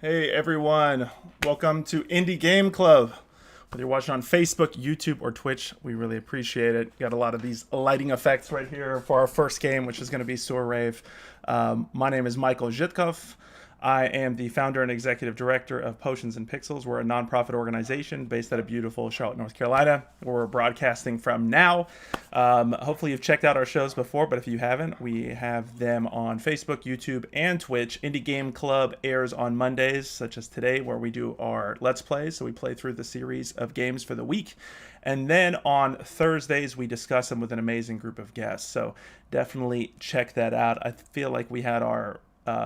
Hey everyone, welcome to Indie Game Club. Whether you're watching on Facebook, YouTube, or Twitch, we really appreciate it. Got a lot of these lighting effects right here for our first game, which is going to be SEWER RAVE. My name is Michael Zytkow. I am the founder and executive director of Potions and Pixels. We're a nonprofit organization based out of beautiful Charlotte, North Carolina, where we're broadcasting from now. Hopefully you've checked out our shows before, but if you haven't, we have them on Facebook, YouTube, and Twitch. Indie Game Club airs on Mondays, such as today, where we do our Let's Plays. So we play through the series of games for the week. And then on Thursdays, we discuss them with an amazing group of guests. So definitely check that out. I feel like we had our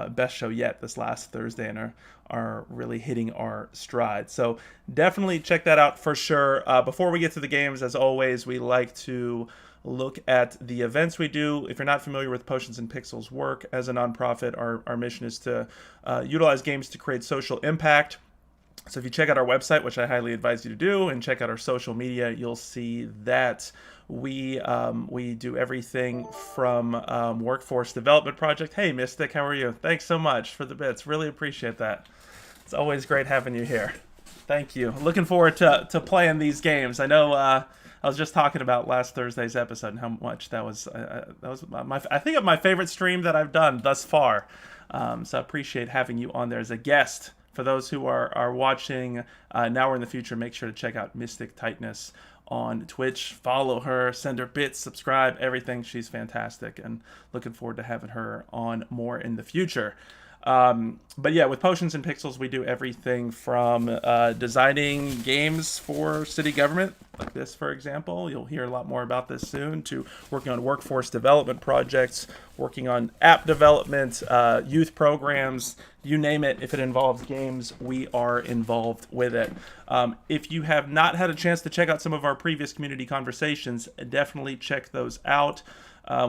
best show yet this last Thursday and are really hitting our stride. So definitely check that out for sure. Before we get to the games, as always, we like to look at the events we do. If you're not familiar with Potions and Pixels work as a nonprofit, our mission is to utilize games to create social impact. So if you check out our website, which I highly advise you to do, and check out our social media, you'll see that we do everything from workforce development project. Hey, Mystic, how are you? Thanks so much for the bits. Really appreciate that. It's always great having you here. Thank you. Looking forward to playing these games. I know I was just talking about last Thursday's episode and how much that was I think my favorite stream that I've done thus far. So I appreciate having you on there as a guest. For those who are watching now or in the future, make sure to check out Mystic Tightness on Twitch. Follow her, send her bits, subscribe, everything. She's fantastic, and looking forward to having her on more in the future. But yeah, with Potions and Pixels, we do everything from designing games for city government, like this, for example. You'll hear a lot more about this soon, to working on workforce development projects, working on app development, youth programs, you name it. If it involves games, we are involved with it. If you have not had a chance to check out some of our previous community conversations, definitely check those out.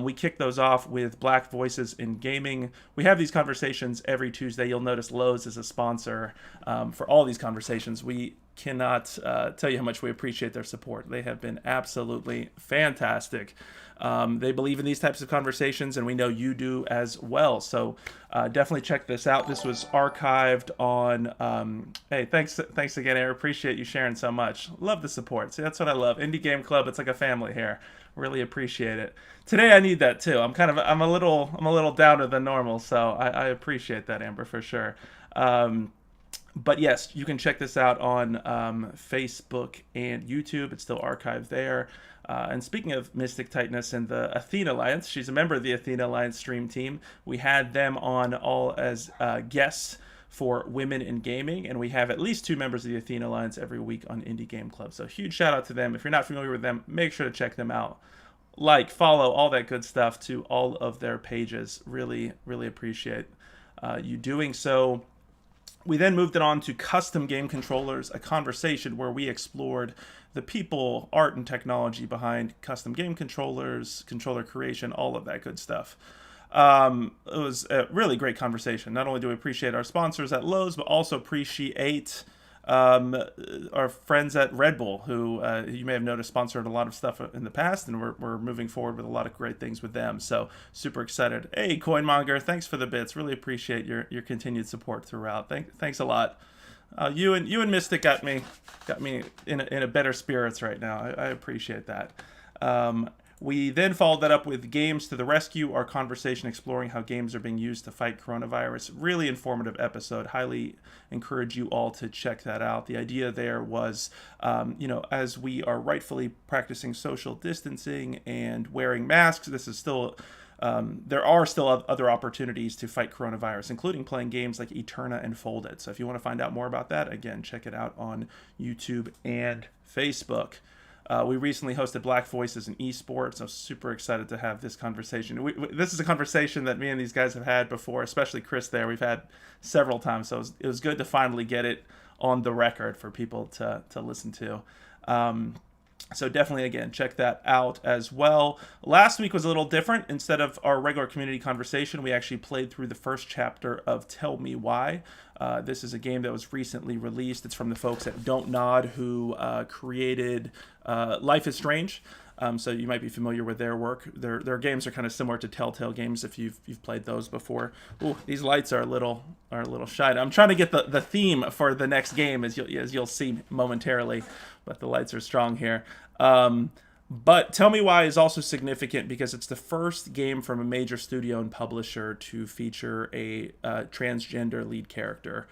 We kick those off with Black Voices in Gaming. We have these conversations every Tuesday. You'll notice Lowe's is a sponsor for all these conversations. We cannot tell you how much we appreciate their support. They have been absolutely fantastic. They believe in these types of conversations, and we know you do as well. So definitely check this out. This was archived on. Hey, thanks again, Aaron. Appreciate you sharing so much. Love the support. See, that's what I love. Indie Game Club. It's like a family here. Really appreciate it. Today I need that too. I'm a little downer than normal, so I appreciate that, Amber, for sure. But yes, you can check this out on Facebook and YouTube. It's still archived there. And speaking of Mystic Tightness and the Athena Alliance, she's a member of the Athena Alliance stream team. We had them on all as guests for Women in Gaming, and we have at least 2 members of the Athena Alliance every week on Indie Game Club. So huge shout out to them. If you're not familiar with them, make sure to check them out. Like, follow, all that good stuff to all of their pages. Really, really appreciate you doing so. We then moved it on to custom game controllers, a conversation where we explored the people, art, and technology behind custom game controllers, controller creation, all of that good stuff. It was a really great conversation. Not only do we appreciate our sponsors at Lowe's, but also appreciate our friends at Red Bull, who you may have noticed sponsored a lot of stuff in the past, and we're moving forward with a lot of great things with them. So super excited. Hey, Coinmonger, thanks for the bits. Really appreciate your continued support throughout. Thanks a lot. You and Mystic got me in a better spirits right now. I appreciate that. We then followed that up with Games to the Rescue, our conversation exploring how games are being used to fight coronavirus. Really informative episode. Highly encourage you all to check that out. The idea there was, as we are rightfully practicing social distancing and wearing masks, this is still... there are still other opportunities to fight coronavirus, including playing games like Eterna and Folded. So if you want to find out more about that, again, check it out on YouTube and Facebook. We recently hosted Black Voices in Esports. I was super excited to have this conversation. This is a conversation that me and these guys have had before, especially Chris there. We've had several times, so it was good to finally get it on the record for people to listen to. So definitely, again, check that out as well. Last week was a little different. Instead of our regular community conversation, we actually played through the first chapter of Tell Me Why. This is a game that was recently released. It's from the folks at Don't Nod, who created Life is Strange. So you might be familiar with their work. Their games are kind of similar to Telltale games if you've played those before. Ooh, these lights are a little shy. I'm trying to get the theme for the next game as you'll see momentarily, but the lights are strong here. But Tell Me Why is also significant because it's the first game from a major studio and publisher to feature a transgender lead character.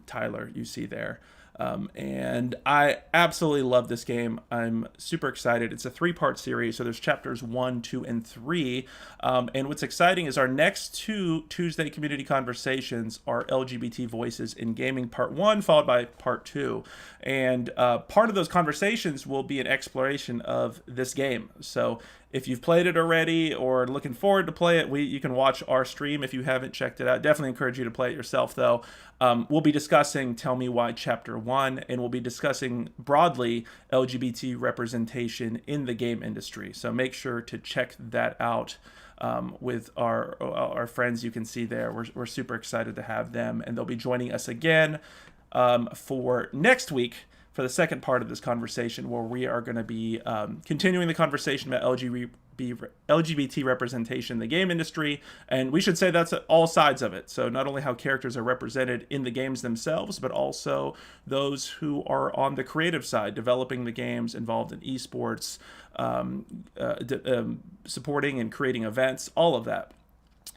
Tyler, you see there. And I absolutely love this game. I'm super excited. It's a 3-part series, so there's chapters 1, 2, and 3. And what's exciting is our next 2 Tuesday community conversations are LGBT voices in gaming part 1, followed by part 2. And part of those conversations will be an exploration of this game. So if you've played it already or looking forward to play it, you can watch our stream if you haven't checked it out. Definitely encourage you to play it yourself, though. We'll be discussing Tell Me Why Chapter 1, and we'll be discussing broadly LGBT representation in the game industry. So make sure to check that out with our friends you can see there. We're super excited to have them, and they'll be joining us again for next week for the second part of this conversation, where we are going to be continuing the conversation about LGBT representation in the game industry. And we should say that's all sides of it. So not only how characters are represented in the games themselves, but also those who are on the creative side, developing the games, involved in esports, supporting and creating events, all of that.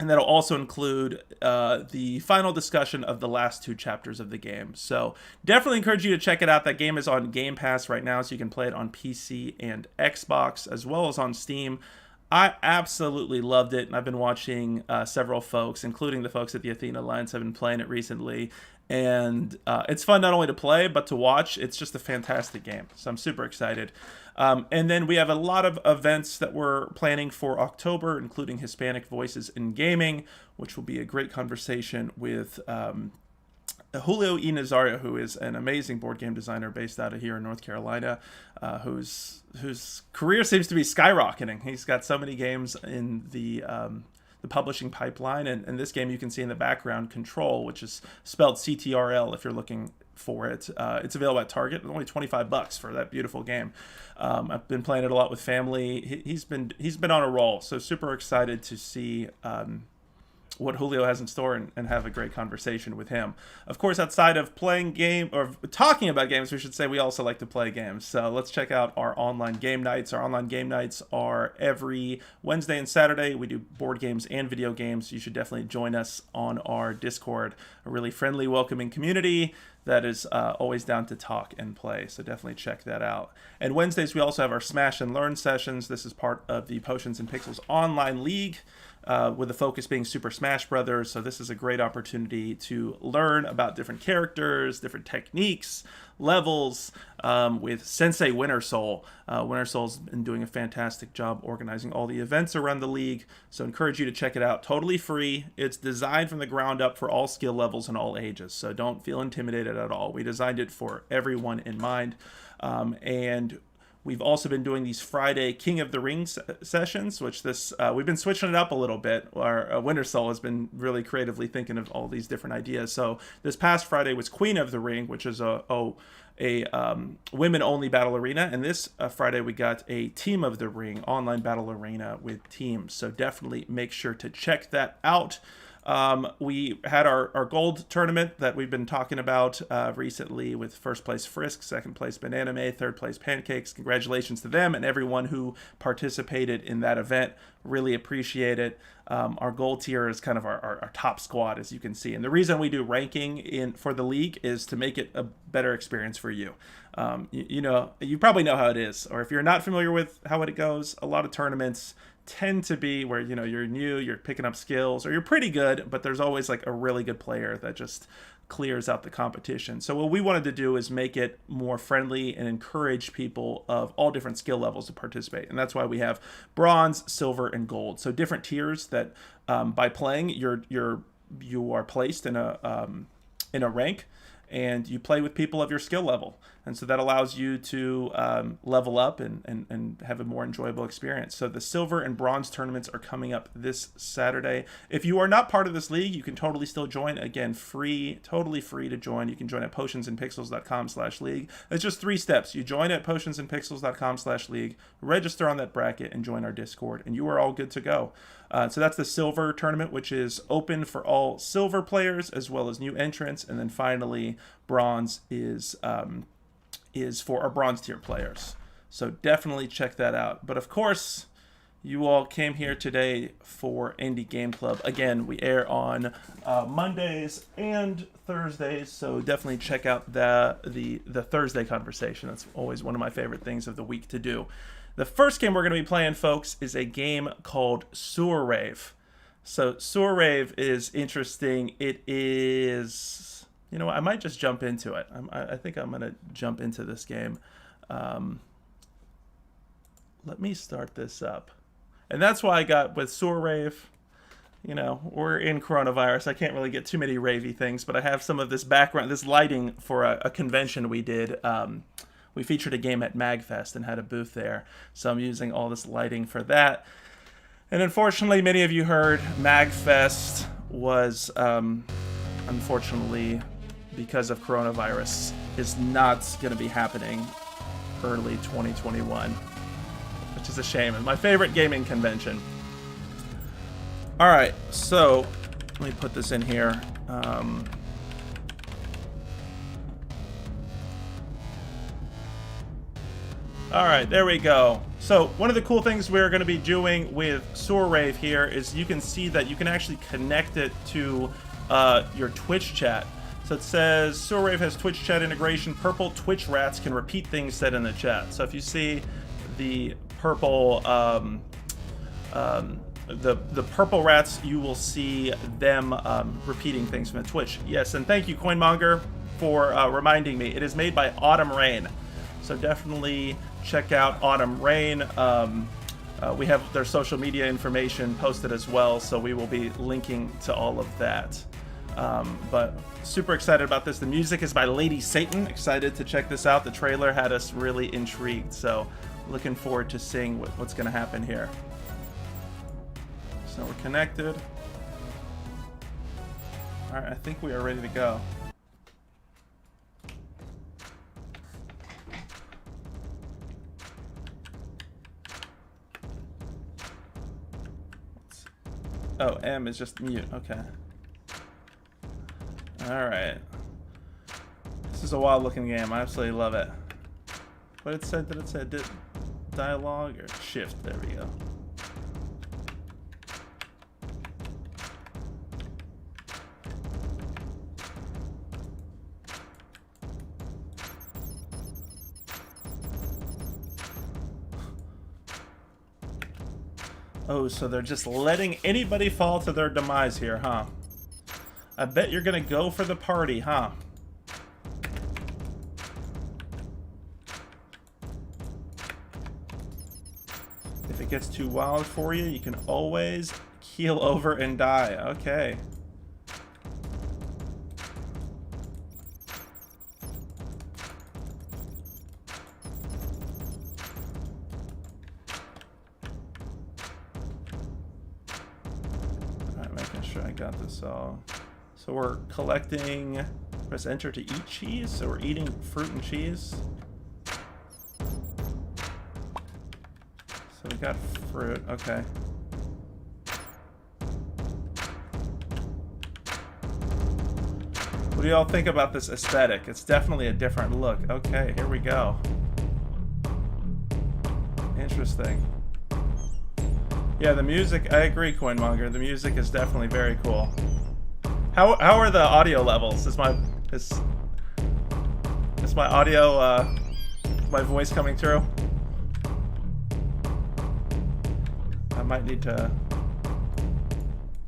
And that'll also include the final discussion of the last 2 chapters of the game. So definitely encourage you to check it out. That game is on Game Pass right now, so you can play it on PC and Xbox, as well as on Steam. I absolutely loved it, and I've been watching several folks, including the folks at the Athena Alliance, have been playing it recently. And it's fun not only to play, but to watch. It's just a fantastic game, so I'm super excited. And then we have a lot of events that we're planning for October, including Hispanic Voices in Gaming, which will be a great conversation with Julio E. Nazario, who is an amazing board game designer based out of here in North Carolina, whose career seems to be skyrocketing. He's got so many games in the publishing pipeline, and this game you can see in the background, Control, which is spelled CTRL if you're looking for it. It's available at Target, only $25 for that beautiful game. I've been playing it a lot with family. He's been on a roll, so super excited to see what Julio has in store and have a great conversation with him. Of course, outside of playing game or talking about games, we should say we also like to play games. So let's check out our online game nights. Our online game nights are every Wednesday and Saturday. We do board games and video games. You should definitely join us on our Discord, a really friendly, welcoming community that is always down to talk and play. So definitely check that out. And Wednesdays, we also have our Smash and Learn sessions. This is part of the Potions and Pixels online league, with the focus being Super Smash Brothers. So this is a great opportunity to learn about different characters, different techniques, levels, with Sensei Winter Soul. Winter Soul's been doing a fantastic job organizing all the events around the league, so encourage you to check it out. Totally free. It's designed from the ground up for all skill levels and all ages, so don't feel intimidated at all. We designed it for everyone in mind. And we've also been doing these Friday King of the Ring sessions, which we've been switching it up a little bit. Our Winter Soul has been really creatively thinking of all these different ideas. So this past Friday was Queen of the Ring, which is a women-only battle arena. And this Friday we got a Team of the Ring online battle arena with teams. So definitely make sure to check that out. We had our gold tournament that we've been talking about recently, with first place Frisk, second place Bananame, third place Pancakes. Congratulations to them and everyone who participated in that event. Really appreciate it. Our gold tier is kind of our top squad, as you can see. And the reason we do ranking for the league is to make it a better experience for you. You probably know how it is, or if you're not familiar with how it goes, a lot of tournaments tend to be where you're new, you're picking up skills, or you're pretty good, but there's always like a really good player that just clears out the competition. So what we wanted to do is make it more friendly and encourage people of all different skill levels to participate. And that's why we have bronze, silver, and gold. So different tiers that by playing you are placed in a rank, and you play with people of your skill level. And so that allows you to level up and have a more enjoyable experience. So the silver and bronze tournaments are coming up this Saturday. If you are not part of this league, you can totally still join. Again, free, totally free to join. You can join at potionsandpixels.com/league. It's just 3 steps. You join at potionsandpixels.com/league, register on that bracket, and join our Discord, and you are all good to go. So that's the silver tournament, which is open for all silver players as well as new entrants. And then finally, bronze is for our bronze tier players. So definitely check that out. But of course, you all came here today for Indie Game Club. Again, we air on Mondays and Thursdays, so definitely check out the Thursday conversation. That's always one of my favorite things of the week to do. The first game we're going to be playing, folks, is a game called SEWER RAVE. So SEWER RAVE is interesting. It is, you know what, I might just jump into it. I think I'm going to jump into this game. Let me start this up. And that's why I got with SEWER RAVE. You know, we're in coronavirus. I can't really get too many ravey things, but I have some of this background, this lighting for a convention we did. We featured a game at MagFest and had a booth there. So I'm using all this lighting for that. And unfortunately, many of you heard MagFest was, unfortunately, because of coronavirus, is not going to be happening early 2021, which is a shame. And my favorite gaming convention. All right, so let me put this in here. All right, there we go. So one of the cool things we're going to be doing with SEWER RAVE here is you can see that you can actually connect it to your Twitch chat. So it says SEWER RAVE has Twitch chat integration. Purple Twitch rats can repeat things said in the chat. So if you see the purple the purple rats, you will see them repeating things from the Twitch. Yes, and thank you, Coinmonger, for reminding me. It is made by Autumn Rain. So definitely check out Autumn Rain. We have their social media information posted as well, so we will be linking to all of that. But super excited about this. The music is by Lady Satan. Excited to check this out. The trailer had us really intrigued, so looking forward to seeing what's going to happen here. So we're connected. All right, I think we are ready to go. Oh, M is just mute. Okay. Alright. This is a wild looking game. I absolutely love it. What it said, did it say dialogue or shift? There we go. Oh, so they're just letting anybody fall to their demise here, huh? I bet you're gonna go for the party, huh? If it gets too wild for you, you can always keel over and die. Okay. Got this all. So we're collecting, press enter to eat cheese, so we're eating fruit and cheese. So we got fruit, okay. What do y'all think about this aesthetic? It's definitely a different look. Okay, here we go. Interesting. Yeah, the music, I agree, Coinmonger. The music is definitely very cool. How are the audio levels? Is my audio, my voice coming through? I might need to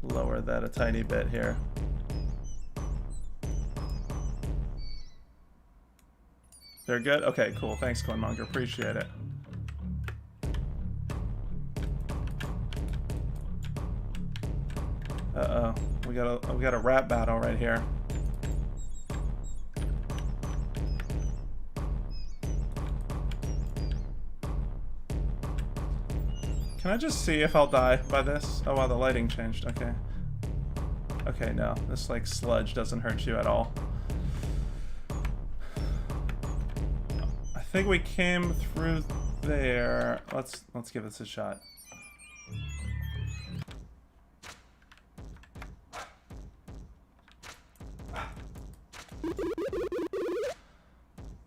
lower that a tiny bit here. They're good? Okay, cool. Thanks, Coinmonger. Appreciate it. Uh-oh, we got a rap battle right here. Can I just see if I'll die by this? Oh wow, the lighting changed. Okay. Okay, no. This like sludge doesn't hurt you at all. I think we came through there. Let's give this a shot.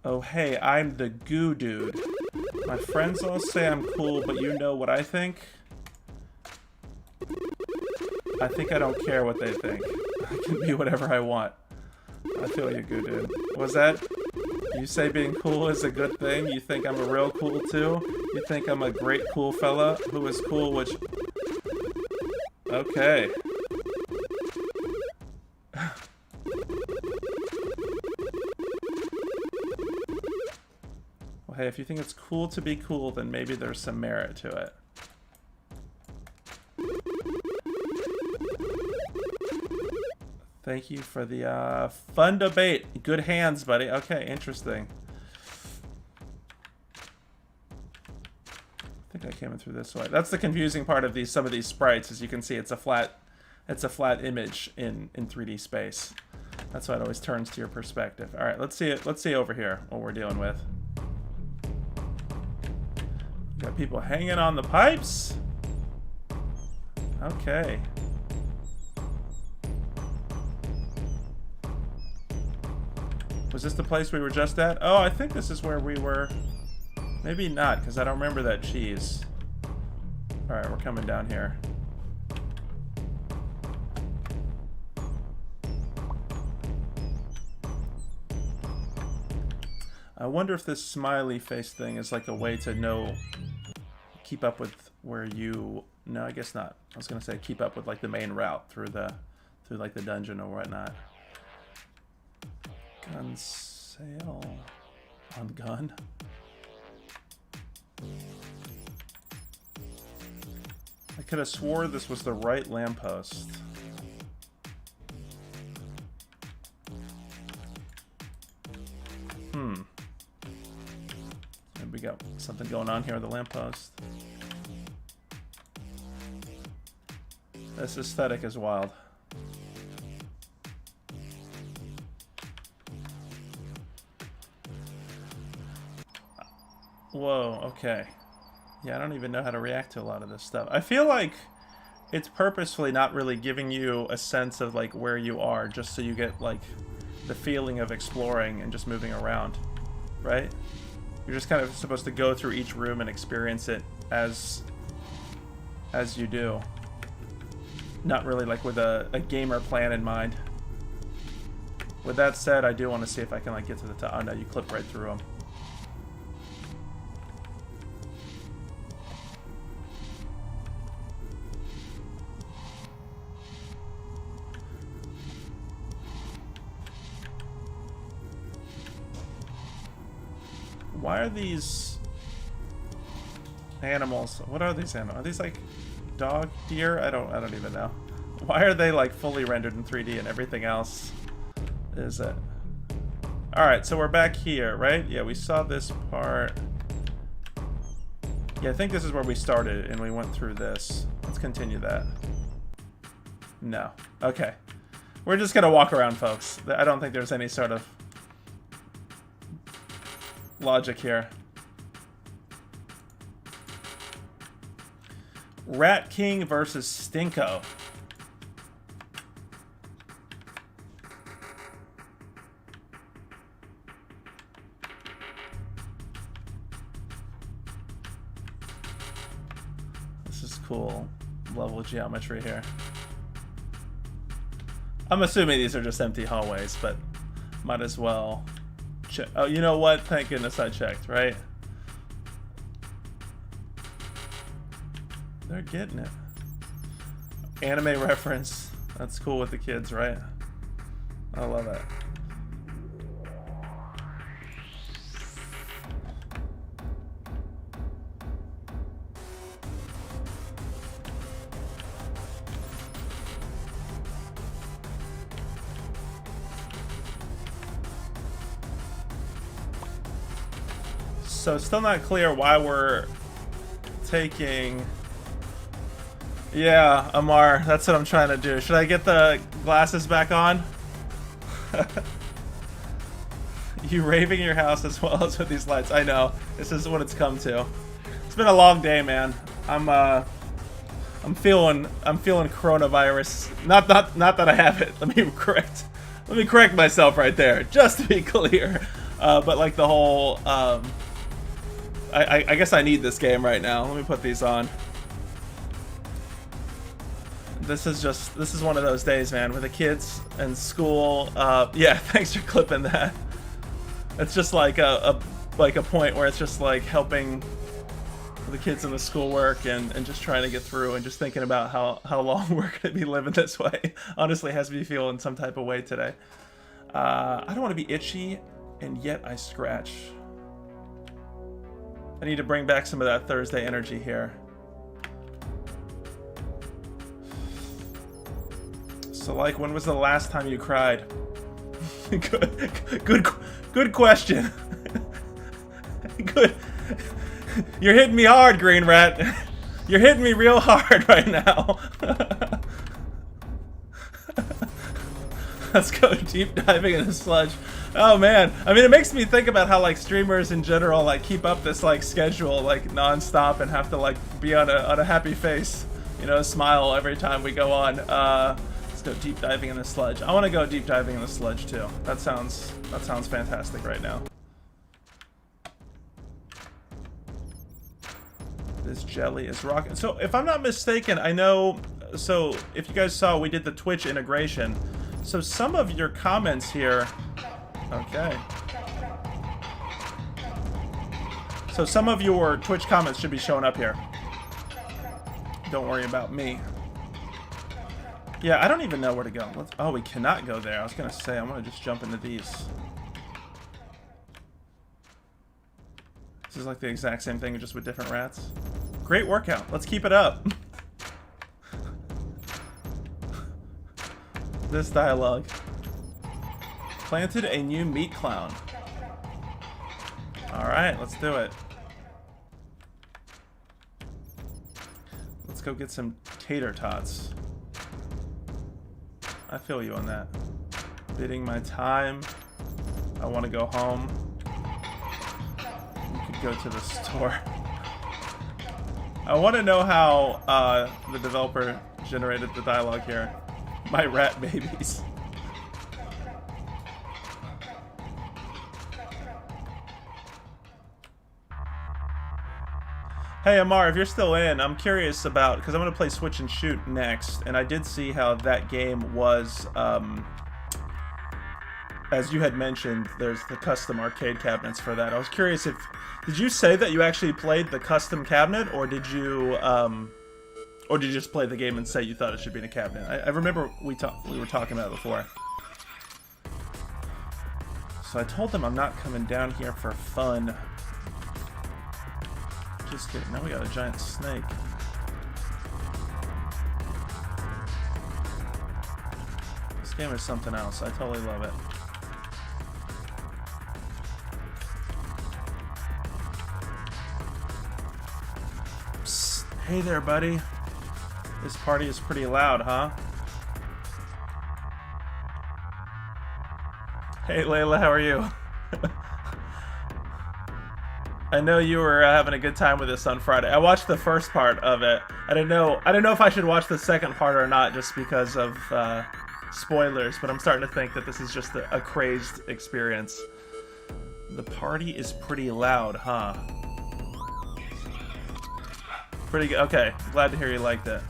Oh hey, I'm the goo dude. My friends all say I'm cool, but you know what I think? I think I don't care what they think. I can be whatever I want. I feel you, goo dude. Was that? You say being cool is a good thing? You think I'm a real cool too? You think I'm a great cool fella who is cool, which... Okay. Well, hey, if you think it's cool to be cool, then maybe there's some merit to it. Thank you for the fun debate. Good hands, buddy. Okay, interesting. I think I came in through this way. That's the confusing part of some of these sprites. As you can see, it's a flat image in 3D space. That's why it always turns to your perspective. All right, let's see it. Let's see over here what we're dealing with. Got people hanging on the pipes. Okay. Was this the place we were just at? Oh, I think this is where we were. Maybe not, because I don't remember that cheese. Alright, we're coming down here. I wonder if this smiley face thing is like a way to know... Keep up with where you... No, I guess not. I was going to say keep up with like the main route through like the dungeon or whatnot. Gun sale on gun. I could have swore this was the right lamppost. Maybe we got something going on here with the lamppost. This aesthetic is wild. Whoa, okay. Yeah, I don't even know how to react to a lot of this stuff. I feel like it's purposefully not really giving you a sense of like where you are, just so you get like the feeling of exploring and just moving around, right? You're just kind of supposed to go through each room and experience it as you do. Not really like with a gamer plan in mind. With that said, I do want to see if I can like get to the top. Oh no, you clip right through them. Why are these animals? What are these animals? Are these like dog, deer? I don't even know. Why are they like fully rendered in 3D and everything else is it? All right, so we're back here, right? Yeah, we saw this part. Yeah, I think this is where we started and we went through this. Let's continue that. No. Okay. We're just gonna walk around, folks. I don't think there's any sort of logic here. Rat King versus Stinko. This is cool level geometry here. I'm assuming these are just empty hallways, but might as well check. Oh, you know what? Thank goodness I checked, right? They're getting it. Anime reference. That's cool with the kids, right? I love it. So it's still not clear why we're taking Yeah, Amar, that's what I'm trying to do. Should I get the glasses back on? You raving your house as well as with these lights. I know. This is what it's come to. It's been a long day, man. I'm feeling coronavirus. Not that I have it. Let me correct myself right there, just to be clear. But like the whole I guess I need this game right now. Let me put these on. This is one of those days, man, with the kids and school. Yeah, thanks for clipping that. It's just like a point where it's just like helping the kids in the schoolwork and just trying to get through and just thinking about how long we're gonna be living this way. Honestly, has me feeling some type of way today. I don't want to be itchy, and yet I scratch. I need to bring back some of that Thursday energy here. So, like, when was the last time you cried? Good question. Good. You're hitting me hard, Green Rat. You're hitting me real hard right now. Let's go deep diving in the sludge. Oh man, I mean, it makes me think about how like streamers in general like keep up this like schedule like non-stop and have to like be on a happy face, you know, smile every time we go on. Let's go deep diving in the sludge. I want to go deep diving in the sludge too. That sounds fantastic right now. This jelly is rocking. So if I'm not mistaken, I know. So if you guys saw, we did the Twitch integration. So some of your comments here. Okay. So some of your Twitch comments should be showing up here. Don't worry about me. Yeah, I don't even know where to go. Oh, we cannot go there. I was gonna say I'm gonna just jump into these. This is like the exact same thing, just with different rats. Great workout. Let's keep it up. This dialogue. Planted a new meat clown. Alright, let's do it. Let's go get some tater tots. I feel you on that. Bidding my time. I want to go home. We could go to the store. I want to know how the developer generated the dialogue here. My rat babies. Hey Amar, if you're still in, I'm curious about, because I'm going to play Switch and Shoot next, and I did see how that game was, as you had mentioned, there's the custom arcade cabinets for that. I was curious if, did you say that you actually played the custom cabinet, or did you just play the game and say you thought it should be in a cabinet? I remember we were talking about it before. So I told them I'm not coming down here for fun. Just kidding. Now we got a giant snake. This game is something else. I totally love it. Psst. Hey there, buddy. This party is pretty loud, huh? Hey, Layla, how are you? I know you were having a good time with this on Friday. I watched the first part of it. I don't know if I should watch the second part or not, just because of spoilers. But I'm starting to think that this is just a crazed experience. The party is pretty loud, huh? Pretty good. Okay, glad to hear you liked it.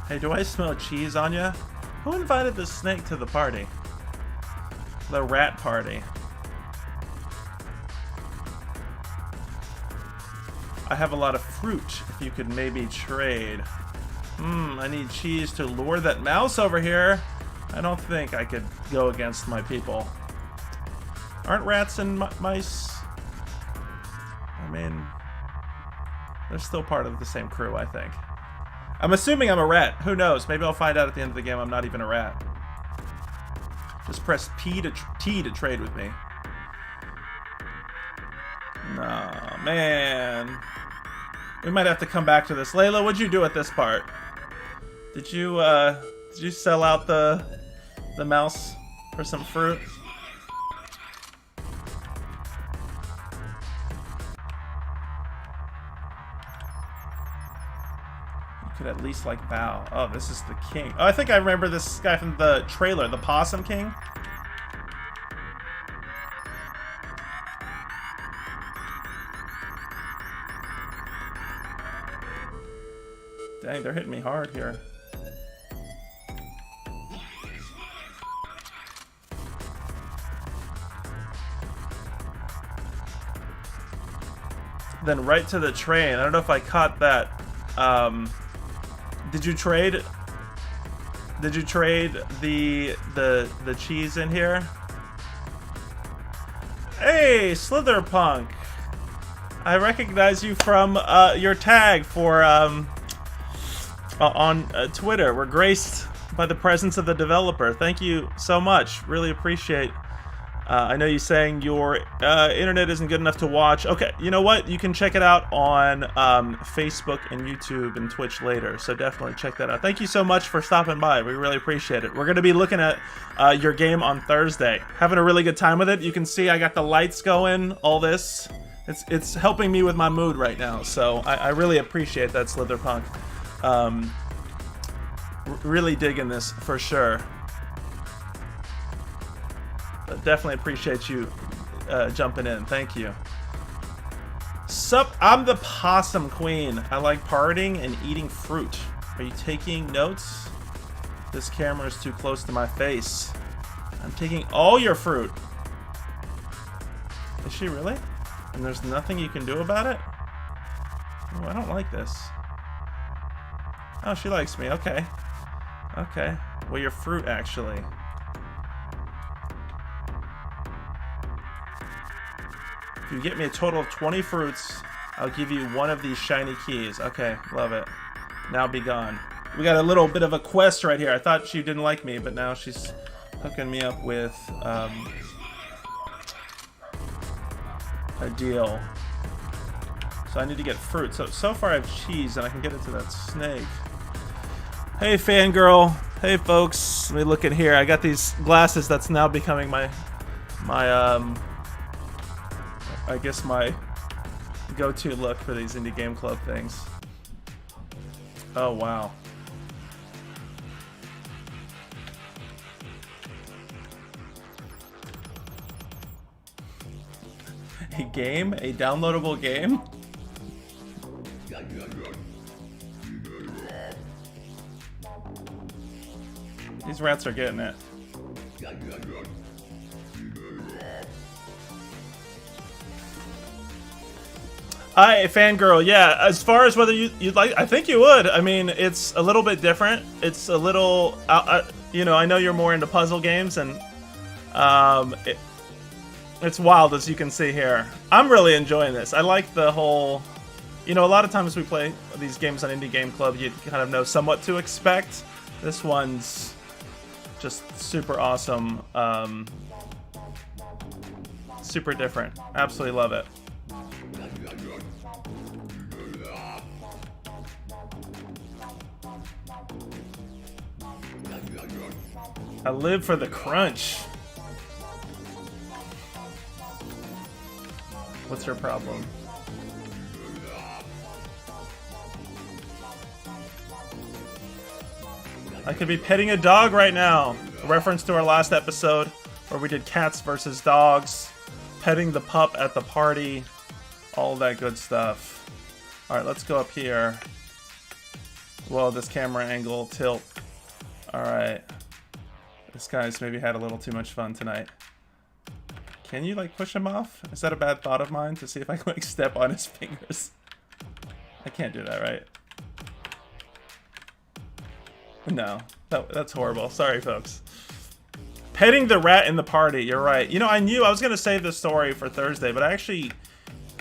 Hey, do I smell cheese on ya? Who invited the snake to the party? The rat party. I have a lot of fruit, if you could maybe trade. I need cheese to lure that mouse over here. I don't think I could go against my people. Aren't rats and mice? I mean, they're still part of the same crew, I think. I'm assuming I'm a rat. Who knows? Maybe I'll find out at the end of the game I'm not even a rat. Just press T to trade with me. No, man. We might have to come back to this. Layla, what'd you do at this part? Did you sell out the mouse for some fruit? You could at least like bow. Oh, this is the king. Oh, I think I remember this guy from the trailer, the Possum King. Dang, they're hitting me hard here. Then right to the train. I don't know if I caught that. Did you trade? Did you trade the cheese in here? Hey, Slitherpunk. I recognize you from your tag for on Twitter. We're graced by the presence of the developer. Thank you so much. Really appreciate. I know you're saying your internet isn't good enough to watch. Okay, you know what? You can check it out on Facebook and YouTube and Twitch later. So definitely check that out. Thank you so much for stopping by. We really appreciate it. We're going to be looking at your game on Thursday. Having a really good time with it. You can see I got the lights going, all this. It's helping me with my mood right now. So I really appreciate that, Slitherpunk. Really digging this for sure. But definitely appreciate you jumping in. Thank you. Sup, I'm the Possum Queen. I like partying and eating fruit. Are you taking notes? This camera is too close to my face. I'm taking all your fruit. Is she really? And there's nothing you can do about it? Oh, I don't like this. Oh, she likes me. Okay. Okay. Well, your fruit, actually. If you get me a total of 20 fruits, I'll give you one of these shiny keys. Okay, love it. Now be gone. We got a little bit of a quest right here. I thought she didn't like me, but now she's hooking me up with a deal. So I need to get fruit. So far I have cheese, and I can get it to that snake. Hey, fangirl. Hey, folks. Let me look in here. I got these glasses that's now becoming my I guess my go-to look for these Indie Game Club things. Oh, wow. A game? A downloadable game? These rats are getting it. Hi, fangirl. Yeah, as far as whether you'd like, I think you would. I mean, it's a little bit different. It's a little, you know, I know you're more into puzzle games, and it's wild, as you can see here. I'm really enjoying this. I like the whole, you know, a lot of times we play these games on Indie Game Club, you kind of know somewhat to expect. This one's just super awesome, super different. Absolutely love it. I live for the crunch. What's her problem? I could be petting a dog right now. A reference to our last episode where we did cats versus dogs, petting the pup at the party, all that good stuff. All right, let's go up here. Whoa, this camera angle tilt. All right. This guy's maybe had a little too much fun tonight. Can you, like, push him off? Is that a bad thought of mine, to see if I can, like, step on his fingers? I can't do that, right? No. That's horrible. Sorry, folks. Petting the rat in the party. You're right. You know, I was going to save this story for Thursday, but I actually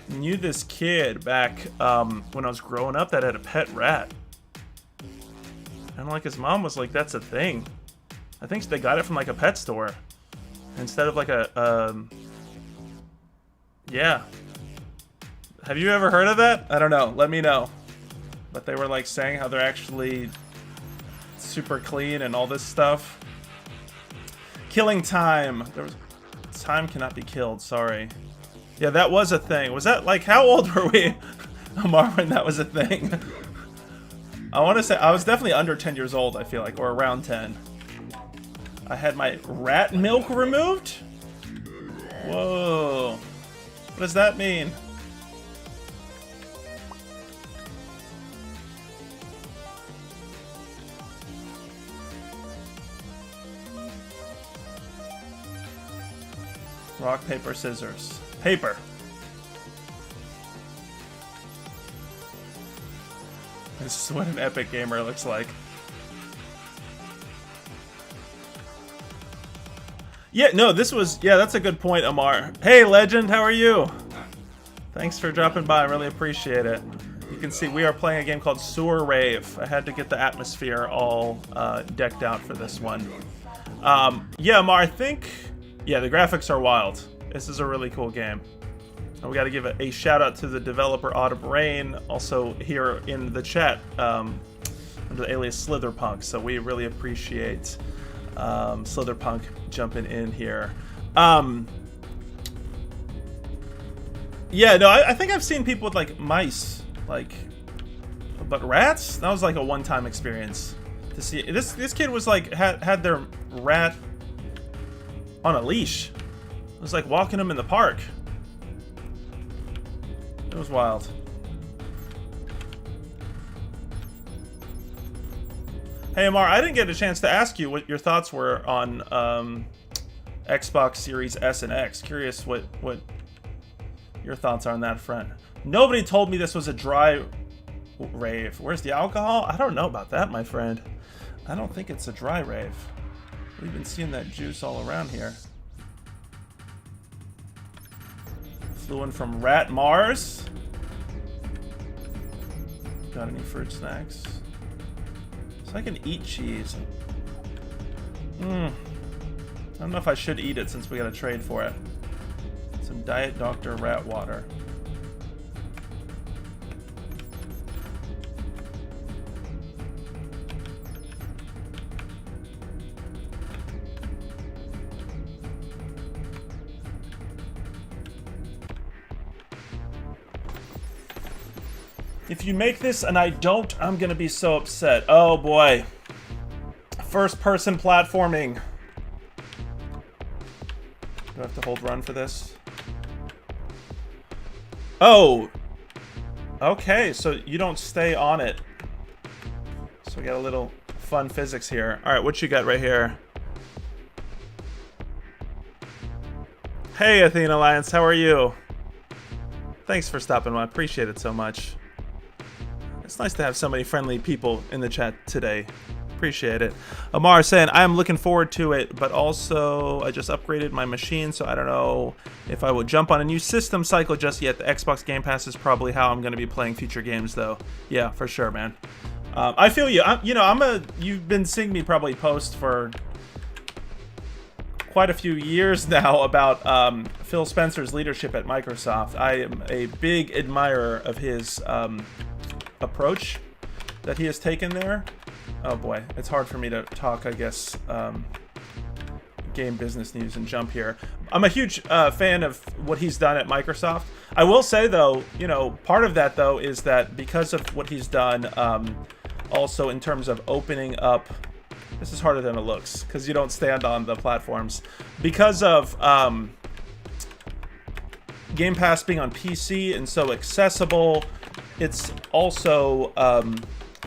knew this kid back when I was growing up that had a pet rat. And, like, his mom was like, that's a thing. I think they got it from, like, a pet store. Instead of, like, a, yeah. Have you ever heard of that? I don't know. Let me know. but they were like saying how they're actually super clean and all this stuff. Killing time. There was time cannot be killed. Sorry. Yeah, that was a thing. Was that like, how old were we, Amar, when that was a thing? I want to say I was definitely under 10 years old. I feel like, or around 10. I had my rat milk removed. Whoa. What does that mean? Rock, paper, scissors. Paper. This is what an epic gamer looks like. Yeah, no, this was... Yeah, that's a good point, Amar. Hey, Legend, how are you? Thanks for dropping by. I really appreciate it. You can see we are playing a game called SEWER RAVE. I had to get the atmosphere all decked out for this one. Yeah, Amar, I think... Yeah, the graphics are wild. This is a really cool game. And we got to give a shout out to the developer Autumn Rain, also here in the chat under the alias Slitherpunk. So we really appreciate Slitherpunk jumping in here. Yeah, no, I think I've seen people with like mice, like, but rats? That was like a one-time experience to see. This kid was like had their rat on a leash. It was like walking him in the park. It was wild. Hey Amar, I didn't get a chance to ask you what your thoughts were on Xbox Series S and X. Curious what your thoughts are on that front. Nobody told me this was a dry rave. Where's the alcohol? I don't know about that, my friend. I don't think it's a dry rave. We've been seeing that juice all around here. Flew in from Rat Mars. Got any fruit snacks? So I can eat cheese. I don't know if I should eat it since we got to trade for it. Some Diet Dr. Rat Water. If you make this and I don't, I'm gonna be so upset. Oh boy. First person platforming. Do I have to hold run for this? Oh! Okay, so you don't stay on it. So we got a little fun physics here. Alright, what you got right here? Hey Athena Alliance, how are you? Thanks for stopping by, I appreciate it so much. It's nice to have so many friendly people in the chat today. Appreciate it. Amar saying, I'm looking forward to it, but also I just upgraded my machine, so I don't know if I will jump on a new system cycle just yet. The Xbox Game Pass is probably how I'm going to be playing future games, though. Yeah, for sure, man. I feel you. You've been seeing me probably post for quite a few years now about Phil Spencer's leadership at Microsoft. I am a big admirer of his approach that he has taken there. Oh boy, it's hard for me to talk, I guess, game business news and jump here. I'm a huge fan of what he's done at Microsoft. I will say though, part of that though is that because of what he's done, also in terms of opening up, this is harder than it looks because you don't stand on the platforms. Because of Game Pass being on PC and so accessible, it's also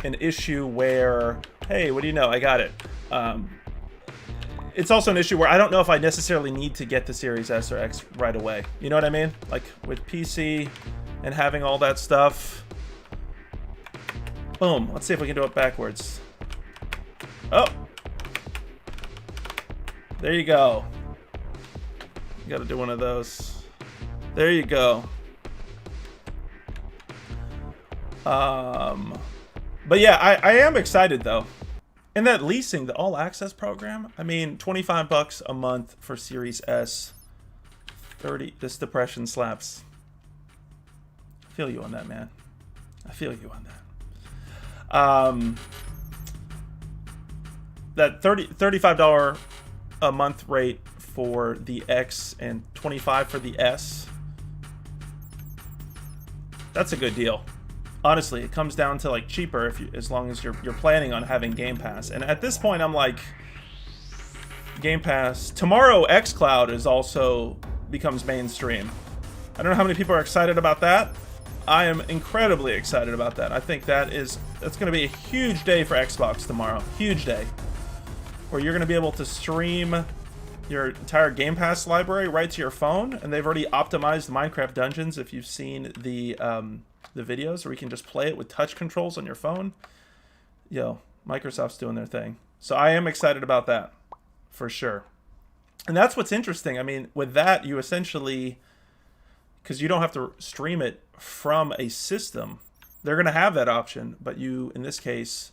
an issue where, hey, what do you know? I got it. It's also an issue where I don't know if I necessarily need to get the Series S or X right away. You know what I mean? Like with PC and having all that stuff. Boom. Let's see if we can do it backwards. Oh. There you go. You gotta do one of those. There you go. But yeah, I am excited though. And that leasing, the all access program, I mean, $25 a month for Series S, 30, this depression slaps. I feel you on that, man. I feel you on that. That $35 a month rate for the X and $25 for the S. That's a good deal. Honestly, it comes down to like cheaper if you, as long as you're planning on having Game Pass. And at this point, I'm like, Game Pass tomorrow. xCloud is also becomes mainstream. I don't know how many people are excited about that. I am incredibly excited about that. I think that's going to be a huge day for Xbox tomorrow. Huge day, where you're going to be able to stream your entire Game Pass library right to your phone, and they've already optimized Minecraft Dungeons. If you've seen the videos, where you can just play it with touch controls on your phone. Yo, Microsoft's doing their thing. So I am excited about that, for sure. And that's what's interesting. I mean, with that, you essentially, because you don't have to stream it from a system, they're going to have that option, but you, in this case,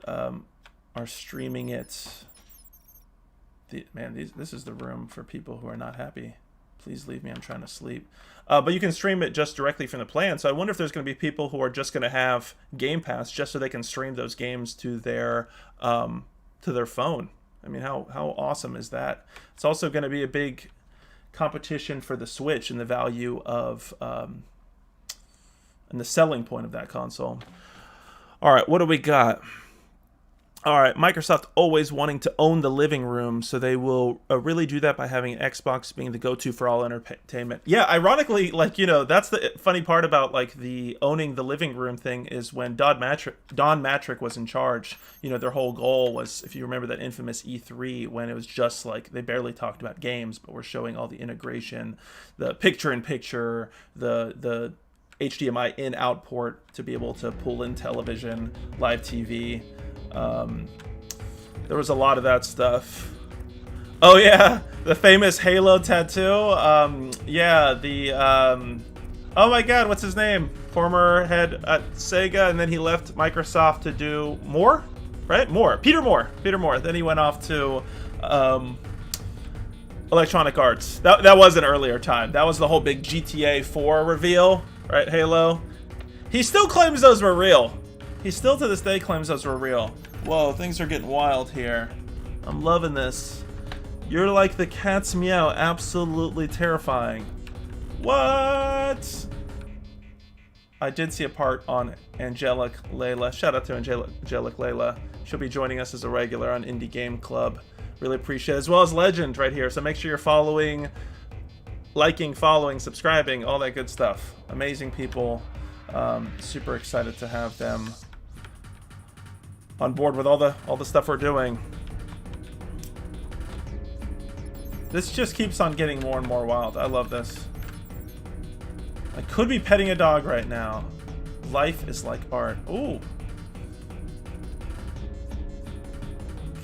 are streaming it. This is the room for people who are not happy. Please leave me, I'm trying to sleep. But you can stream it just directly from the plan. So I wonder if there's going to be people who are just going to have Game Pass just so they can stream those games to their phone. I mean, how awesome is that? It's also going to be a big competition for the Switch and the value of and the selling point of that console. All right, what do we got? All right, Microsoft always wanting to own the living room, so they will really do that by having Xbox being the go-to for all entertainment. Yeah, ironically, like, you know, that's the funny part about like the owning the living room thing is when Don Matrick was in charge, you know, their whole goal was, if you remember that infamous E3 when it was just like they barely talked about games, but we're showing all the integration, the picture-in-picture, the HDMI in-out port to be able to pull in television, live TV. There was a lot of that stuff. Oh yeah, the famous Halo tattoo. Yeah, the oh my God, what's his name? Former head at Sega, and then he left Microsoft to do more, right? Peter Moore. Then he went off to Electronic Arts. That was an earlier time. That was the whole big GTA 4 reveal, right? Halo. He still claims those were real. He still to this day claims those were real. Whoa, things are getting wild here. I'm loving this. You're like the cat's meow, absolutely terrifying. What? I did see a part on Angelic Layla. Shout out to Angelic Layla. She'll be joining us as a regular on Indie Game Club. Really appreciate it. As well as Legend right here. So make sure you're following, liking, following, subscribing, all that good stuff. Amazing people. Super excited to have them on board with all the stuff we're doing. This just keeps on getting more and more wild. I love this. I could be petting a dog right now. Life is like art. Ooh.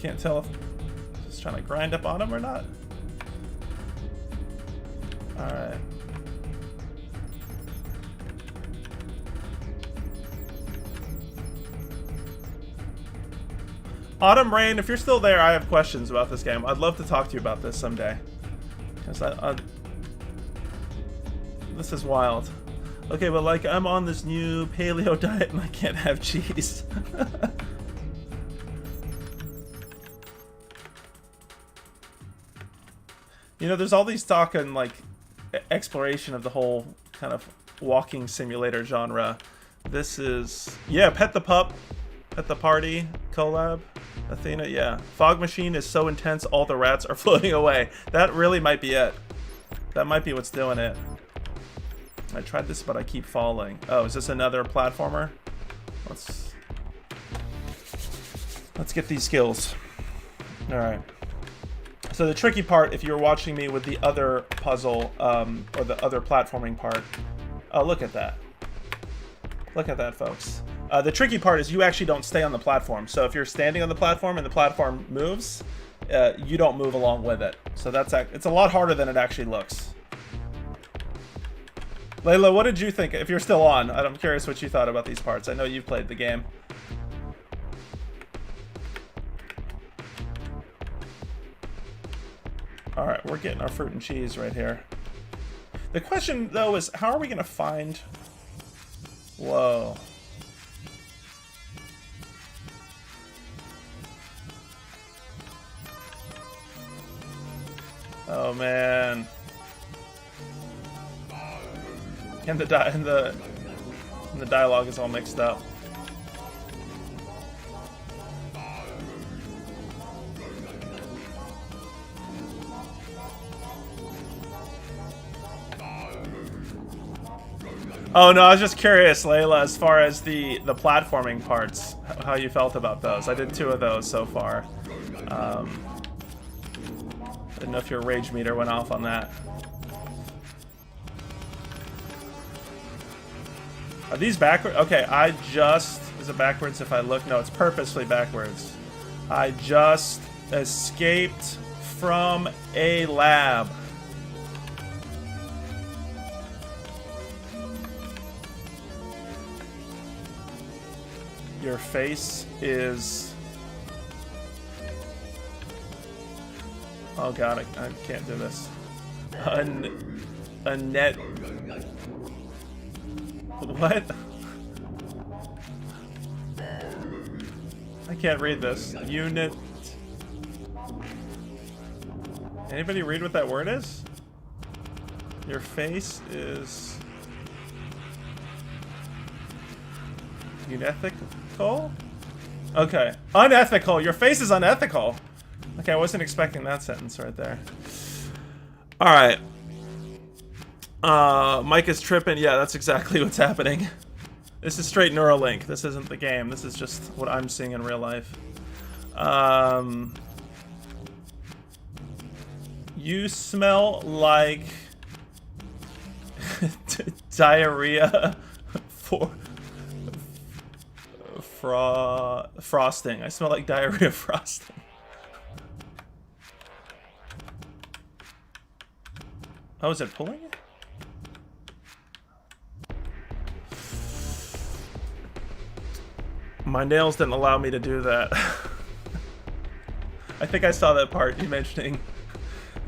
Can't tell if he's trying to grind up on him or not. All right. Autumn Rain, if you're still there, I have questions about this game. I'd love to talk to you about this someday. Because this is wild. Okay, but like I'm on this new paleo diet and I can't have cheese. You know, there's all these talk and like exploration of the whole kind of walking simulator genre. This is, yeah, Pet the Pup. At the party collab, Athena, yeah. Fog machine is so intense, all the rats are floating away. That really might be it. That might be what's doing it. I tried this, but I keep falling. Oh, is this another platformer? Let's get these skills. All right. So the tricky part, if you're watching me with the other puzzle, or the other platforming part, oh, look at that. Look at that, folks. The tricky part is you actually don't stay on the platform. So if you're standing on the platform and the platform moves, you don't move along with it. So it's a lot harder than it actually looks. Layla, what did you think? If you're still on, I'm curious what you thought about these parts. I know you've played the game. All right, we're getting our fruit and cheese right here. The question, though, is how are we going to find... Whoa. Oh man. And the dialogue is all mixed up. Oh no, I was just curious, Layla, as far as the platforming parts, how you felt about those. I did 2 of those so far. Didn't know if your rage meter went off on that. Are these backwards? Okay, is it backwards if I look? No, it's purposely backwards. I just escaped from a lab. Your face is... Oh god, I can't do this. A net... What? I can't read this. Unit... Anybody read what that word is? Your face is... Unethical? Okay. Unethical. Your face is unethical. Okay, I wasn't expecting that sentence right there. Alright. Mike is tripping. Yeah, that's exactly what's happening. This is straight Neuralink. This isn't the game. This is just what I'm seeing in real life. You smell like... diarrhea for... frosting. I smell like diarrhea frosting. Oh, is it pulling it? My nails didn't allow me to do that. I think I saw that part, you mentioning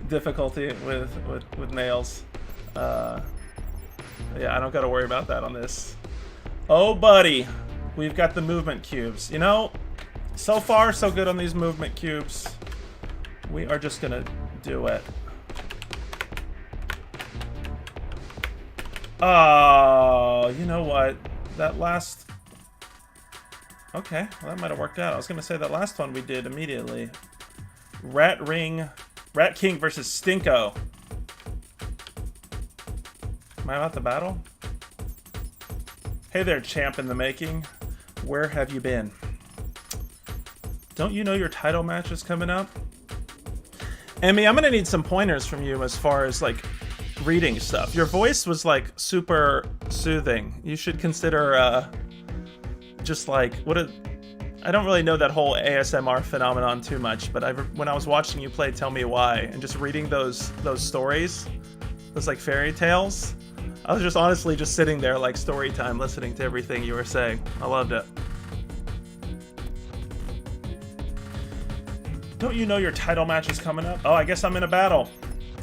difficulty with nails. Yeah, I don't gotta worry about that on this. Oh, buddy. We've got the movement cubes. You know, so far so good on these movement cubes. We are just gonna do it. Oh, you know what? That last... Okay, well, that might have worked out. I was gonna say that last one we did immediately. Rat King versus Zytkow. Am I about the battle? Hey there, champ in the making. Where have you been? Don't you know your title match is coming up? Emmy, I'm gonna need some pointers from you as far as like reading stuff. Your voice was like super soothing. You should consider just like I don't really know that whole ASMR phenomenon too much, but when I was watching you play Tell Me Why and just reading those stories, those like fairy tales, I was just honestly just sitting there like story time listening to everything you were saying. I loved it. Don't you know your title match is coming up? Oh, I guess I'm in a battle.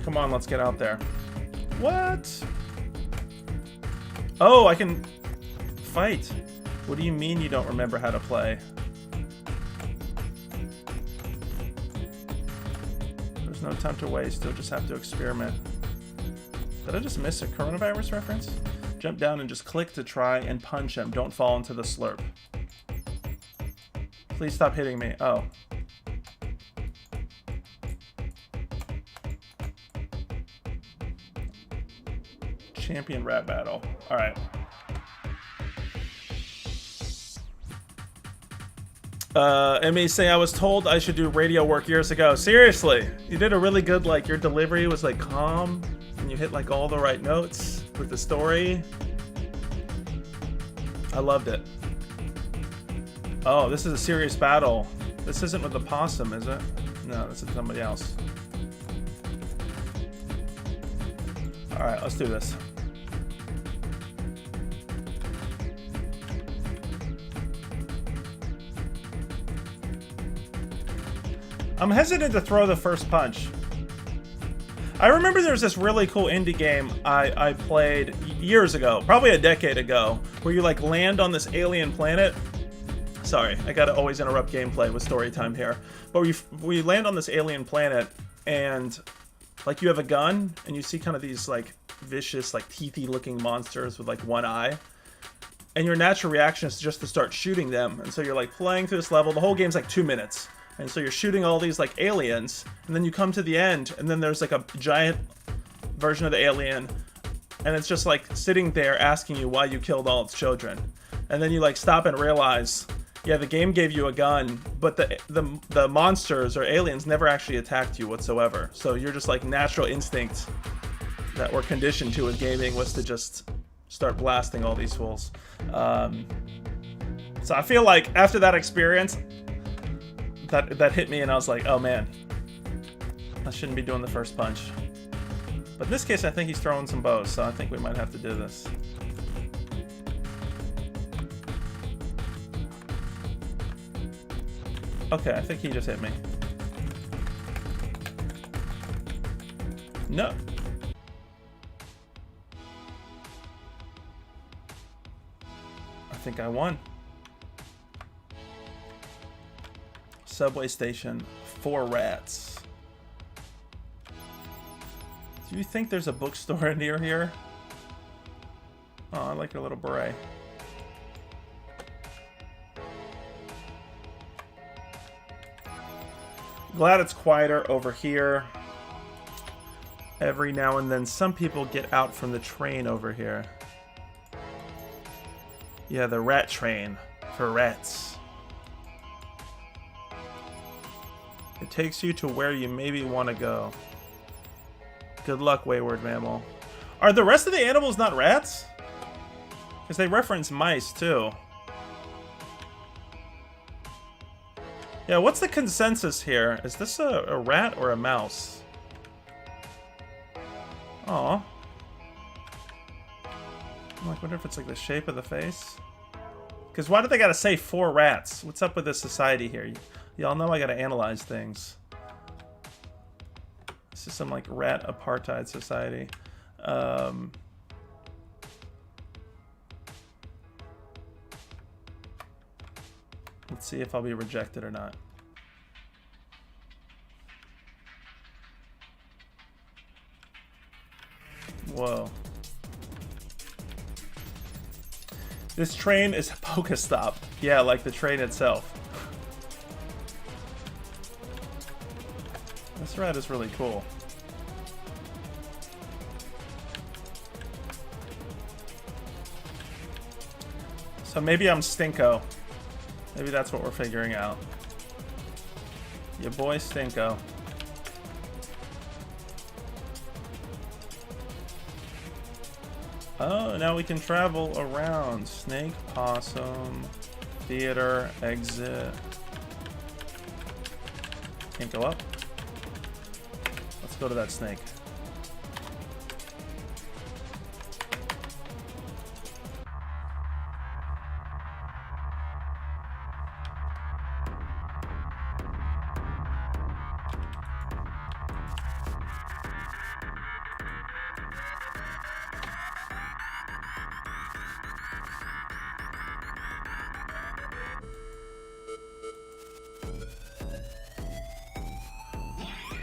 Come on, let's get out there. What? Oh, I can fight. What do you mean you don't remember how to play? There's no time to waste. You'll just have to experiment. Did I just miss a coronavirus reference? Jump down and just click to try and punch him. Don't fall into the slurp. Please stop hitting me. Oh. Champion rap battle. Alright. Emmy say I was told I should do radio work years ago. Seriously, you did a really good, like, your delivery was like calm and you hit like all the right notes with the story. I loved it. Oh, this is a serious battle. This isn't with the possum, is it? No, this is somebody else. Alright, let's do this. I'm hesitant to throw the first punch. I remember there was this really cool indie game I played years ago, probably a decade ago, where you like land on this alien planet. Sorry, I gotta always interrupt gameplay with story time here. But we land on this alien planet, and Like you have a gun and you see kind of these like vicious, like teethy looking monsters with like one eye. And your natural reaction is just to start shooting them. And so you're like playing through this level. The whole game's like 2 minutes. And so you're shooting all these like aliens. And then you come to the end and then there's like a giant version of the alien. And it's just like sitting there asking you why you killed all its children. And then you like stop and realize, yeah, the game gave you a gun, but the monsters or aliens never actually attacked you whatsoever. So you're just like natural instinct that we're conditioned to with gaming was to just start blasting all these fools. So I feel like after that experience, that hit me and I was like, oh man, I shouldn't be doing the first punch. But in this case, I think he's throwing some bows, so I think we might have to do this. Okay, I think he just hit me. No. I think I won. Subway station, 4 rats. Do you think there's a bookstore near here? Oh, I like your little beret. Glad it's quieter over here. Every now and then some people get out from the train over here. Yeah, the rat train for rats. It takes you to where you maybe want to go. Good luck, wayward mammal. Are the rest of the animals not rats? Because they reference mice too. Yeah, what's the consensus here? Is this a rat or a mouse? Aw. I wonder if it's like the shape of the face. Because why do they gotta say 4 rats? What's up with this society here? Y'all know I gotta analyze things. This is some like rat apartheid society. Let's see if I'll be rejected or not. Whoa. This train is a Pokestop. Yeah, like the train itself. This rat is really cool. So maybe I'm Stinko. Maybe that's what we're figuring out. Your boy Stinko. Oh, now we can travel around. Snake, possum, theater, exit. Can't go up. Let's go to that snake.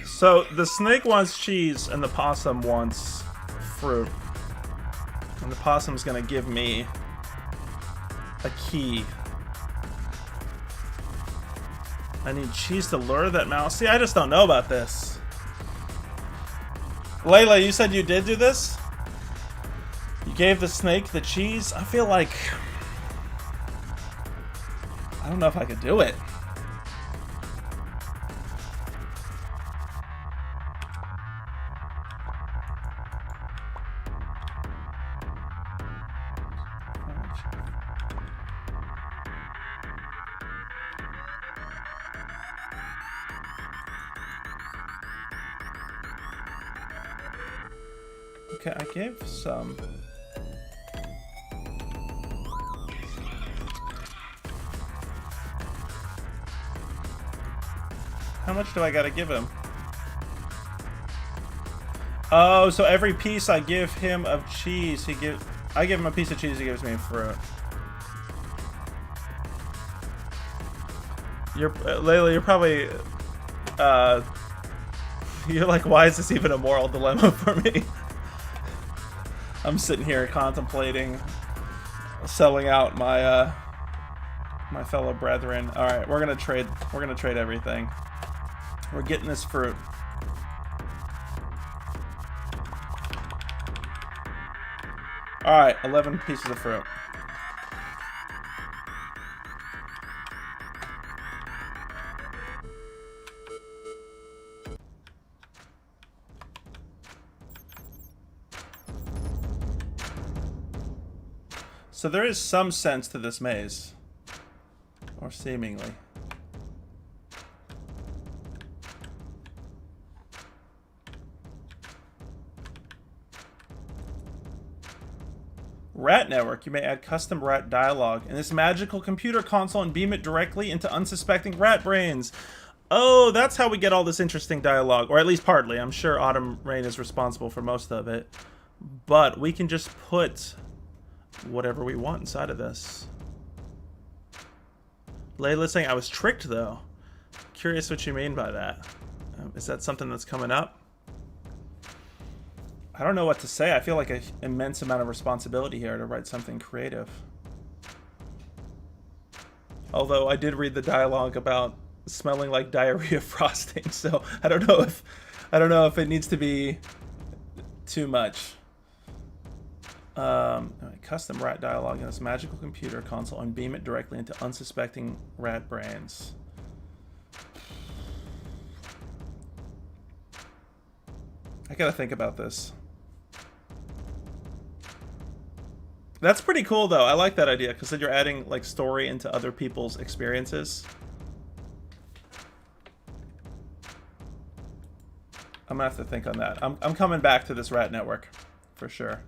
So the snake wants cheese and the possum wants fruit. And the possum's gonna give me a key. I need cheese to lure that mouse. See, I just don't know about this. Layla, you said you did do this? You gave the snake the cheese? I feel like... I don't know if I could do it. Okay, I gave some. How much do I gotta give him? Oh, so every piece I give him of cheese, I give him a piece of cheese, he gives me fruit. Layla, you're probably You're like, why is this even a moral dilemma for me? I'm sitting here contemplating selling out my my fellow brethren. All right, we're gonna trade. We're gonna trade everything. We're getting this fruit. All right, 11 pieces of fruit. So there is some sense to this maze. Or seemingly. Rat Network. You may add custom rat dialogue in this magical computer console and beam it directly into unsuspecting rat brains. Oh, that's how we get all this interesting dialogue. Or at least partly. I'm sure Autumn Rain is responsible for most of it. But we can just put whatever we want inside of this. Layla's saying I was tricked though. Curious what you mean by that. Is that something that's coming up? I don't know what to say. I feel like an immense amount of responsibility here to write something creative. Although I did read the dialogue about smelling like diarrhea frosting, so I don't know if it needs to be too much. Custom rat dialogue in this magical computer console and beam it directly into unsuspecting rat brains. I gotta think about this. That's pretty cool though. I like that idea because then you're adding like story into other people's experiences. I'm gonna have to think on that. I'm coming back to this rat network for sure.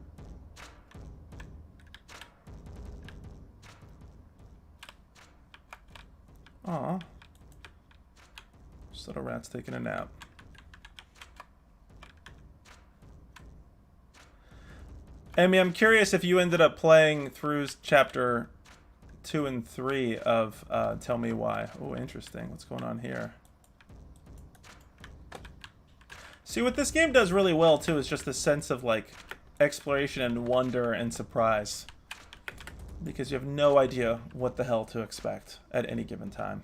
Aw. Just little rat's taking a nap. Amy, I'm curious if you ended up playing through chapter 2 and 3 of Tell Me Why. Oh, interesting. What's going on here? See, what this game does really well, too, is just the sense of, like, exploration and wonder and surprise. Because you have no idea what the hell to expect at any given time.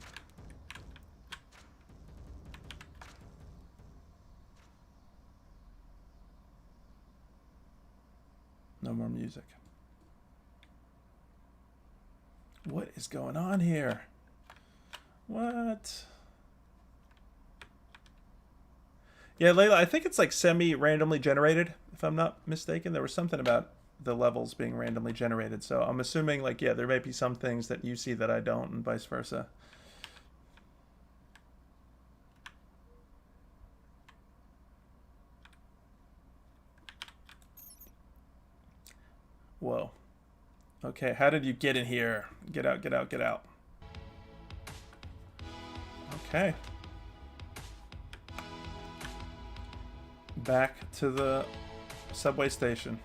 No more music. What is going on here? What? Yeah, Layla, I think it's like semi-randomly generated, if I'm not mistaken. There was something about the levels being randomly generated, so I'm assuming, like, yeah, there may be some things that you see that I don't, and vice versa. Whoa. Okay, how did you get in here? Get out, get out, get out. Okay. Back to the subway station.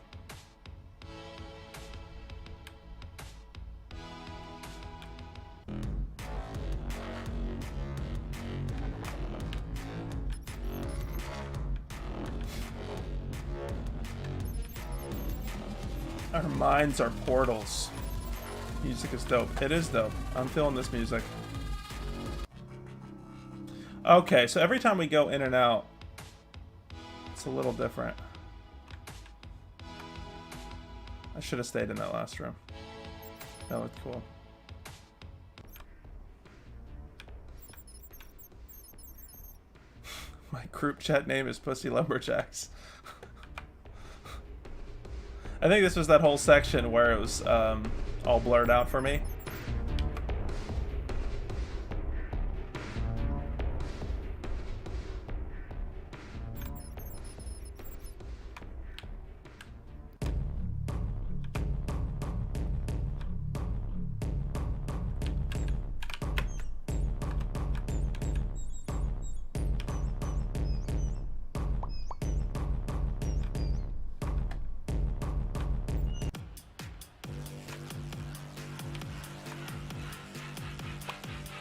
Our minds are portals. Music is dope. It is dope. I'm feeling this music. Okay, so every time we go in and out, it's a little different. I should have stayed in that last room. That looked cool. My group chat name is Pussy Lumberjacks. I think this was that whole section where it was all blurred out for me.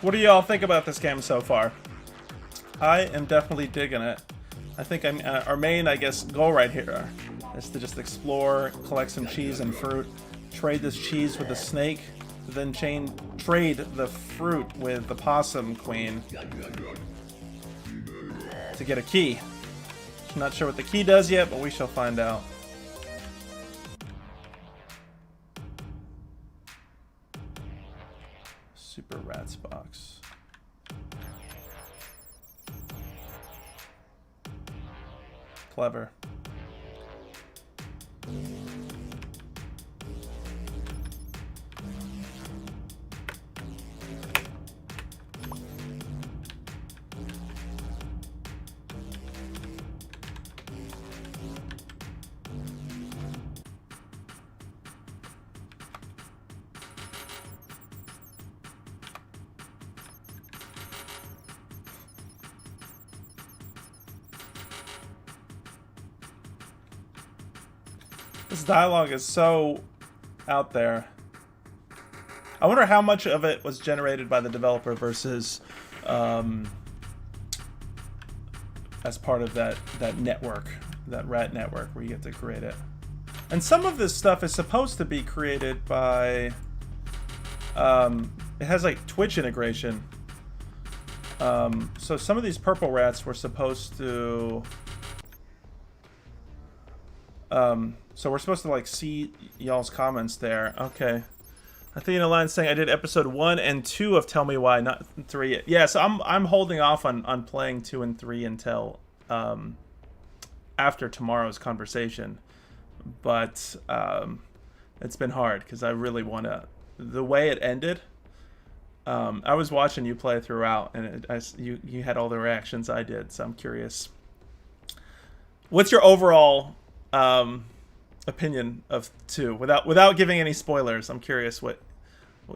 What do y'all think about this game so far? I am definitely digging it. I think our main, I guess, goal right here is to just explore, collect some cheese and fruit, trade this cheese with the snake, then trade the fruit with the possum queen to get a key. I'm not sure what the key does yet, but we shall find out. Super Rats box. Clever. This dialogue is so out there. I wonder how much of it was generated by the developer versus as part of that network, that rat network where you get to create it. And some of this stuff is supposed to be created by it has like Twitch integration. So some of these purple rats were supposed to so we're supposed to like see y'all's comments there. Okay. Athena Line saying I did episode 1 and 2 of Tell Me Why, not 3 yet. Yeah, so I'm holding off on playing 2 and 3 until after tomorrow's conversation. But it's been hard because I really want to. The way it ended, I was watching you play throughout, and you had all the reactions I did. So I'm curious. What's your overall opinion of 2 without giving any spoilers? I'm curious what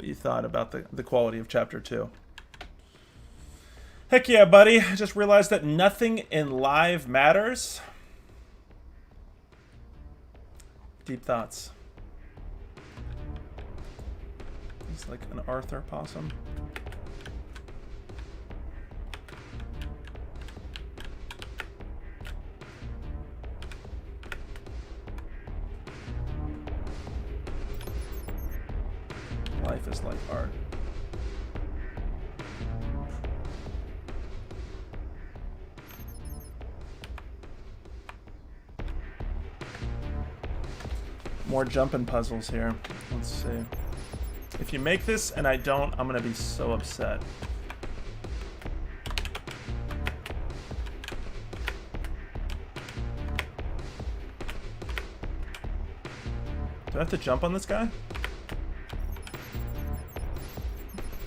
you thought about the quality of chapter 2. Heck yeah, buddy. I just realized that nothing in live matters. Deep thoughts. It's like an Arthur possum. Life is like art. More jumping puzzles here. Let's see. If you make this and I don't, I'm gonna be so upset. Do I have to jump on this guy?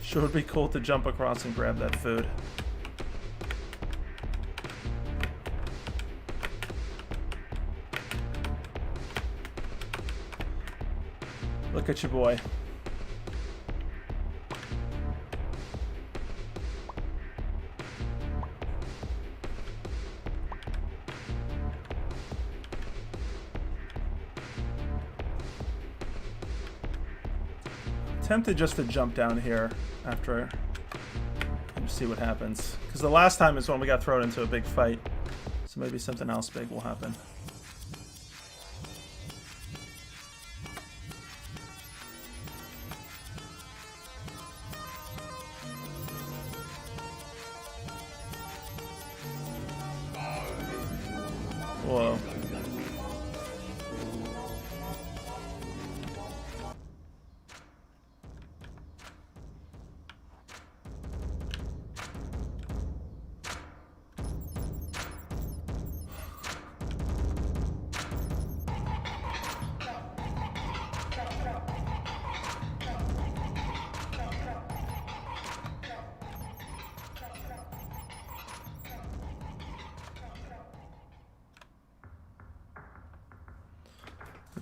Sure would be cool to jump across and grab that food. Look at your boy. Tempted just to jump down here after and see what happens, because the last time is when we got thrown into a big fight, so maybe something else big will happen. Whoa.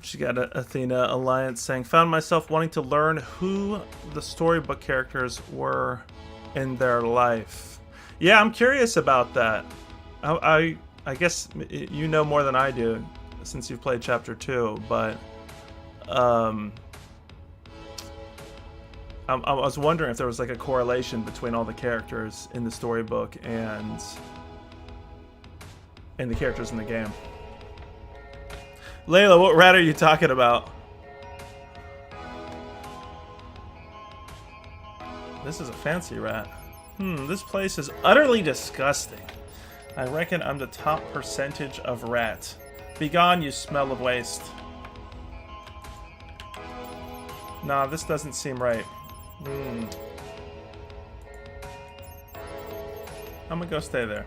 She got Athena Alliance saying, found myself wanting to learn who the storybook characters were in their life. Yeah, I'm curious about that. I guess you know more than I do since you've played chapter 2, but I was wondering if there was like a correlation between all the characters in the storybook and in the characters in the game. Layla, what rat are you talking about? This is a fancy rat. This place is utterly disgusting. I reckon I'm the top percentage of rat. Begone, you smell of waste. Nah, this doesn't seem right. I'm gonna go stay there.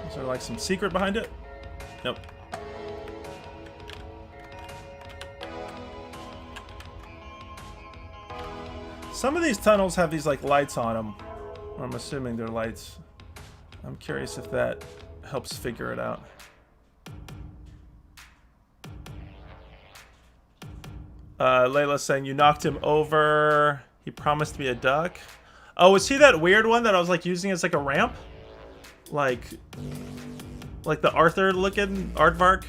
Is there like some secret behind it? Nope. Some of these tunnels have these like lights on them. I'm assuming they're lights. I'm curious if that helps figure it out. Layla's saying you knocked him over. He promised to be a duck. Oh, was he that weird one that I was like using as like a ramp? Like the Arthur looking aardvark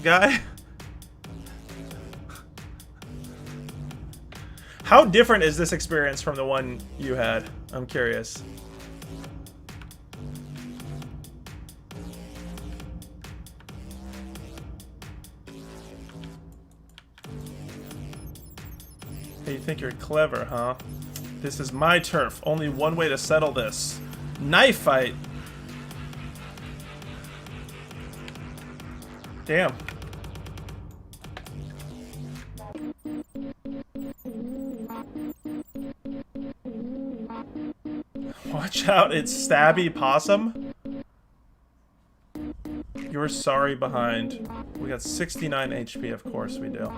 guy? How different is this experience from the one you had? I'm curious. Hey, you think you're clever, huh? This is my turf. Only one way to settle this. Knife fight. Damn. Watch out, it's Stabby Possum. You're sorry behind. We got 69 HP, of course we do.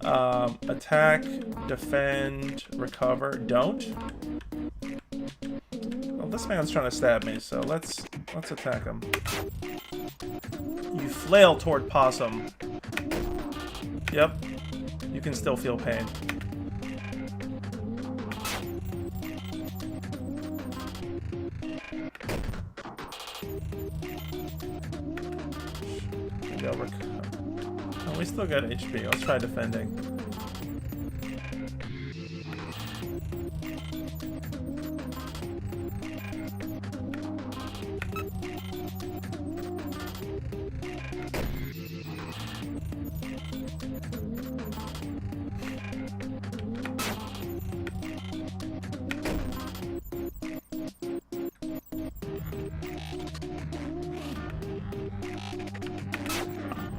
Attack, defend, recover, don't. Well, this man's trying to stab me, so let's attack him. You flail toward Possum. Yep, you can still feel pain. Oh, we still got HP. Let's try defending.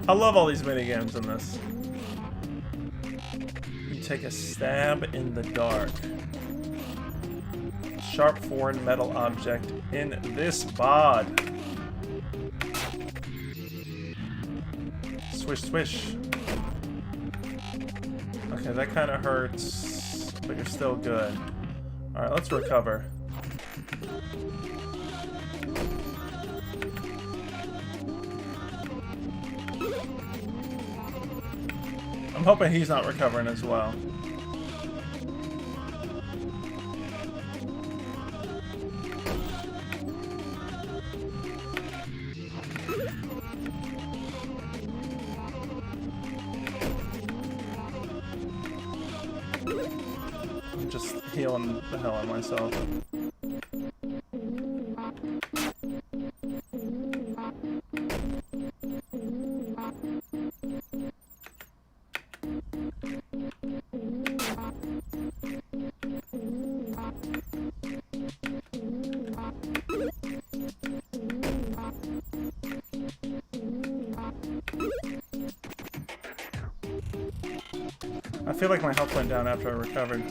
I love all these minigames in this. You take a stab in the dark. Sharp foreign metal object in this bod. Swish, swish. Okay, that kind of hurts, but you're still good. Alright, let's recover. I'm hoping he's not recovering as well. I'm just healing the hell out of myself. I feel like my health went down after I recovered.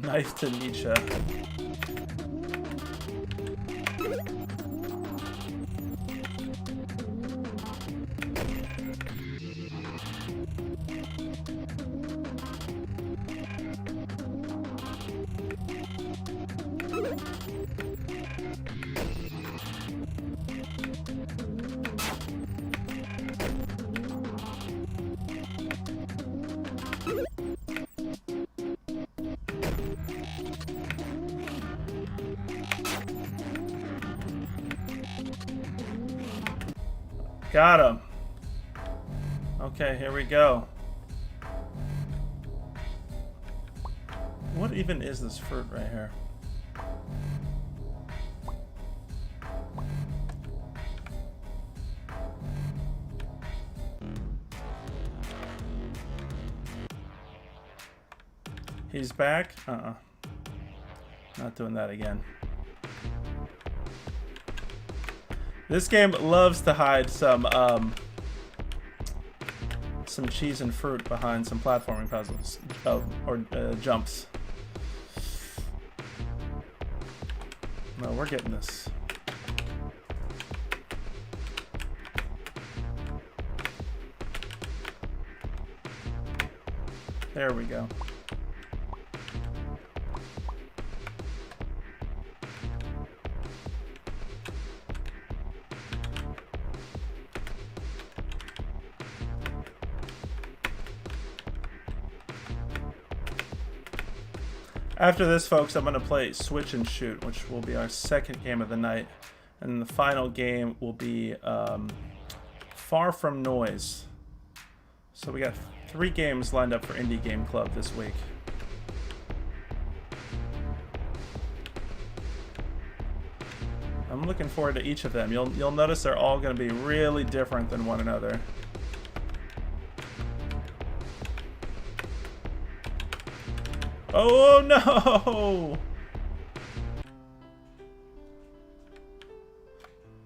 Knife to Nietzsche. Got him. Okay, here we go. What even is this fruit right here? He's back? Not doing that again. This game loves to hide some cheese and fruit behind some platforming puzzles or jumps. No, we're getting this. There we go. After this, folks, I'm going to play Switch and Shoot, which will be our second game of the night. And the final game will be Far From Noise. So we got 3 games lined up for Indie Game Club this week. I'm looking forward to each of them. You'll notice they're all going to be really different than one another. Oh no!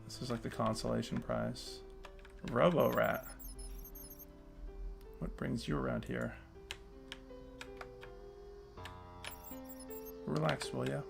This is like the consolation prize. Robo-Rat. What brings you around here? Relax, will ya?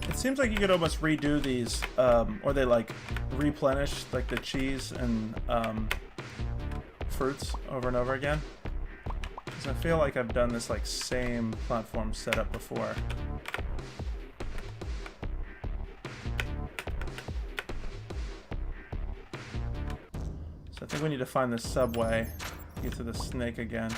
It seems like you could almost redo these, or they like replenish like the cheese and fruits over and over again. Because I feel like I've done this like same platform setup before. So I think we need to find the subway to get to the snake again.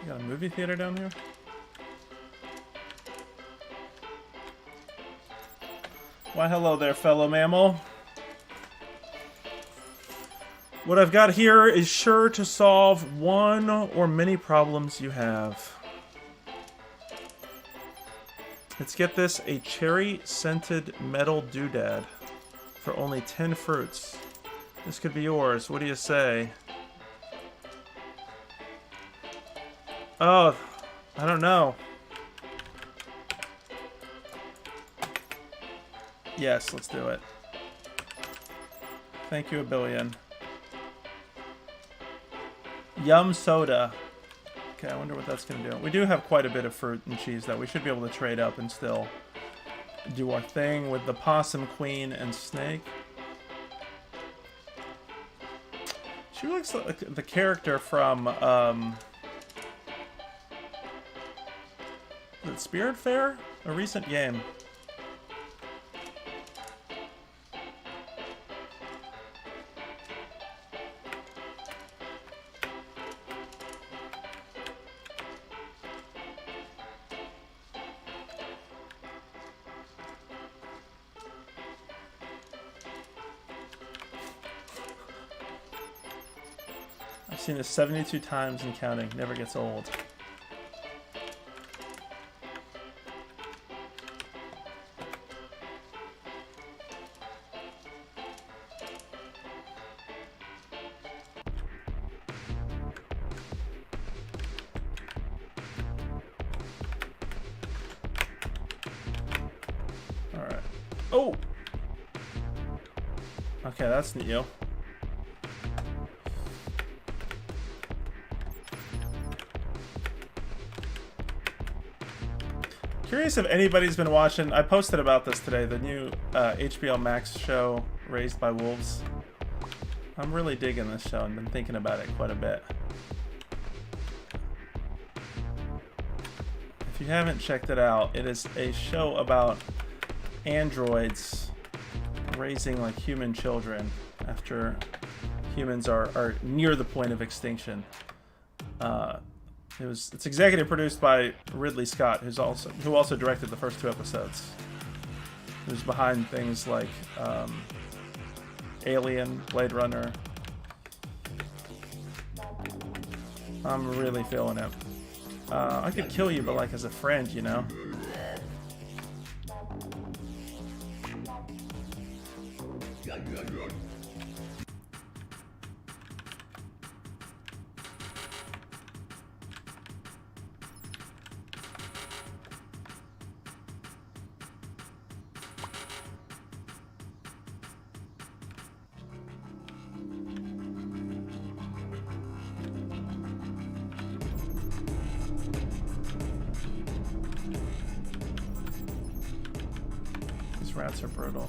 Got a movie theater down here? Why, hello there, fellow mammal. What I've got here is sure to solve one or many problems you have. Let's get this, a cherry-scented metal doodad for only 10 fruits. This could be yours. What do you say? Oh, I don't know. Yes, let's do it. Thank you a billion. Yum soda. Okay, I wonder what that's going to do. We do have quite a bit of fruit and cheese, though. We should be able to trade up and still do our thing with the possum queen and snake. She looks like the character from, is it Spirit Fair? A recent game. I've seen this 72 times and counting. Never gets old. Oh! Okay, that's new. Curious if anybody's been watching. I posted about this today. The new HBO Max show, Raised by Wolves. I'm really digging this show and been thinking about it quite a bit. If you haven't checked it out, it is a show about androids raising like human children after humans are near the point of extinction. It's executive produced by Ridley Scott, who also directed the first 2 episodes. Who's behind things like Alien, Blade Runner. I'm really feeling it. I could kill you, but like as a friend, you know? These rats are brutal.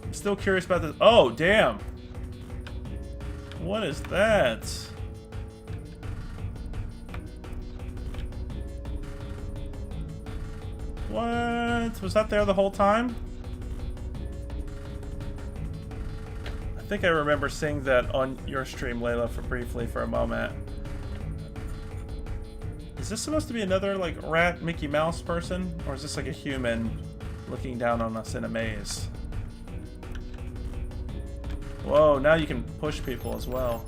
I'm still curious about this. Oh, damn. What is that? What? Was that there the whole time? I think I remember seeing that on your stream, Layla, briefly for a moment. Is this supposed to be another, like, rat Mickey Mouse person? Or is this like a human looking down on us in a maze? Whoa, now you can push people as well.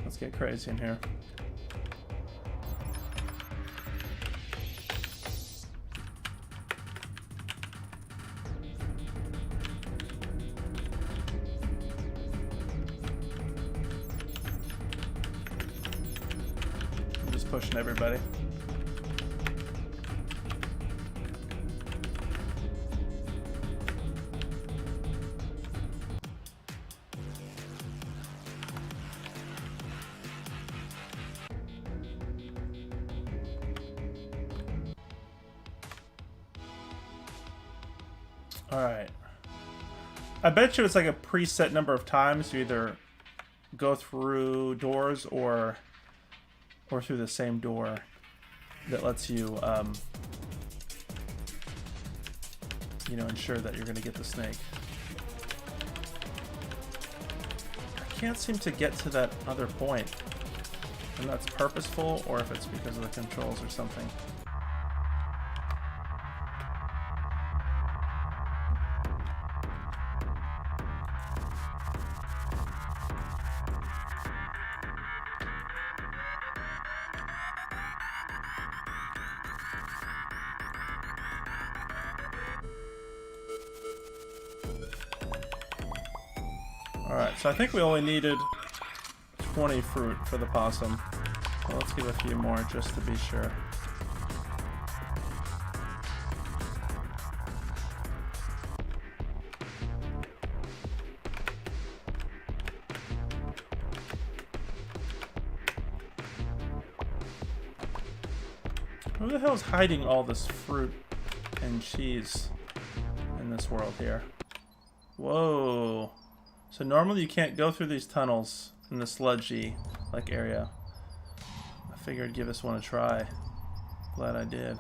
Let's get crazy in here. I'm just pushing everybody. Alright. I bet you it's like a preset number of times you either go through doors or through the same door that lets you, you know, ensure that you're going to get the snake. I can't seem to get to that other point. And that's purposeful, or if it's because of the controls or something. Alright, so I think we only needed 20 fruit for the possum. So let's give a few more just to be sure. Who the hell is hiding all this fruit and cheese in this world here? Whoa. So normally you can't go through these tunnels in the sludgy like area. I figured I'd give this one a try. Glad I did.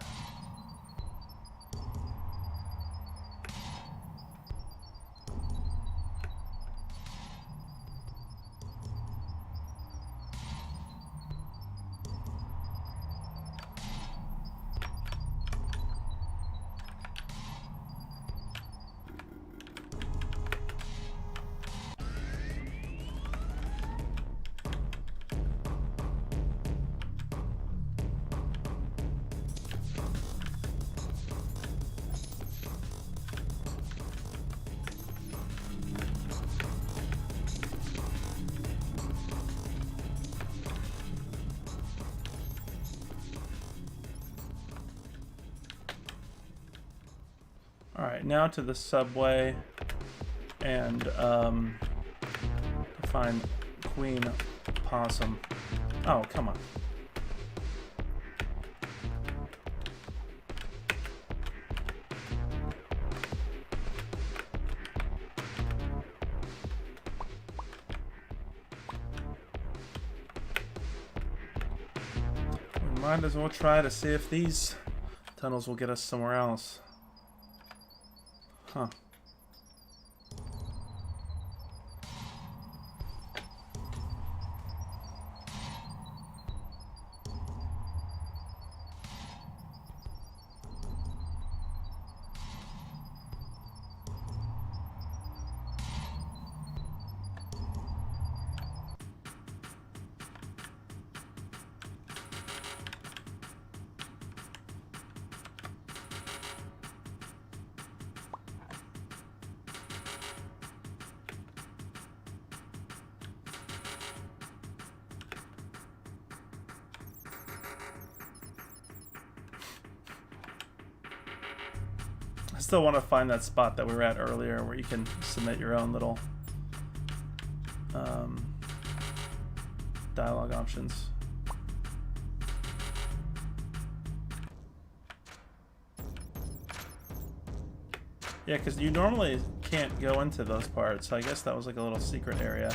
Alright, now to the subway and to find Queen Possum. Oh, come on. We might as well try to see if these tunnels will get us somewhere else. Huh. I still want to find that spot that we were at earlier where you can submit your own little dialogue options. Yeah, because you normally can't go into those parts, so I guess that was like a little secret area.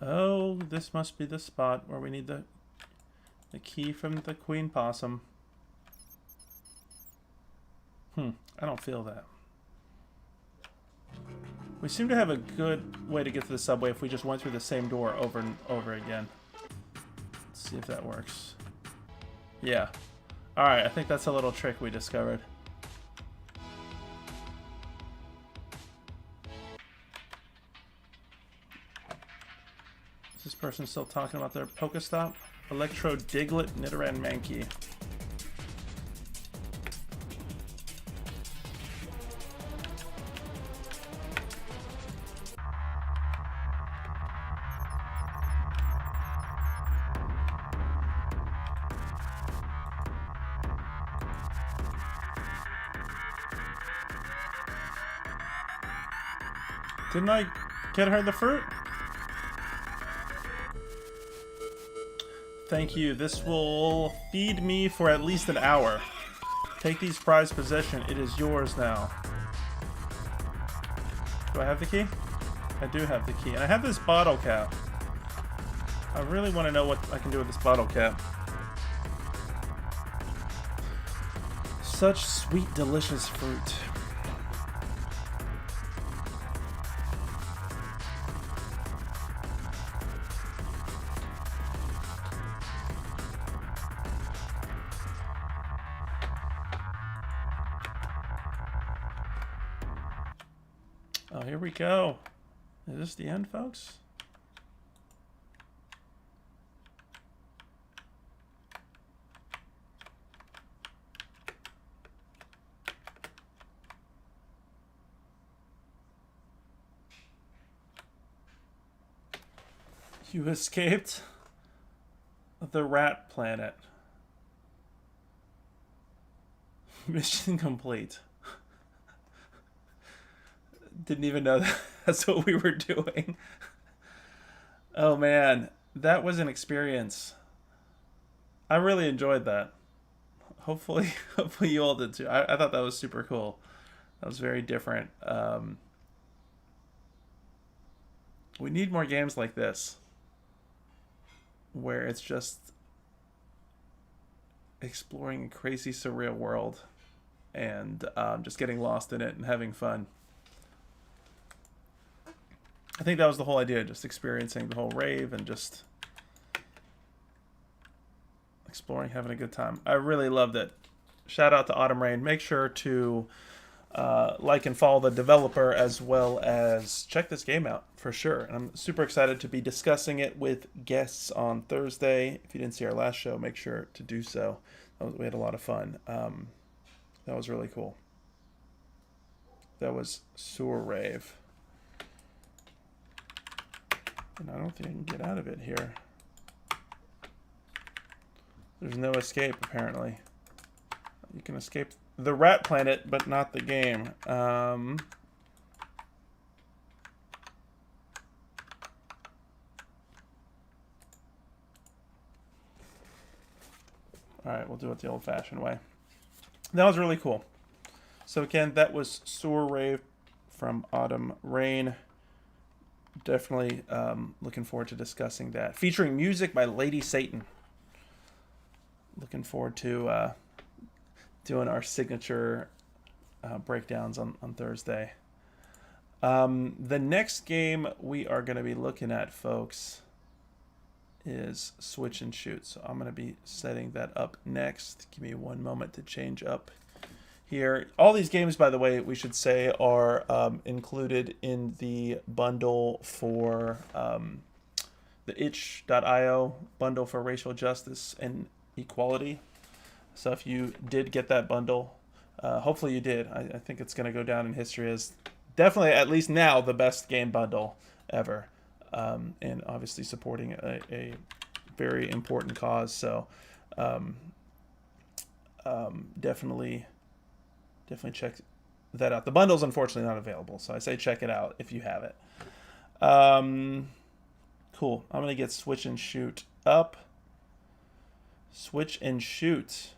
Oh, this must be the spot where we need the key from the Queen Possum. I don't feel that. We seem to have a good way to get to the subway if we just went through the same door over and over again. Let's see if that works. Yeah. Alright, I think that's a little trick we discovered. Is this person still talking about their Pokestop? Electro, Diglett, Nidoran, Mankey. Didn't I get her the fruit? Thank you. This will feed me for at least an hour. Take these prized possession. It is yours now. Do I have the key? I do have the key. And I have this bottle cap. I really want to know what I can do with this bottle cap. Such sweet, delicious fruit. Oh, here we go. Is this the end, folks? You escaped the rat planet. Mission complete. Didn't even know that's what we were doing. Oh man, that was an experience. I really enjoyed that. Hopefully you all did too. I thought that was super cool. That was very different. We need more games like this, where it's just exploring a crazy, surreal world and just getting lost in it and having fun. I think that was the whole idea, just experiencing the whole rave and just exploring, having a good time. I really loved it. Shout out to Autumn Rain. Make sure to like and follow the developer, as well as check this game out for sure. And I'm super excited to be discussing it with guests on Thursday. If you didn't see our last show, make sure to do so. We had a lot of fun. That was really cool. That was SEWER RAVE. And I don't think I can get out of it here. There's no escape, apparently. You can escape the rat planet, but not the game. Alright, we'll do it the old-fashioned way. That was really cool. So again, that was SEWER RAVE from Autumn Rain. Definitely looking forward to discussing that. Featuring music by Lady Satan. Looking forward to doing our signature breakdowns on Thursday. The next game we are going to be looking at, folks, is Switch and Shoot. So I'm going to be setting that up next. Give me one moment to change up here. All these games, by the way, we should say are included in the bundle for the itch.io bundle for racial justice and equality. So if you did get that bundle, hopefully you did. I think it's going to go down in history as definitely, at least now, the best game bundle ever. And obviously supporting a very important cause. So definitely check that out. The bundle's unfortunately not available, so I say check it out if you have it. Cool. I'm going to get Switch and Shoot up. Switch and Shoot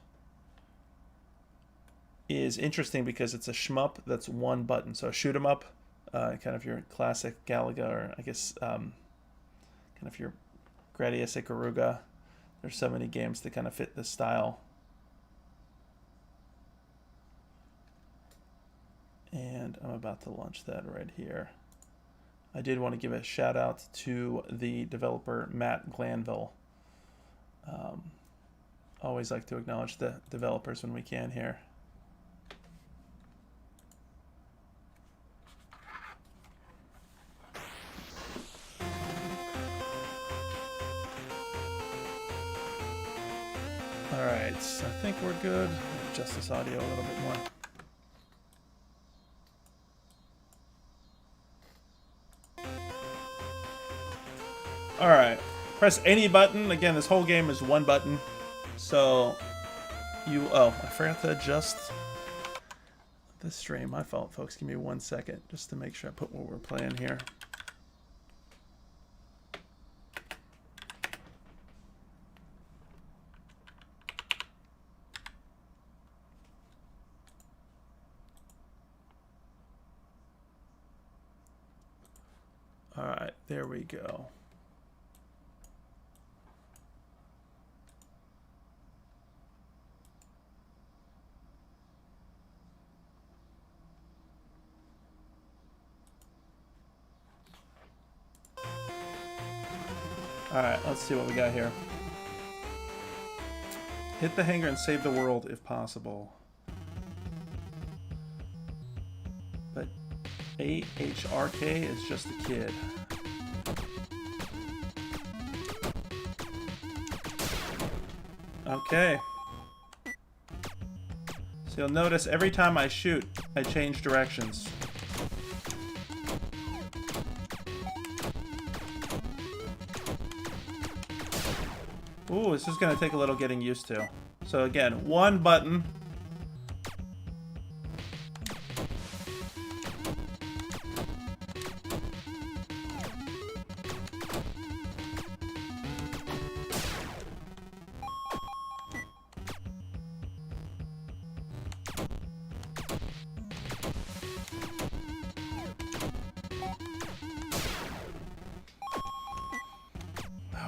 is interesting because it's a shmup that's one button. So a shoot 'em up, kind of your classic Galaga, or I guess kind of your Gradius Ikaruga. There's so many games that kind of fit this style. And I'm about to launch that right here. I did want to give a shout out to the developer Matt Glanville. Always like to acknowledge the developers when we can here. Alright, I think we're good. Adjust this audio a little bit more. Alright, press any button. Again, this whole game is one button. So, I forgot to adjust the stream. My fault, folks. Give me 1 second just to make sure I put what we're playing here. Alright, there we go. Alright, let's see what we got here. Hit the hanger and save the world if possible. But AHRK is just a kid. Okay. So you'll notice every time I shoot, I change directions. Ooh, this is going to take a little getting used to. So again, one button.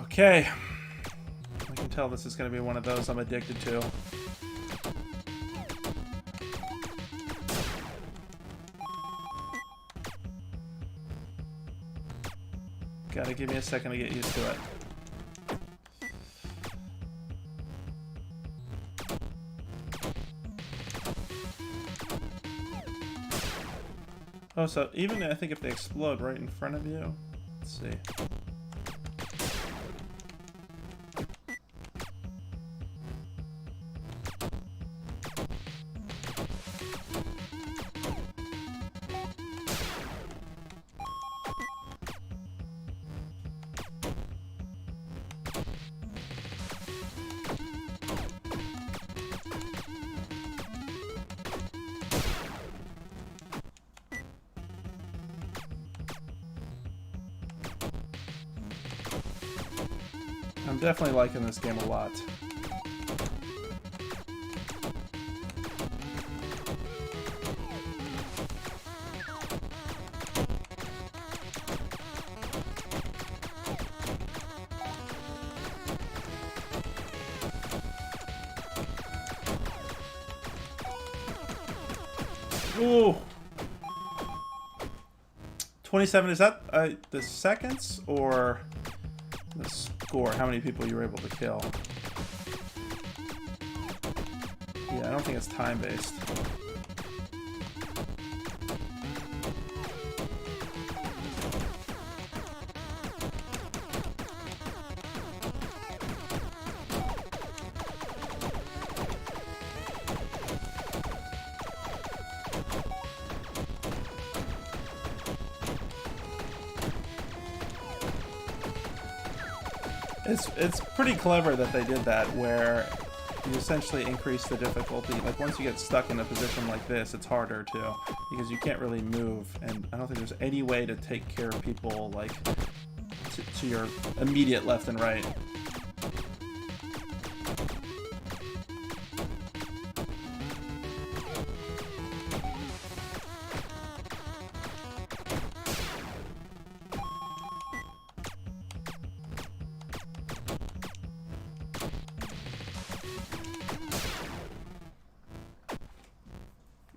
Okay. I can tell this is going to be one of those I'm addicted to. Gotta give me a second to get used to it. Oh, so even I think if they explode right in front of you, let's see. I'm definitely liking this game a lot. Ooh. 27, is that the seconds or the score? How many people you were able to kill? Yeah, I don't think it's time-based. It's pretty clever that they did that, where you essentially increase the difficulty. Like, once you get stuck in a position like this, it's harder too, because you can't really move, and I don't think there's any way to take care of people, like, to your immediate left and right.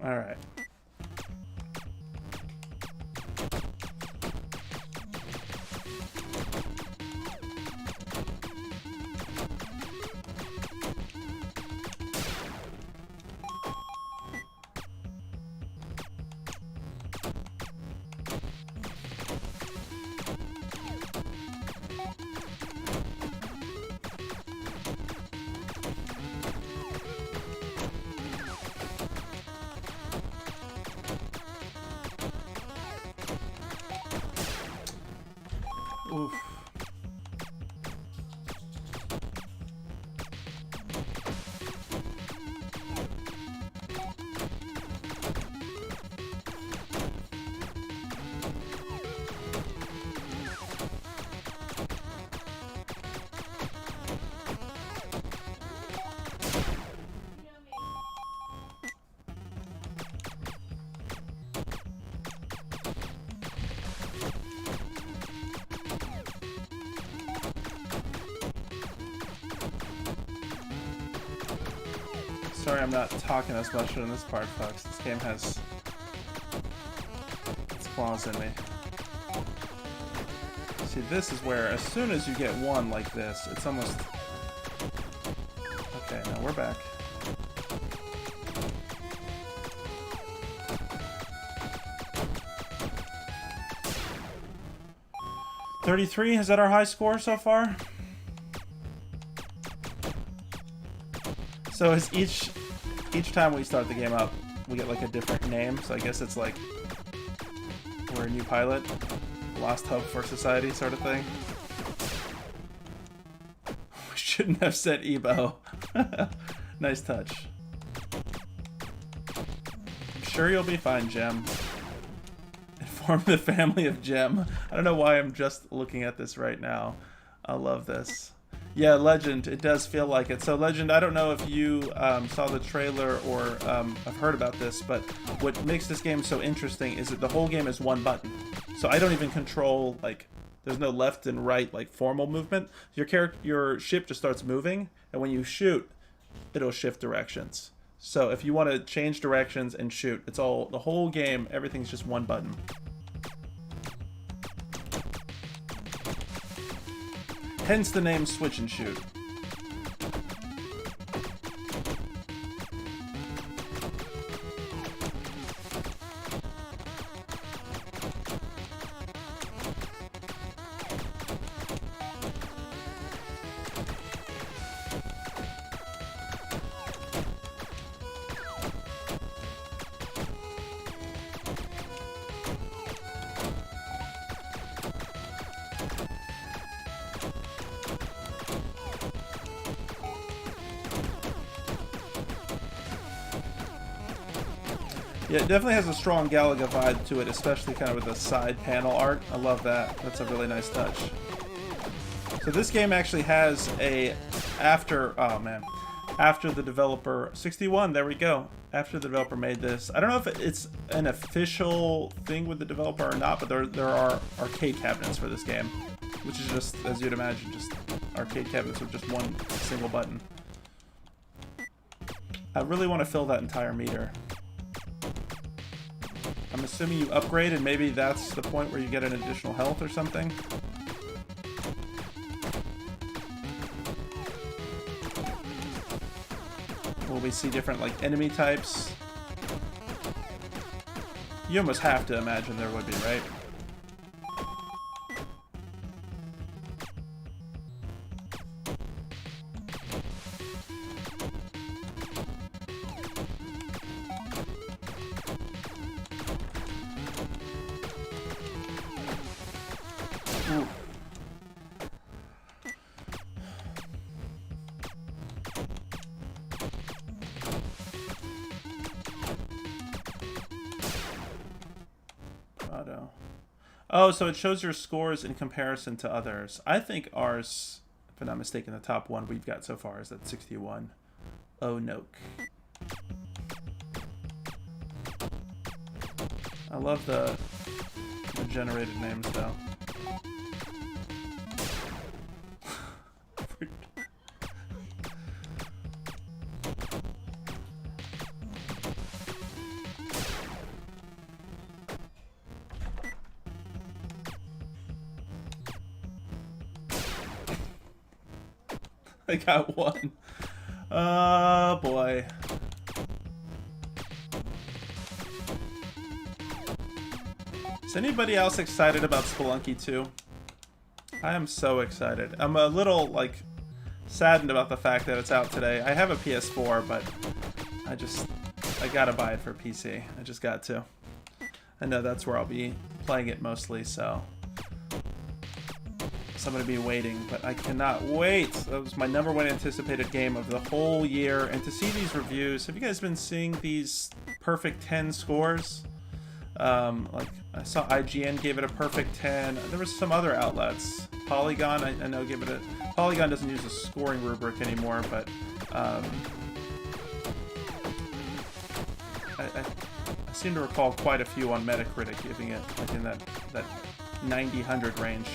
All right. Oof. Sorry I'm not talking as much in this part, folks. This game has its claws in me. See, this is where, as soon as you get one like this, it's almost... Okay, now we're back. $33, is that our high score so far? So is each time we start the game up, we get like a different name. So I guess it's like we're a new pilot, lost hope for society sort of thing. We shouldn't have said Ebo. Nice touch. I'm sure you'll be fine, Gem. Inform the family of Gem. I don't know why I'm just looking at this right now. I love this. Yeah, Legend, it does feel like it. So Legend, I don't know if you saw the trailer or have heard about this, but what makes this game so interesting is that the whole game is one button. So I don't even control, like, there's no left and right, like, formal movement. Your ship just starts moving, and when you shoot, it'll shift directions. So if you want to change directions and shoot, it's all, the whole game, everything's just one button. Hence the name Switch and Shoot. Yeah, it definitely has a strong Galaga vibe to it, especially kind of with the side panel art. I love that. That's a really nice touch. So this game actually has a after the developer 61. There we go. After the developer made this, I don't know if it's an official thing with the developer or not, but there are arcade cabinets for this game, which is just, as you'd imagine, just arcade cabinets with just one single button. I really want to fill that entire meter. I'm assuming you upgrade and maybe that's the point where you get an additional health or something. Will we see different like enemy types? You almost have to imagine there would be, right? Ooh. Oh, so it shows your scores in comparison to others. I think ours, if I'm not mistaken, the top one we've got so far is at 61. Oh, no. I love the generated names, though. I got one. Oh boy. Is anybody else excited about Spelunky 2? I am so excited. I'm a little like saddened about the fact that it's out today. I have a PS4, but I gotta buy it for PC. I just got to. I know that's where I'll be playing it mostly, so I'm going to be waiting, but I cannot wait. That was my #1 anticipated game of the whole year. And to see these reviews, have you guys been seeing these perfect 10 scores? Like, I saw IGN gave it a perfect 10. There was some other outlets. Polygon, I know, gave it a... Polygon doesn't use a scoring rubric anymore, but... I seem to recall quite a few on Metacritic giving it like in that 90-100 range.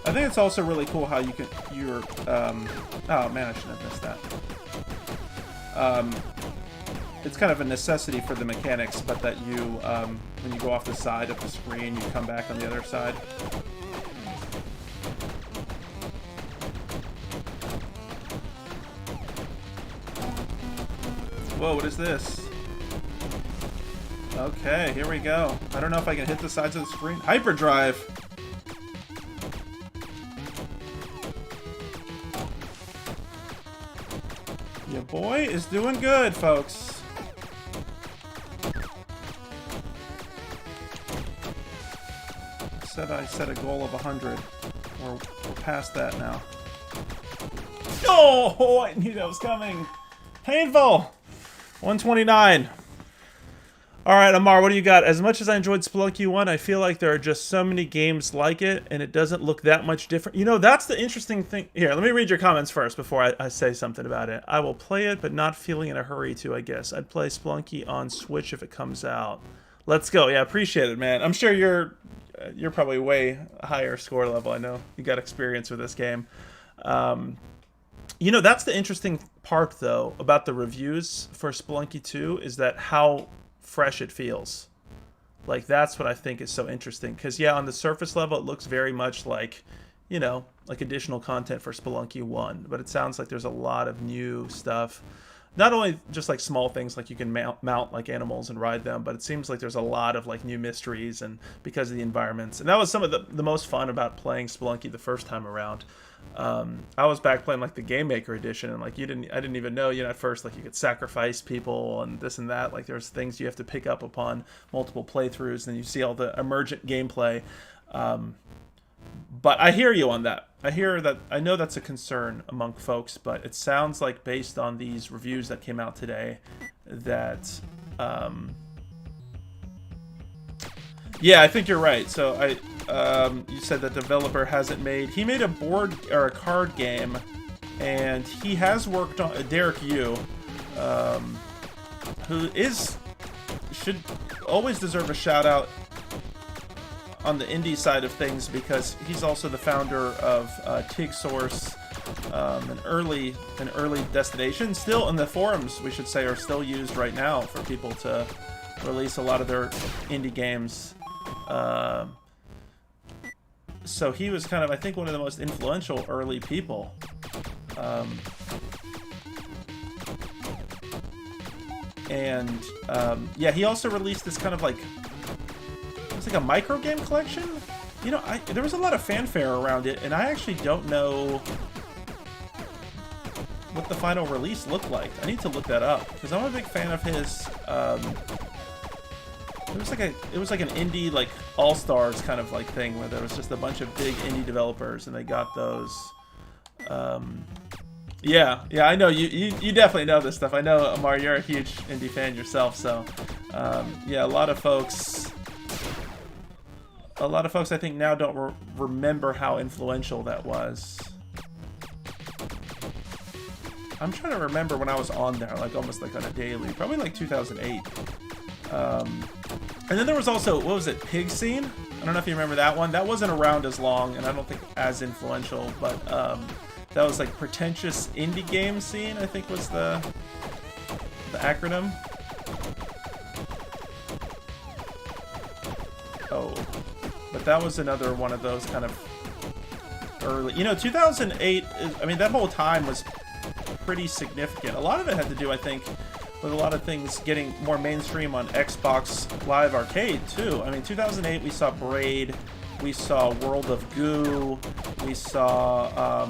I think it's also really cool how you're, oh man, I shouldn't have missed that. It's kind of a necessity for the mechanics, but that you, when you go off the side of the screen, you come back on the other side. Whoa, what is this? Okay, here we go. I don't know if I can hit the sides of the screen. Hyperdrive! Your boy is doing good, folks. I set a goal of 100. We're past that now. Oh, I knew that was coming. Painful. 129. All right, Amar, what do you got? As much as I enjoyed Spelunky 1, I feel like there are just so many games like it, and it doesn't look that much different. You know, that's the interesting thing. Here, let me read your comments first before I say something about it. I will play it, but not feeling in a hurry to, I guess. I'd play Spelunky on Switch if it comes out. Let's go. Yeah, appreciate it, man. I'm sure you're probably way higher score level. I know you got experience with this game. You know, that's the interesting part, though, about the reviews for Spelunky 2 is that how fresh it feels. Like, that's what I think is so interesting. Because, yeah, on the surface level, it looks very much like, you know, like additional content for Spelunky 1. But it sounds like there's a lot of new stuff. not only just like small things like you can mount like animals and ride them, but it seems like there's a lot of like new mysteries and because of the environments. And that was some of the most fun about playing Spelunky the first time around. I was back playing like the Game Maker edition, and like I didn't even know, at first like you could sacrifice people and this and that. Like there's things you have to pick up upon multiple playthroughs, and you see all the emergent gameplay. But I hear you on that. I know that's a concern among folks, but it sounds like based on these reviews that came out today that yeah, I think you're right. So you said the developer he made a board or a card game, and he has worked on Derek Yu, who should always deserve a shout out on the indie side of things, because he's also the founder of TIG Source, an early destination. Still in the forums, we should say, are still used right now for people to release a lot of their indie games. So he was kind of, I think, one of the most influential early people. Yeah, he also released this kind of like, it's like a micro game collection. There was a lot of fanfare around it, and I actually don't know what the final release looked like. I need to look that up because I'm a big fan of his. It was like an indie like all stars kind of like thing where there was just a bunch of big indie developers, and they got those. Yeah, I know you definitely know this stuff. I know, Amar, you're a huge indie fan yourself, so yeah, a lot of folks I think now don't remember how influential that was. I'm trying to remember when I was on there, like almost like on a daily, probably like 2008. And then there was also, what was it, Pig Scene? I don't know if you remember that one. That wasn't around as long, and I don't think as influential, but that was like Pretentious Indie Game Scene, I think was the acronym. Oh, but that was another one of those kind of early, 2008, I mean, that whole time was pretty significant. A lot of it had to do, I think, with a lot of things getting more mainstream on Xbox Live Arcade, too. I mean, 2008, we saw Braid, we saw World of Goo, we saw,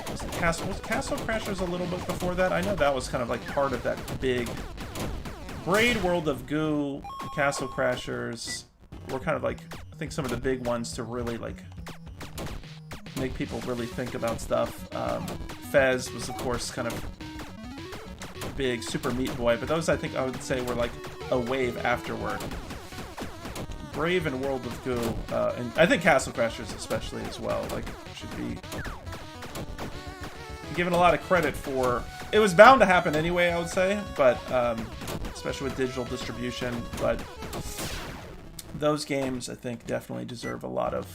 was Castle Crashers a little bit before that? I know that was kind of like part of that big... Braid, World of Goo, Castle Crashers were kind of like, I think, some of the big ones to really, like, make people really think about stuff. Fez was, of course, kind of big, Super Meat Boy, but those, I think, I would say were like a wave afterward. Brave and World of Goo, and I think Castle Crashers especially as well, like, should be given a lot of credit for. It was bound to happen anyway, I would say, but especially with digital distribution, but those games, I think, definitely deserve a lot of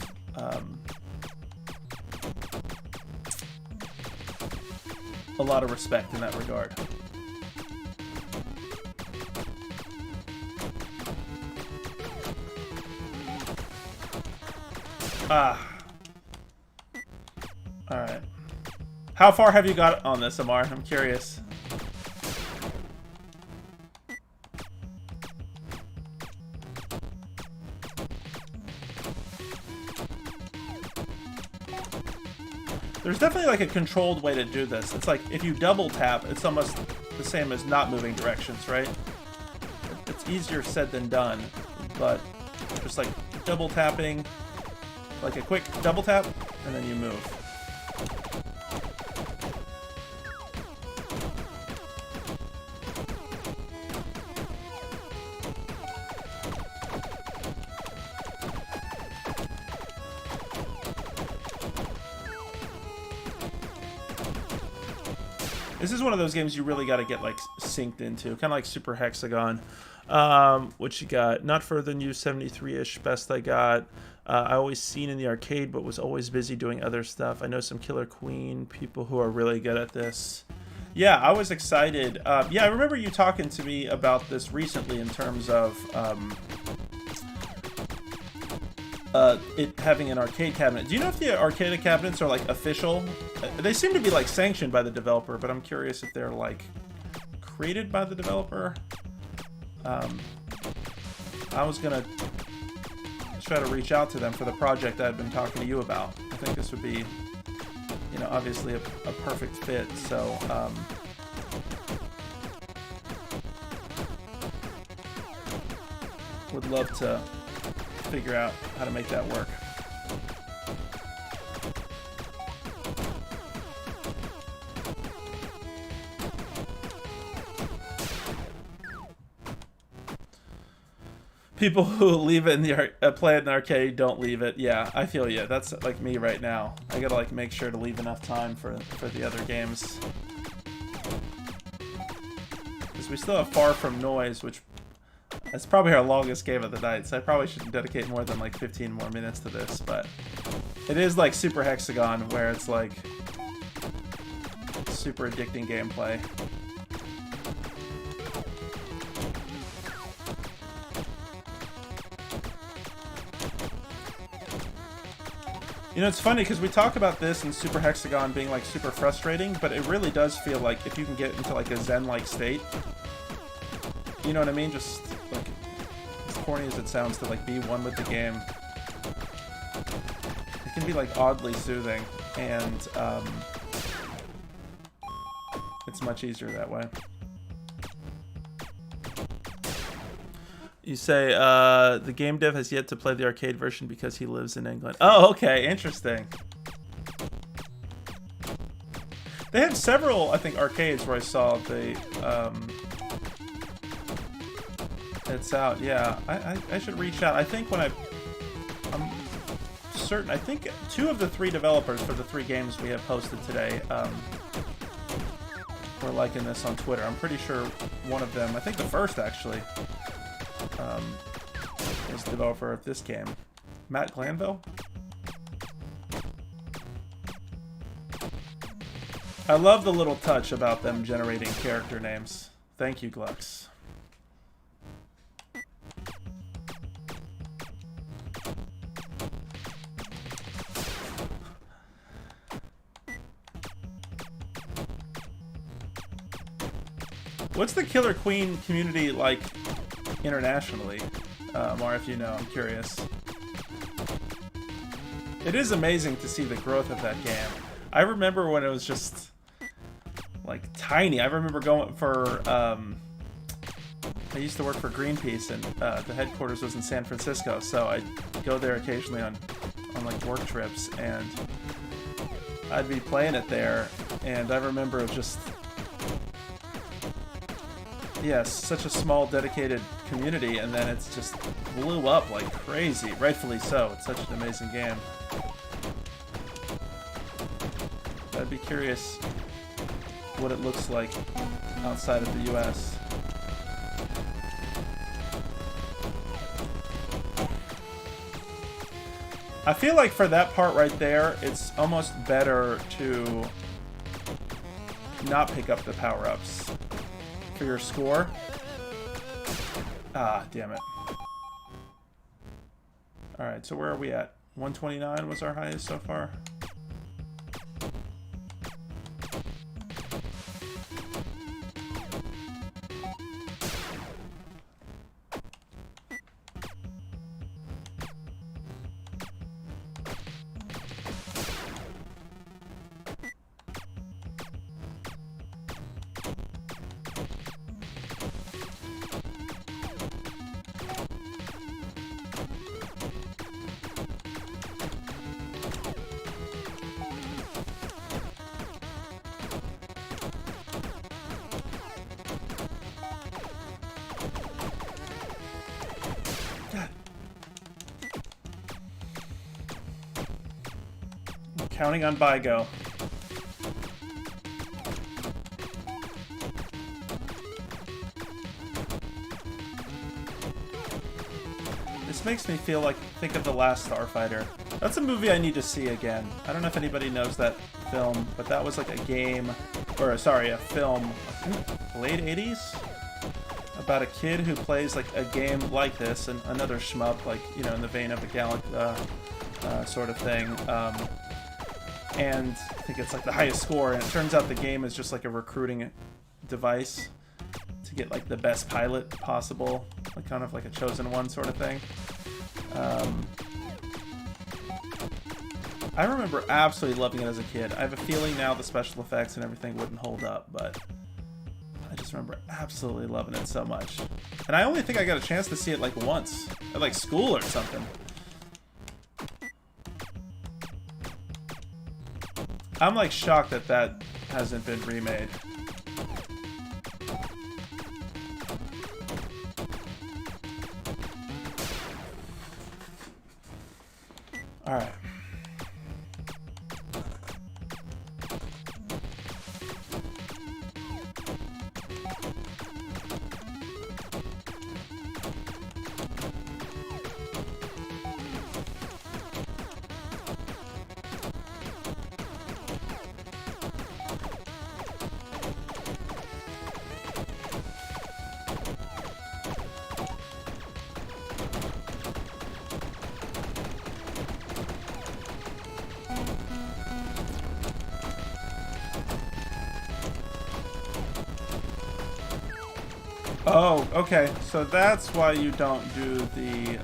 respect in that regard. Alright. How far have you got on this, Amar? I'm curious. There's definitely like a controlled way to do this. It's like if you double tap, it's almost the same as not moving directions, right? It's easier said than done, but just like double tapping, like a quick double tap, and then you move. This is one of those games you really got to get like synced into, kind of like Super Hexagon. What you got? Not further than you, 73-ish, best I got. I always seen in the arcade, but was always busy doing other stuff. I know some Killer Queen people who are really good at this. Yeah, I was excited. Yeah, I remember you talking to me about this recently in terms of it having an arcade cabinet. Do you know if the arcade cabinets are like official? They seem to be like sanctioned by the developer, but I'm curious if they're like created by the developer. I was gonna try to reach out to them for the project I've been talking to you about. I think this would be, you know, obviously a perfect fit. So would love to figure out how to make that work. People who leave it in the play it in the arcade don't leave it. Yeah, I feel you. That's like me right now. I gotta like make sure to leave enough time for the other games. Because we still have Far From Noise, which is probably our longest game of the night. So I probably shouldn't dedicate more than like 15 more minutes to this. But it is like Super Hexagon, where it's like super addicting gameplay. You know, it's funny because we talk about this and Super Hexagon being like super frustrating, but it really does feel like if you can get into like a zen-like state, you know what I mean? Just like as corny as it sounds, to like be one with the game, it can be like oddly soothing, and it's much easier that way. You say, the game dev has yet to play the arcade version because he lives in England. Oh, okay, interesting. They have several, I think, arcades where I saw the, it's out, yeah. I should reach out. I think when I'm certain, I think 2 of the 3 developers for the 3 games we have posted today, were liking this on Twitter. I'm pretty sure one of them, I think the first actually, is the developer of this game. Matt Glanville? I love the little touch about them generating character names. Thank you, Glux. What's the Killer Queen community like internationally? Or if you know, I'm curious. It is amazing to see the growth of that game. I remember when it was just like tiny. I remember going for I used to work for Greenpeace, and the headquarters was in San Francisco, so I'd go there occasionally on like work trips, and I'd be playing it there, and I remember it was just, yes, such a small dedicated community, and then it's just blew up like crazy, rightfully so. It's such an amazing game. I'd be curious what it looks like outside of the US. I feel like for that part right there, it's almost better to not pick up the power-ups for your score. Ah, damn it. Alright, so where are we at? 129 was our highest so far. Counting on Bygo. This makes me think of The Last Starfighter. That's a movie I need to see again. I don't know if anybody knows that film, but that was like a game, or sorry, a film, I think late 80s? About a kid who plays like a game like this, and another shmup, like, you know, in the vein of a Galact sort of thing. And I think it's like the highest score, and it turns out the game is just like a recruiting device. get like the best pilot possible, like kind of like a chosen one sort of thing. I remember absolutely loving it as a kid. I have a feeling now the special effects and everything wouldn't hold up, but I just remember absolutely loving it so much. And I only think I got a chance to see it like once at like school or something. I'm like shocked that that hasn't been remade. All right. Oh, okay. So that's why you don't do the,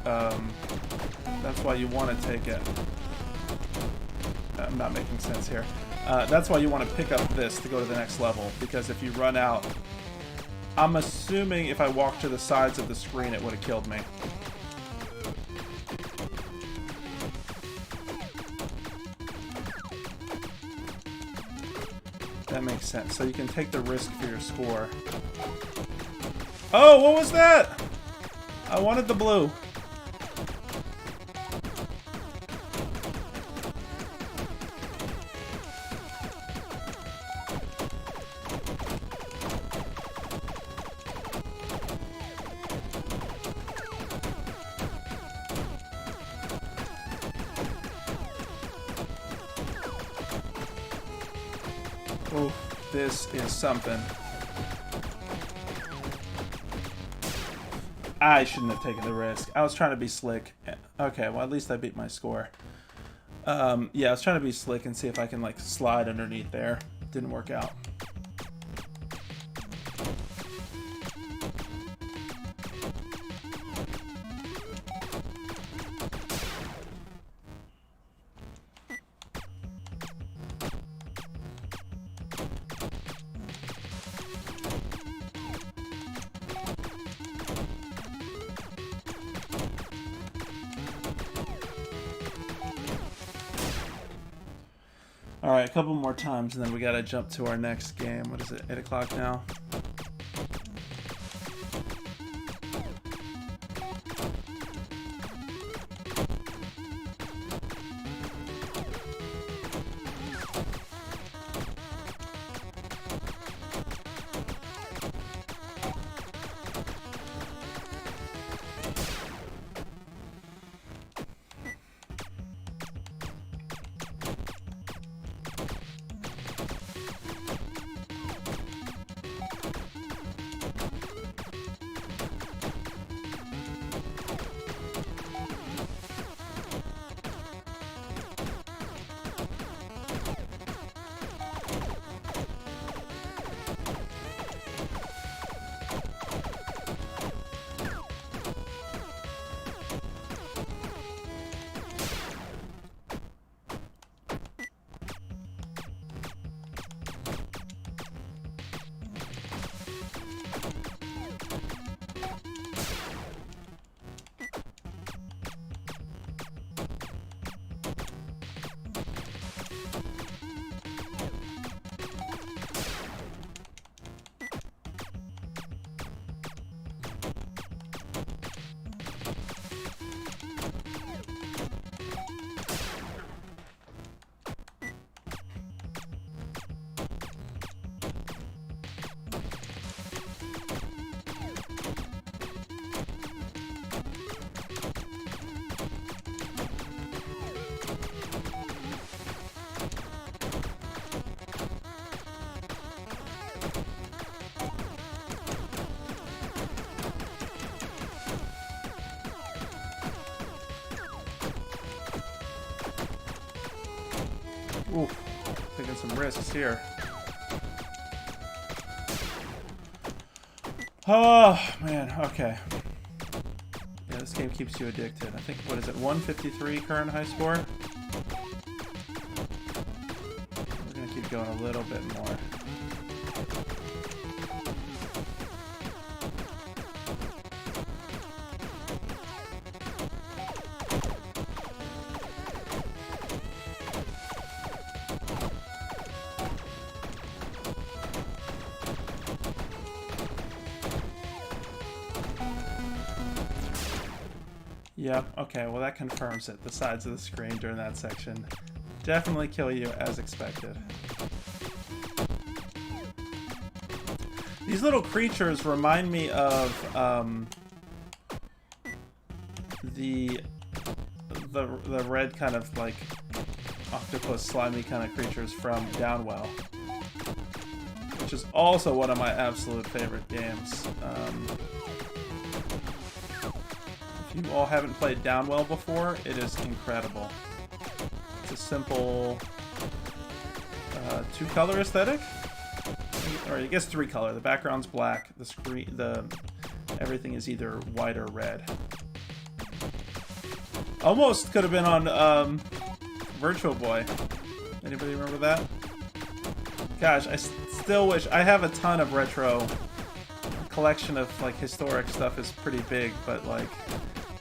that's why you want to take it. I'm not making sense here. That's why you want to pick up this to go to the next level, because if you run out, I'm assuming if I walked to the sides of the screen, it would have killed me. That makes sense. So you can take the risk for your score. Oh, what was that? I wanted the blue. Oh, this is something. I shouldn't have taken the risk. I was trying to be slick. Okay, well at least I beat my score. Yeah, I was trying to be slick and see if I can like slide underneath there. Didn't work out. Alright, a couple more times and then we gotta jump to our next game. What is it, 8 o'clock now? Ooh, taking some risks here. Oh, man. Okay. Yeah, this game keeps you addicted. I think, what is it, 153 current high score? We're going to keep going a little bit more. Yep, okay, well that confirms it. The sides of the screen during that section definitely kill you as expected. These little creatures remind me of the red kind of like octopus slimy kind of creatures from Downwell, which is also one of my absolute favorite games. If you all haven't played Downwell before, it is incredible. It's a simple two-color aesthetic, or I guess three-color. The background's black. The screen, everything is either white or red. Almost could have been on Virtual Boy. Anybody remember that? Gosh, I still wish I have a ton of retro. Collection of like historic stuff is pretty big, but like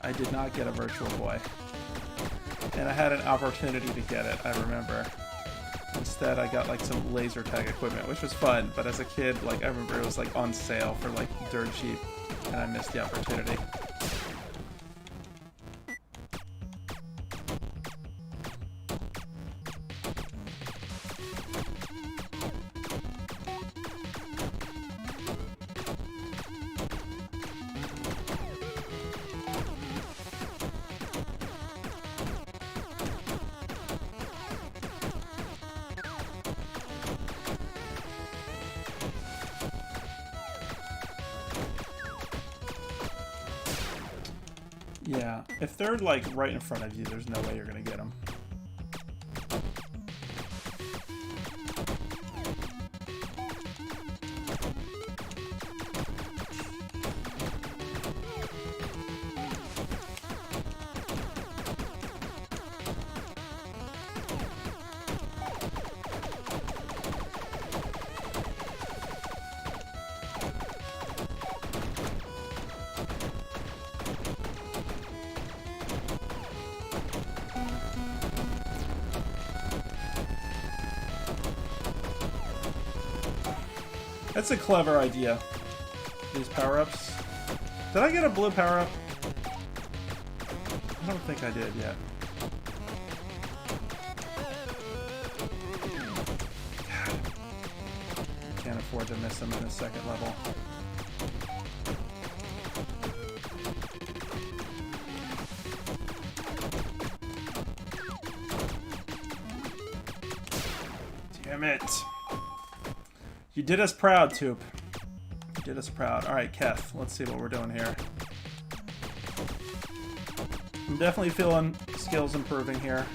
I did not get a Virtual Boy, and I had an opportunity to get it, I remember. Instead I got like some laser tag equipment, which was fun, but as a kid, like I remember it was like on sale for like dirt cheap, and I missed the opportunity. Yeah, if they're like right in front of you, there's no way you're gonna get them. That's a clever idea. These power-ups. Did I get a blue power-up? I don't think I did yet. God. I can't afford to miss them in the second level. Damn it. You did us proud, Toop. You did us proud. Alright, Keth, let's see what we're doing here. I'm definitely feeling skills improving here.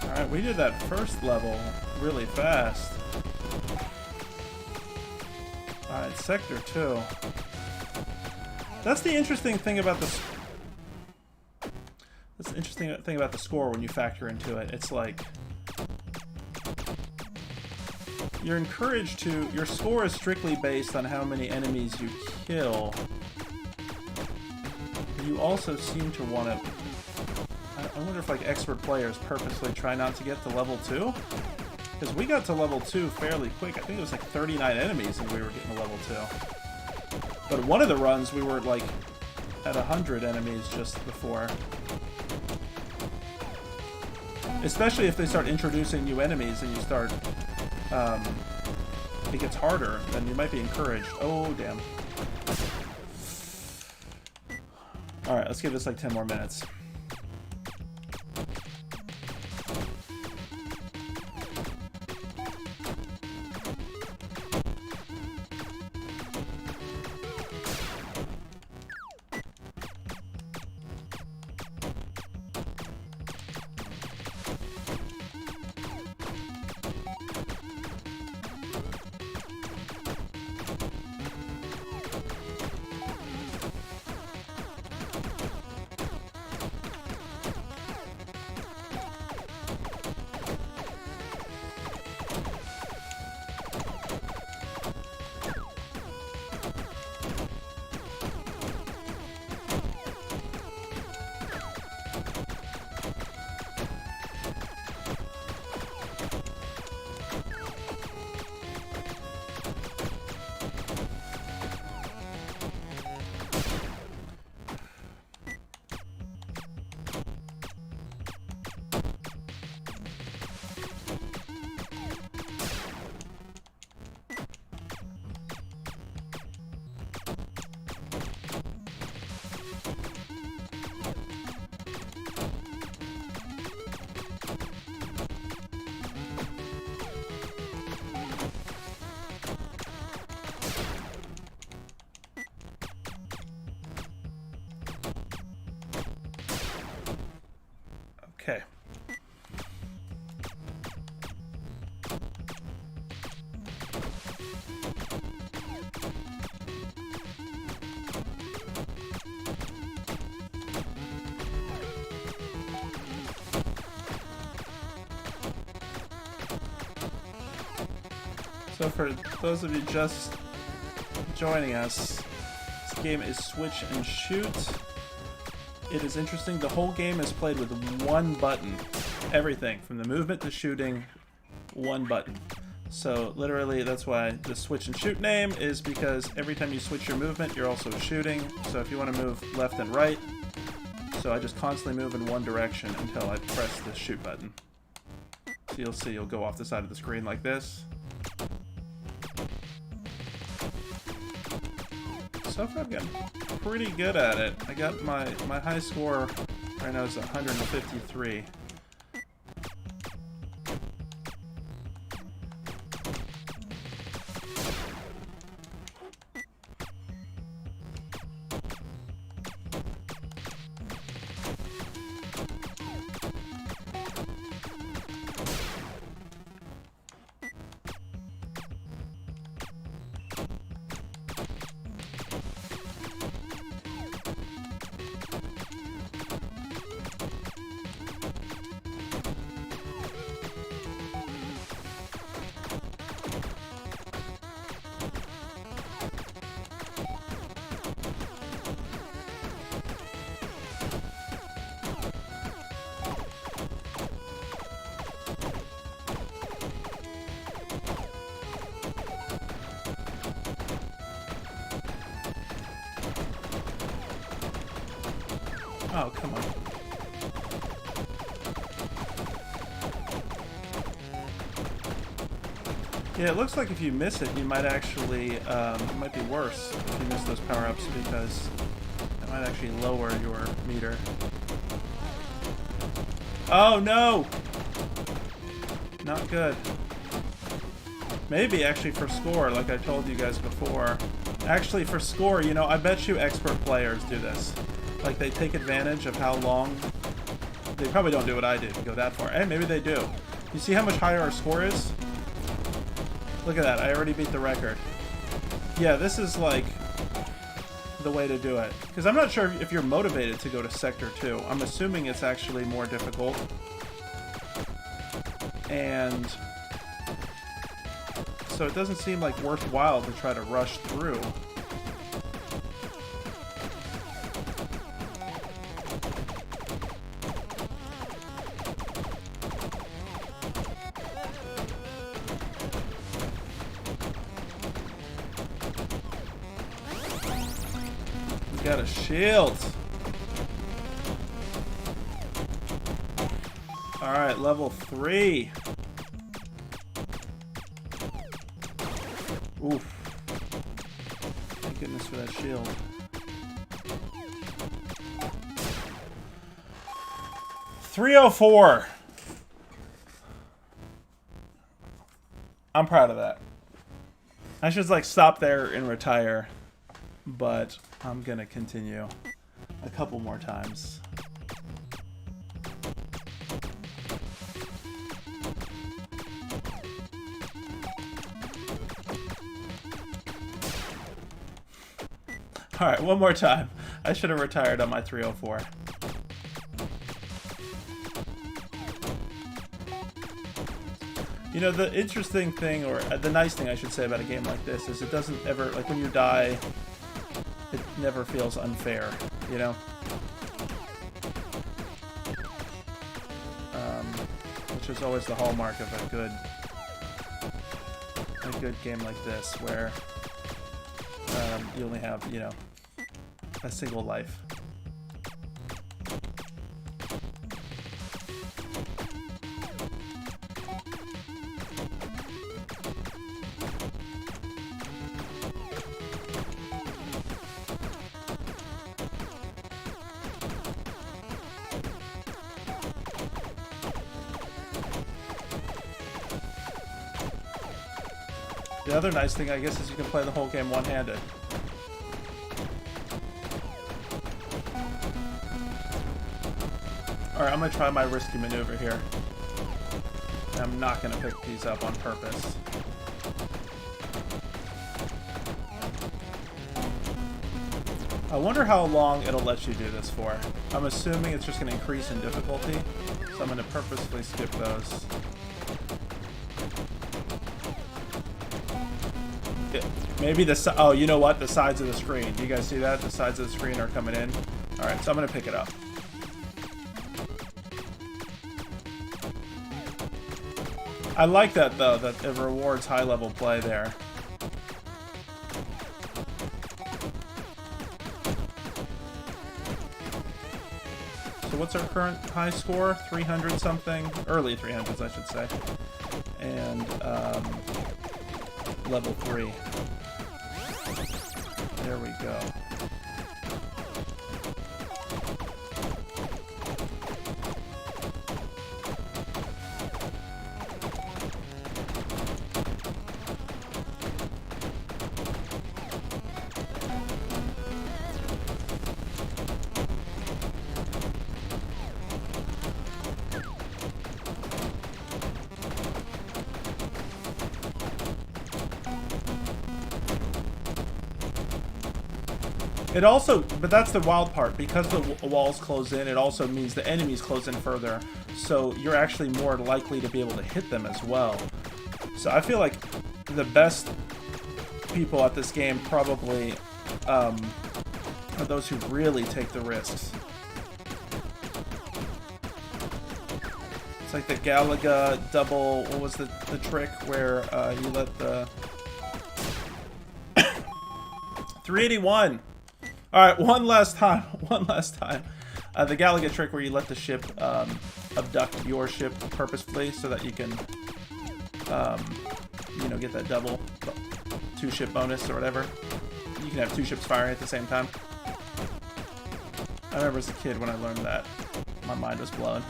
Alright, we did that first level really fast. Alright, Sector 2. That's the interesting thing about the... That's the interesting thing about the score when you factor into it. It's like... You're encouraged to... Your score is strictly based on how many enemies you kill. You also seem to want to... I wonder if like expert players purposely try not to get to level 2? Because we got to level 2 fairly quick. I think it was like 39 enemies and we were getting to level 2. But one of the runs we were like at 100 enemies just before. Especially if they start introducing new enemies and you start... it gets harder, then you might be encouraged. Oh, damn. Alright, let's give this like 10 more minutes. Okay. So for those of you just joining us, this game is Switch and Shoot. It is interesting. The whole game is played with one button. Everything, from the movement to shooting, one button. So literally, that's why the Switch and Shoot name is, because every time you switch your movement, you're also shooting. So if you want to move left and right, so I just constantly move in one direction until I press the shoot button. So you'll see, you'll go off the side of the screen like this. So far I'm getting pretty good at it. I got my high score right now is 153. Oh, come on. Yeah, it looks like if you miss it, you might actually, it might be worse if you miss those power-ups, because it might actually lower your meter. Oh, no! Not good. Maybe, actually, for score, like I told you guys before. Actually, for score, you know, I bet you expert players do this. Like, they take advantage of how long... They probably don't do what I did and go that far. Hey, maybe they do. You see how much higher our score is? Look at that. I already beat the record. Yeah, this is, like, the way to do it. Because I'm not sure if you're motivated to go to Sector 2. I'm assuming it's actually more difficult. And... so it doesn't seem, like, worthwhile to try to rush through. Got a shield. Alright, level 3. Oof. Thank goodness for that shield. .304. I'm proud of that. I should like stop there and retire, but I'm gonna continue a couple more times. Alright, one more time. I should have retired on my 304. You know, the interesting thing, or the nice thing I should say about a game like this is it doesn't ever, like when you die, it never feels unfair, you know? Which is always the hallmark of a good game like this, where you only have, you know, a single life. The other nice thing, I guess, is you can play the whole game one-handed. Alright, I'm gonna try my risky maneuver here. I'm not gonna pick these up on purpose. I wonder how long it'll let you do this for. I'm assuming it's just gonna increase in difficulty, so I'm gonna purposefully skip those. Maybe the oh, you know what? The sides of the screen. Do you guys see that? The sides of the screen are coming in. All right, so I'm gonna pick it up. I like that though, that it rewards high-level play there. So what's our current high score? 300 something, early 300s, I should say, and level 3. There we go. It also, but that's the wild part, because the walls close in, it also means the enemies close in further, so you're actually more likely to be able to hit them as well. So I feel like the best people at this game probably are those who really take the risks. It's like the Galaga double, what was the trick where you let the... 381! Alright, one last time. The Galaga trick where you let the ship abduct your ship purposefully so that you can, you know, get that double 2-ship bonus or whatever. You can have 2 ships firing at the same time. I remember as a kid when I learned that, my mind was blown.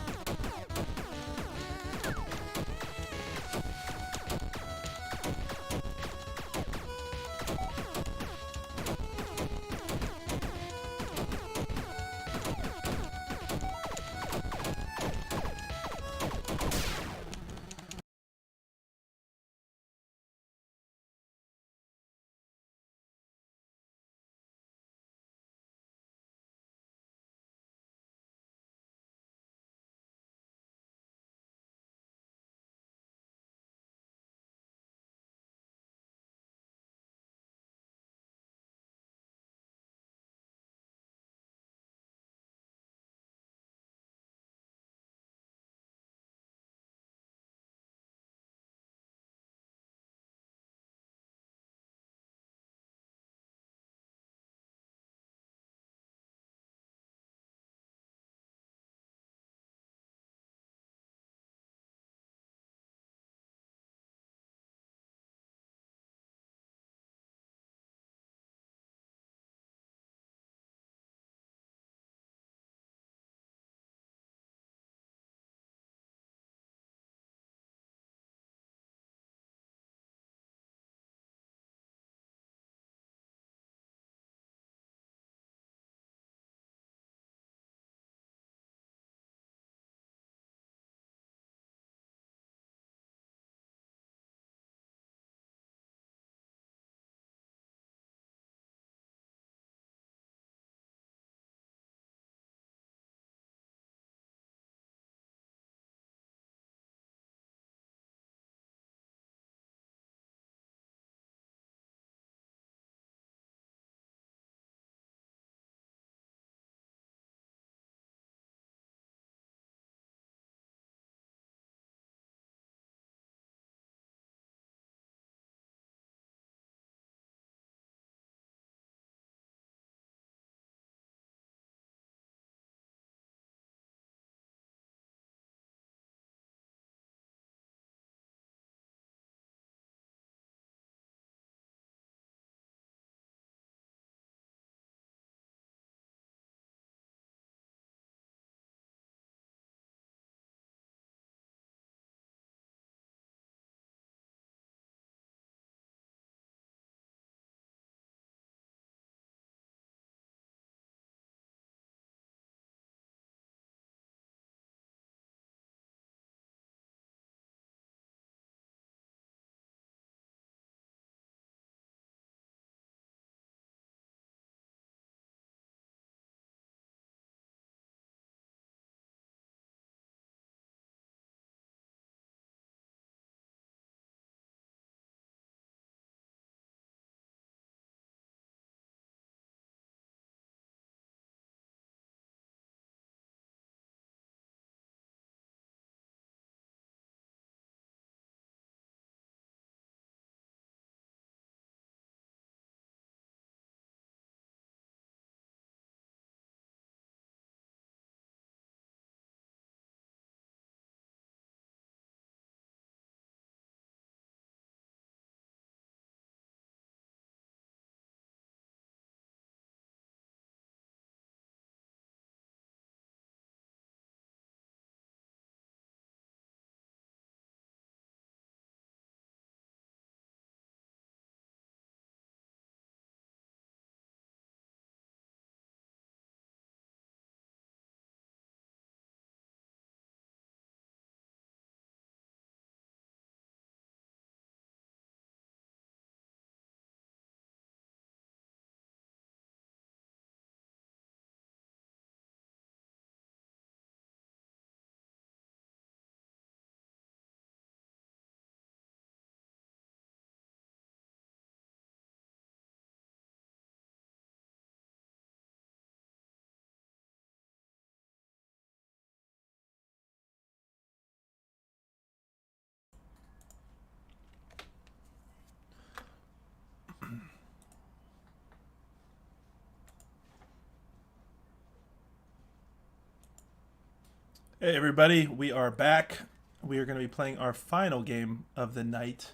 Hey everybody, we are back. We are going to be playing our final game of the night,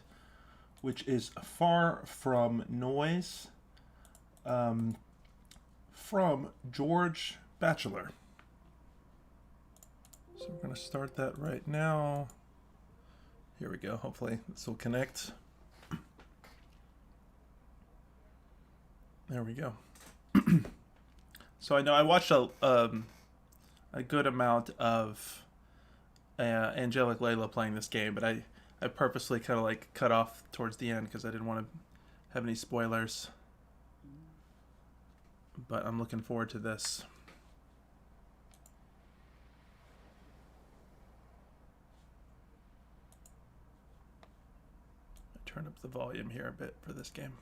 which is Far From Noise, from George Batchelor. So we're going to start that right now. Here we go. Hopefully this will connect. There we go. So I know I watched a good amount of Angelic Layla playing this game, but I purposely kind of like cut off towards the end because I didn't want to have any spoilers. But I'm looking forward to this. Turn up the volume here a bit for this game.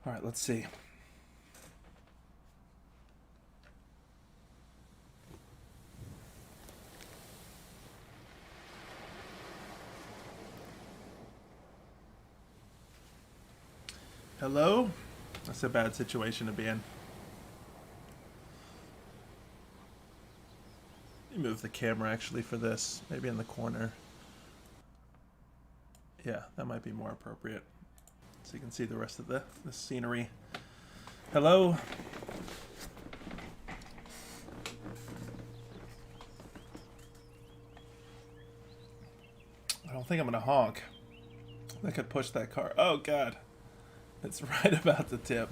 All right, let's see. Hello? That's a bad situation to be in. Let me move the camera actually for this. Maybe in the corner. Yeah, that might be more appropriate. So you can see the rest of the scenery. Hello? I don't think I'm gonna honk. I could push that car. Oh god. It's right about the tip.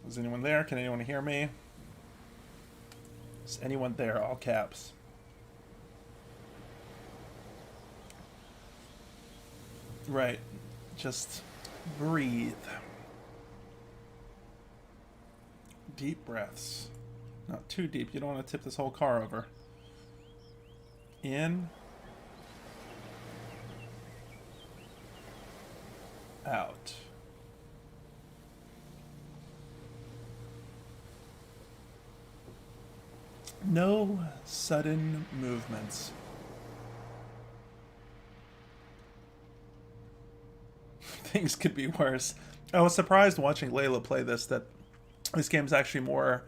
Is anyone there? Can anyone hear me? Is anyone there? All caps. Right. Just breathe. Deep breaths. Not too deep. You don't want to tip this whole car over. In. Out. No sudden movements. Things could be worse. I was surprised watching Layla play this that this game's actually more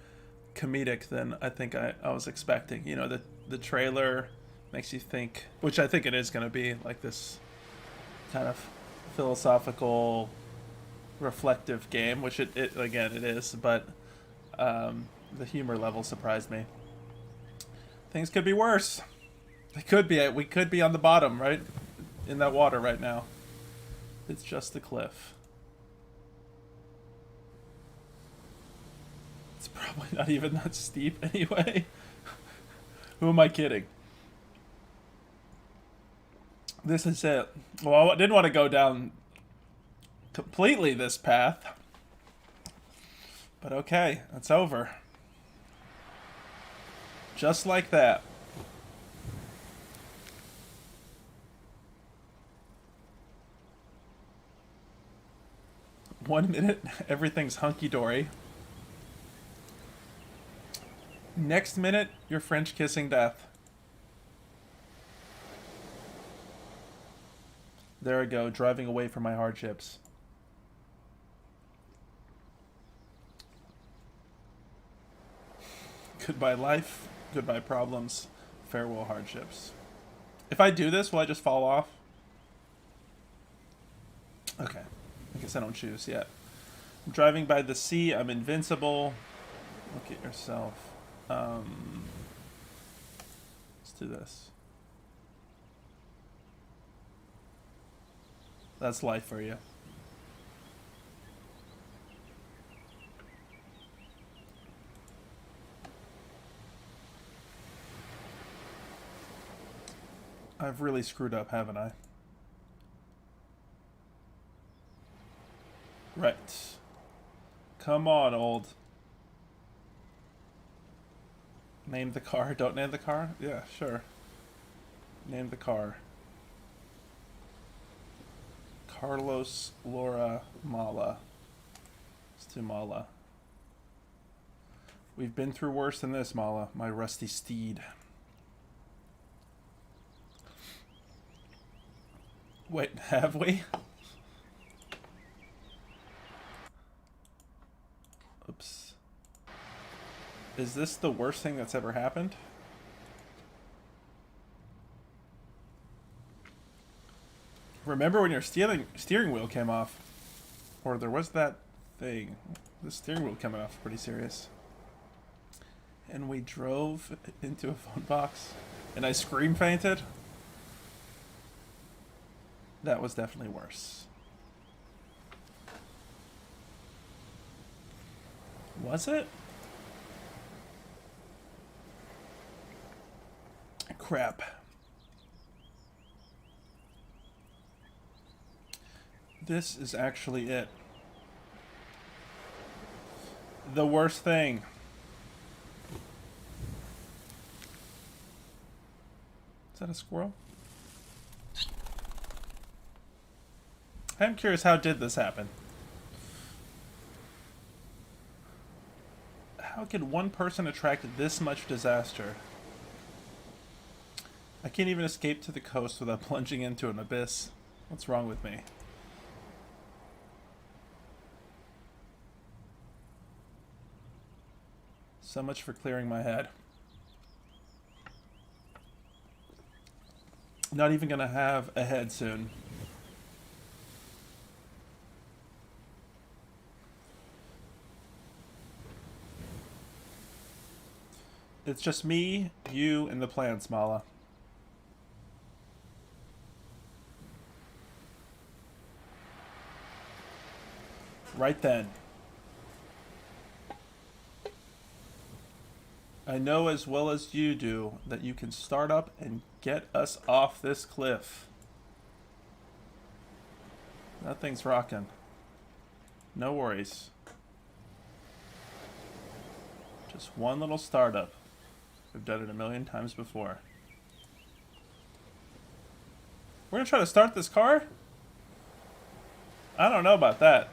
comedic than I think I was expecting. You know, the trailer makes you think, which I think it is going to be, like this kind of philosophical, reflective game, which it again, it is, but the humor level surprised me. Things could be worse. They could be. We could be on the bottom, right? In that water right now. It's just the cliff. It's probably not even that steep anyway. Who am I kidding? This is it. Well, I didn't want to go down completely this path. But okay, it's over. Just like that. One minute, everything's hunky-dory. Next minute, you're French kissing death. There I go, driving away from my hardships. Goodbye life, goodbye problems, farewell hardships. If I do this, will I just fall off? Okay, I guess I don't choose yet. I'm driving by the sea, I'm invincible. Look at yourself. Let's do this. That's life for you. I've really screwed up, haven't I? Right. Come on, old. Name the car. Don't name the car? Yeah, sure. Name the car. Carlos Laura Mala. Let's do Mala. We've been through worse than this, Mala, my rusty steed. Wait, have we? Oops. Is this the worst thing that's ever happened? Remember when your steering wheel came off? Or there was that thing. The steering wheel coming off pretty serious. And we drove into a phone box. And I scream fainted. That was definitely worse. Was it? Crap. This is actually it. The worst thing. Is that a squirrel? I'm curious, how did this happen? How could one person attract this much disaster? I can't even escape to the coast without plunging into an abyss. What's wrong with me? So much for clearing my head. Not even gonna have a head soon. It's just me, you, and the plants, Mala. Right then. I know as well as you do that you can start up and get us off this cliff. That thing's rocking. No worries. Just one little startup. We've done it a million times before. We're gonna try to start this car? I don't know about that.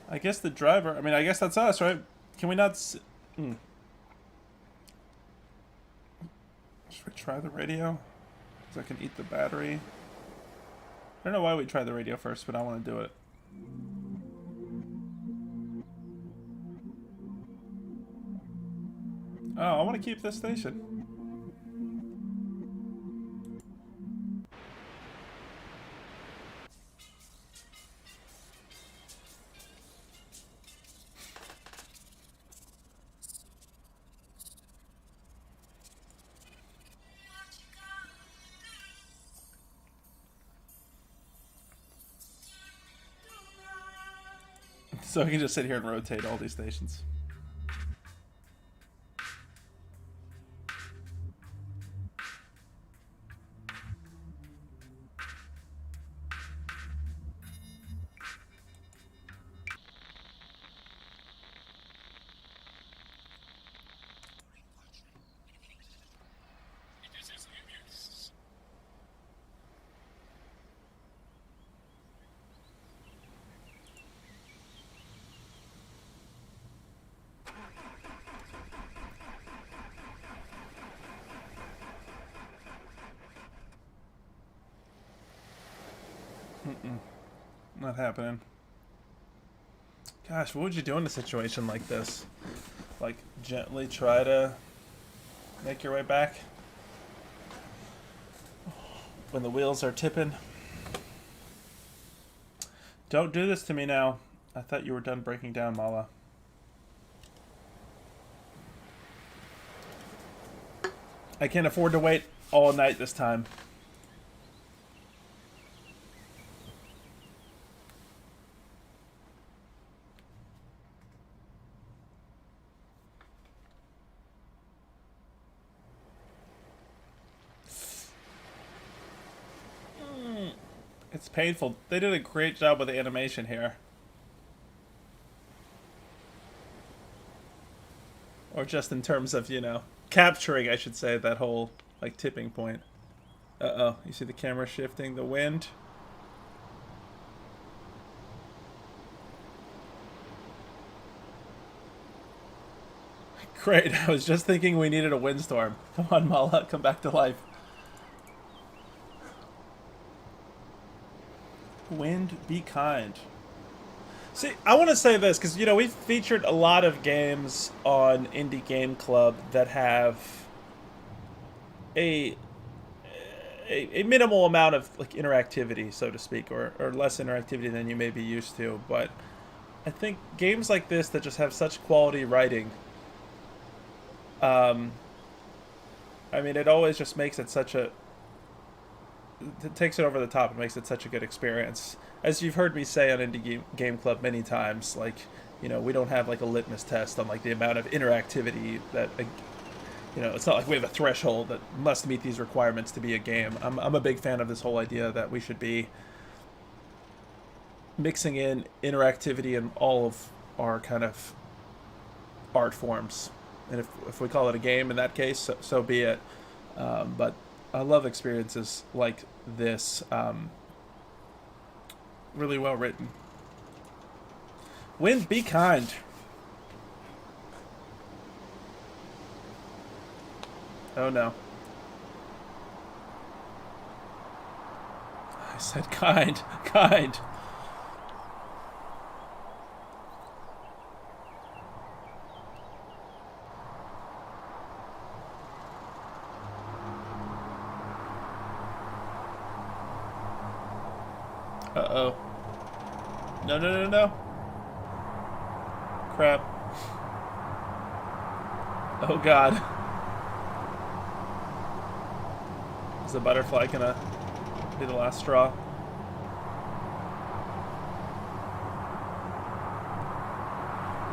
I guess the driver... I mean, I guess that's us, right? Can we not... Should we try the radio? So I can eat the battery. I don't know why we tried the radio first, but I want to do it. Oh, I want to keep this station. So I can just sit here and rotate all these stations. Not happening. Gosh, what would you do in a situation like this? Like, gently try to make your way back? When the wheels are tipping? Don't do this to me now. I thought you were done breaking down, Mala. I can't afford to wait all night this time. It's painful. They did a great job with the animation here. Or just in terms of, you know, capturing, I should say, that whole, like, tipping point. Uh-oh. You see the camera shifting, the wind? Great. I was just thinking we needed a windstorm. Come on, Mala, come back to life. Wind, be kind. See, I want to say this because, you know, we've featured a lot of games on Indie Game Club that have a minimal amount of like interactivity, so to speak, or less interactivity than you may be used to. But I think games like this that just have such quality writing, I mean, it always just makes it such a, it takes it over the top and makes it such a good experience. As you've heard me say on Indie Game Club many times, like, you know, we don't have like a litmus test on like the amount of interactivity that, you know, it's not like we have a threshold that must meet these requirements to be a game. I'm a big fan of this whole idea that we should be mixing in interactivity in all of our kind of art forms. And if we call it a game in that case, so be it. But I love experiences like this. Really well written. Wind, be kind. Oh no. I said kind. Kind. Uh-oh. No, no, no, no. Crap. Oh, God. Is the butterfly gonna be the last straw?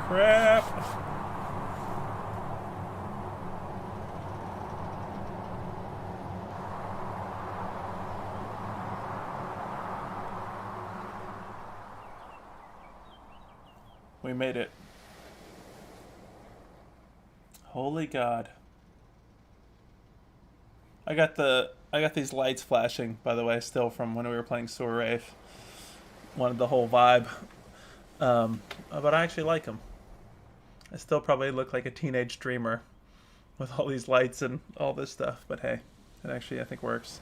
Crap. We made it. Holy God. I got these lights flashing, by the way, still from when we were playing SEWER RAVE. Wanted the whole vibe. But I actually like them. I still probably look like a teenage dreamer with all these lights and all this stuff, but hey, it actually I think works.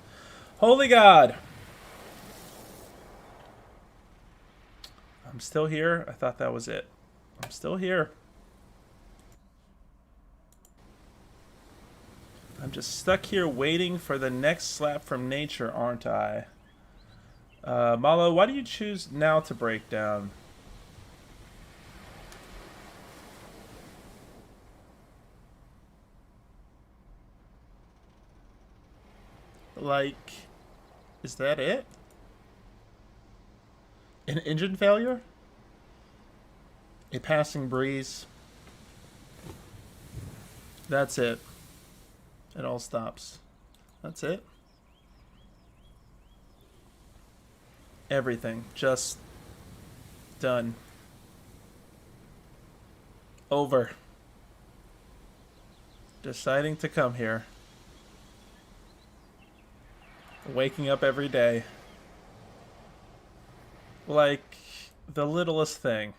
Holy God. I'm still here. I thought that was it. I'm still here. I'm just stuck here waiting for the next slap from nature, aren't I? Malo, why do you choose now to break down? Like, is that it? An engine failure? A passing breeze? That's it. It all stops. That's it. Everything just done. Over. Deciding to come here. Waking up every day. Like the littlest thing.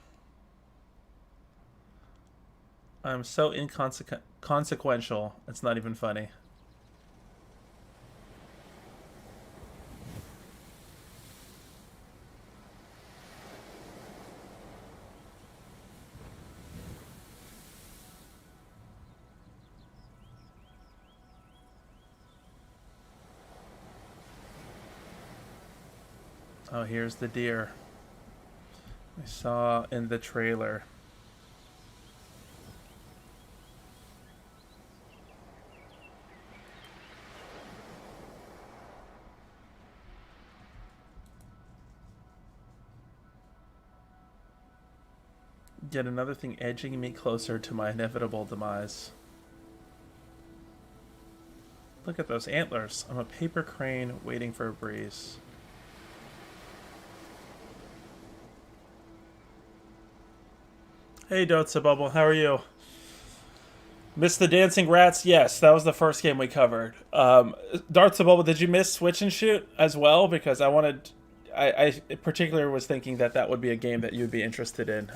I'm so inconsequential, it's not even funny. Oh, here's the deer we saw in the trailer. Yet another thing edging me closer to my inevitable demise. Look at those antlers. I'm a paper crane waiting for a breeze. Hey, Dotsa Bubble, how are you? Missed the Dancing Rats? Yes, that was the first game we covered. Darts of Bubble, did you miss Switch and Shoot as well? Because I particularly was thinking that that would be a game that you'd be interested in.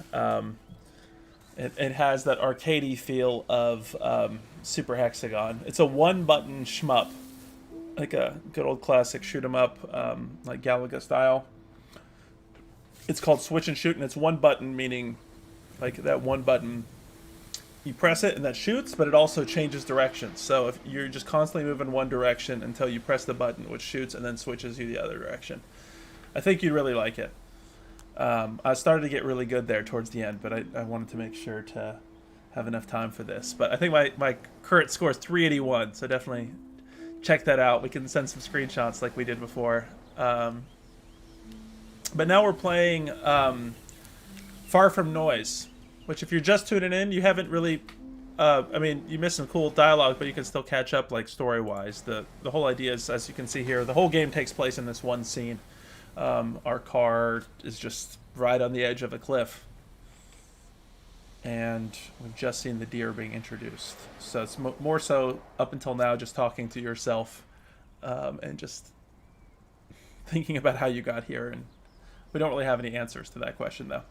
It has that arcadey feel of Super Hexagon. It's a one-button shmup, like a good old classic shoot 'em up, like Galaga style. It's called Switch and Shoot, and it's one button, meaning like that one button, you press it and that shoots, but it also changes directions. So if you're just constantly moving one direction until you press the button, which shoots and then switches you the other direction. I think you'd really like it. I started to get really good there towards the end, but I wanted to make sure to have enough time for this. But I think my current score is 381, so definitely check that out. We can send some screenshots like we did before. But now we're playing Far From Noise, which if you're just tuning in, you haven't really... I mean, you missed some cool dialogue, but you can still catch up, like, story-wise. The whole idea is, as you can see here, the whole game takes place in this one scene. Our car is just right on the edge of a cliff. And we've just seen the deer being introduced. So it's more so, up until now, just talking to yourself and just thinking about how you got here. And we don't really have any answers to that question, though.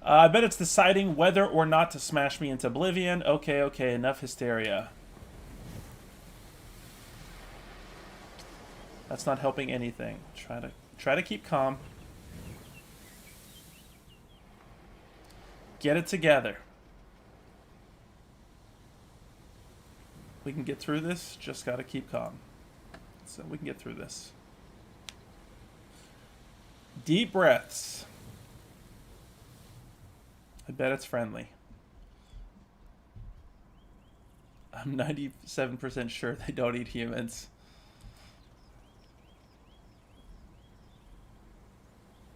I bet it's deciding whether or not to smash me into oblivion. Okay, enough hysteria. That's not helping anything. Try to keep calm. Get it together. We can get through this. Just gotta keep calm. So we can get through this. Deep breaths. I bet it's friendly. I'm 97% sure they don't eat humans.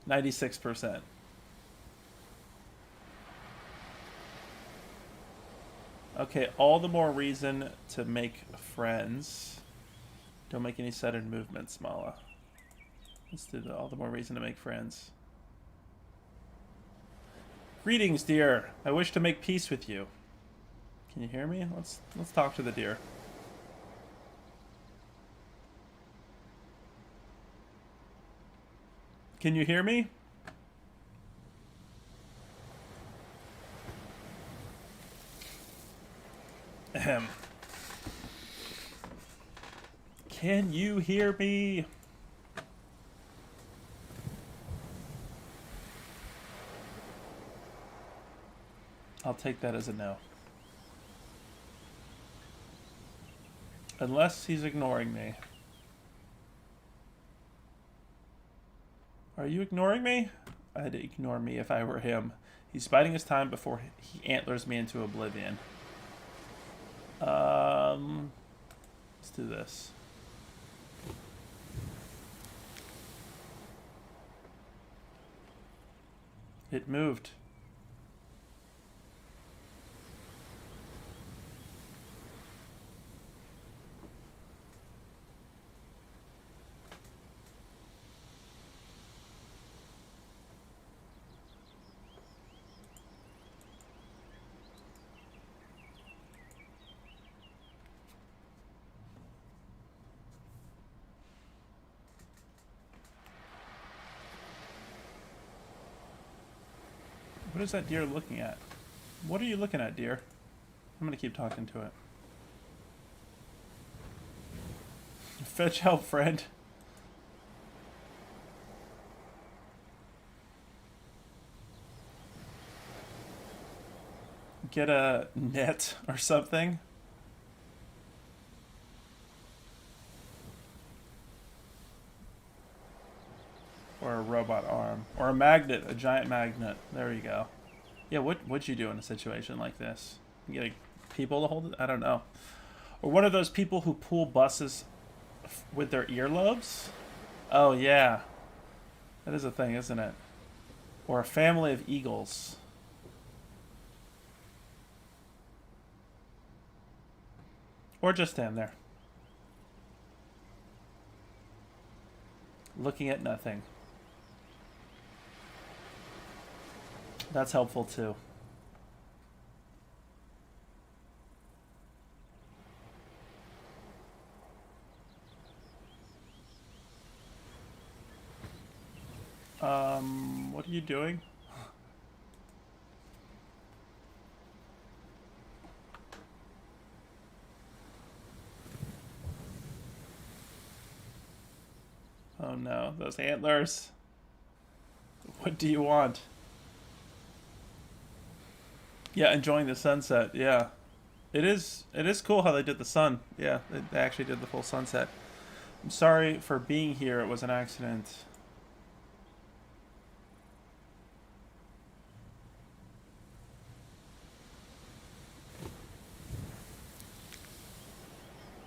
96%. Okay, all the more reason to make friends. Don't make any sudden movements, Mala. Let's do all the more reason to make friends. Greetings, dear. I wish to make peace with you. Can you hear me? Let's talk to the deer. Can you hear me? Ahem. Can you hear me? I'll take that as a no. Unless he's ignoring me. Are you ignoring me? I'd ignore me if I were him. He's biding his time before he antlers me into oblivion. Let's do this. It moved. What is that deer looking at? What are you looking at, deer? I'm gonna keep talking to it. Fetch help, friend. Get a net or something. Or a robot arm. Or a magnet, a giant magnet. There you go. Yeah, what'd you do in a situation like this? You get people to hold it? I don't know. Or what are those people who pull buses with their earlobes? Oh, yeah. That is a thing, isn't it? Or a family of eagles. Or just stand there. Looking at nothing. That's helpful too. What are you doing? No, those antlers. What do you want? Yeah, enjoying the sunset. Yeah. It is cool how they did the sun. Yeah, they actually did the full sunset. I'm sorry for being here. It was an accident.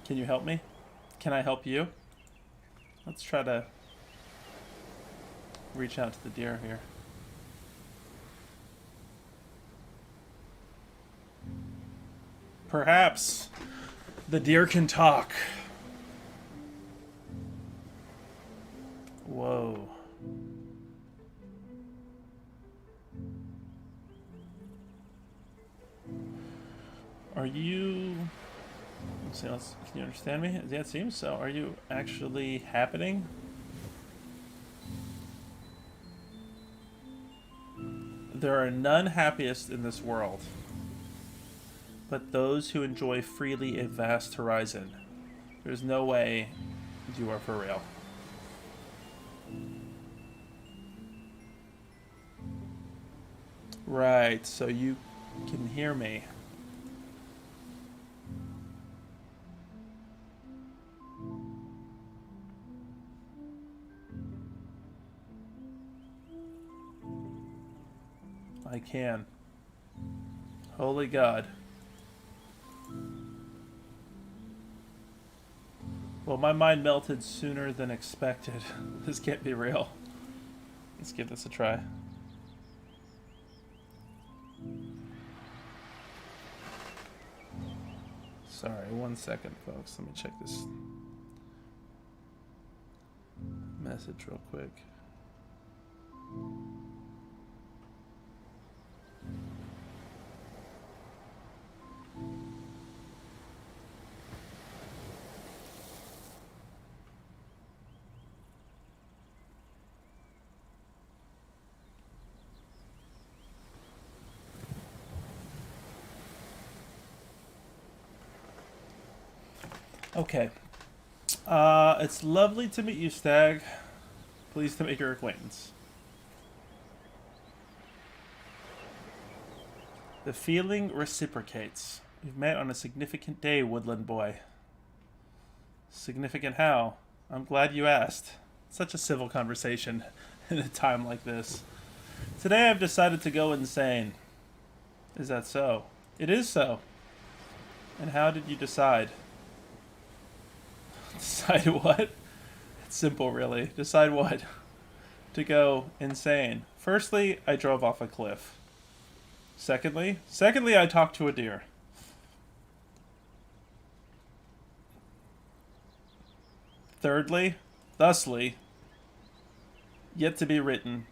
Can you help me? Can I help you? Let's try to reach out to the deer here. Perhaps the deer can talk. Whoa. Are you... can you understand me? Yeah, it seems so. Are you actually happening? There are none happiest in this world, but those who enjoy freely a vast horizon. There's no way you are for real. Right, so you can hear me. I can. Holy God. Well, my mind melted sooner than expected. This can't be real. Let's give this a try. Sorry, 1 second, folks. Let me check this message real quick. Okay. It's lovely to meet you, Stag. Pleased to make your acquaintance. The feeling reciprocates. We've met on a significant day, woodland boy. Significant how? I'm glad you asked. Such a civil conversation in a time like this. Today I've decided to go insane. Is that so? It is so. And how did you decide? Decide what? It's simple, really. Decide what? To go insane. Firstly, I drove off a cliff. Secondly, I talked to a deer. Thirdly, thusly, yet to be written,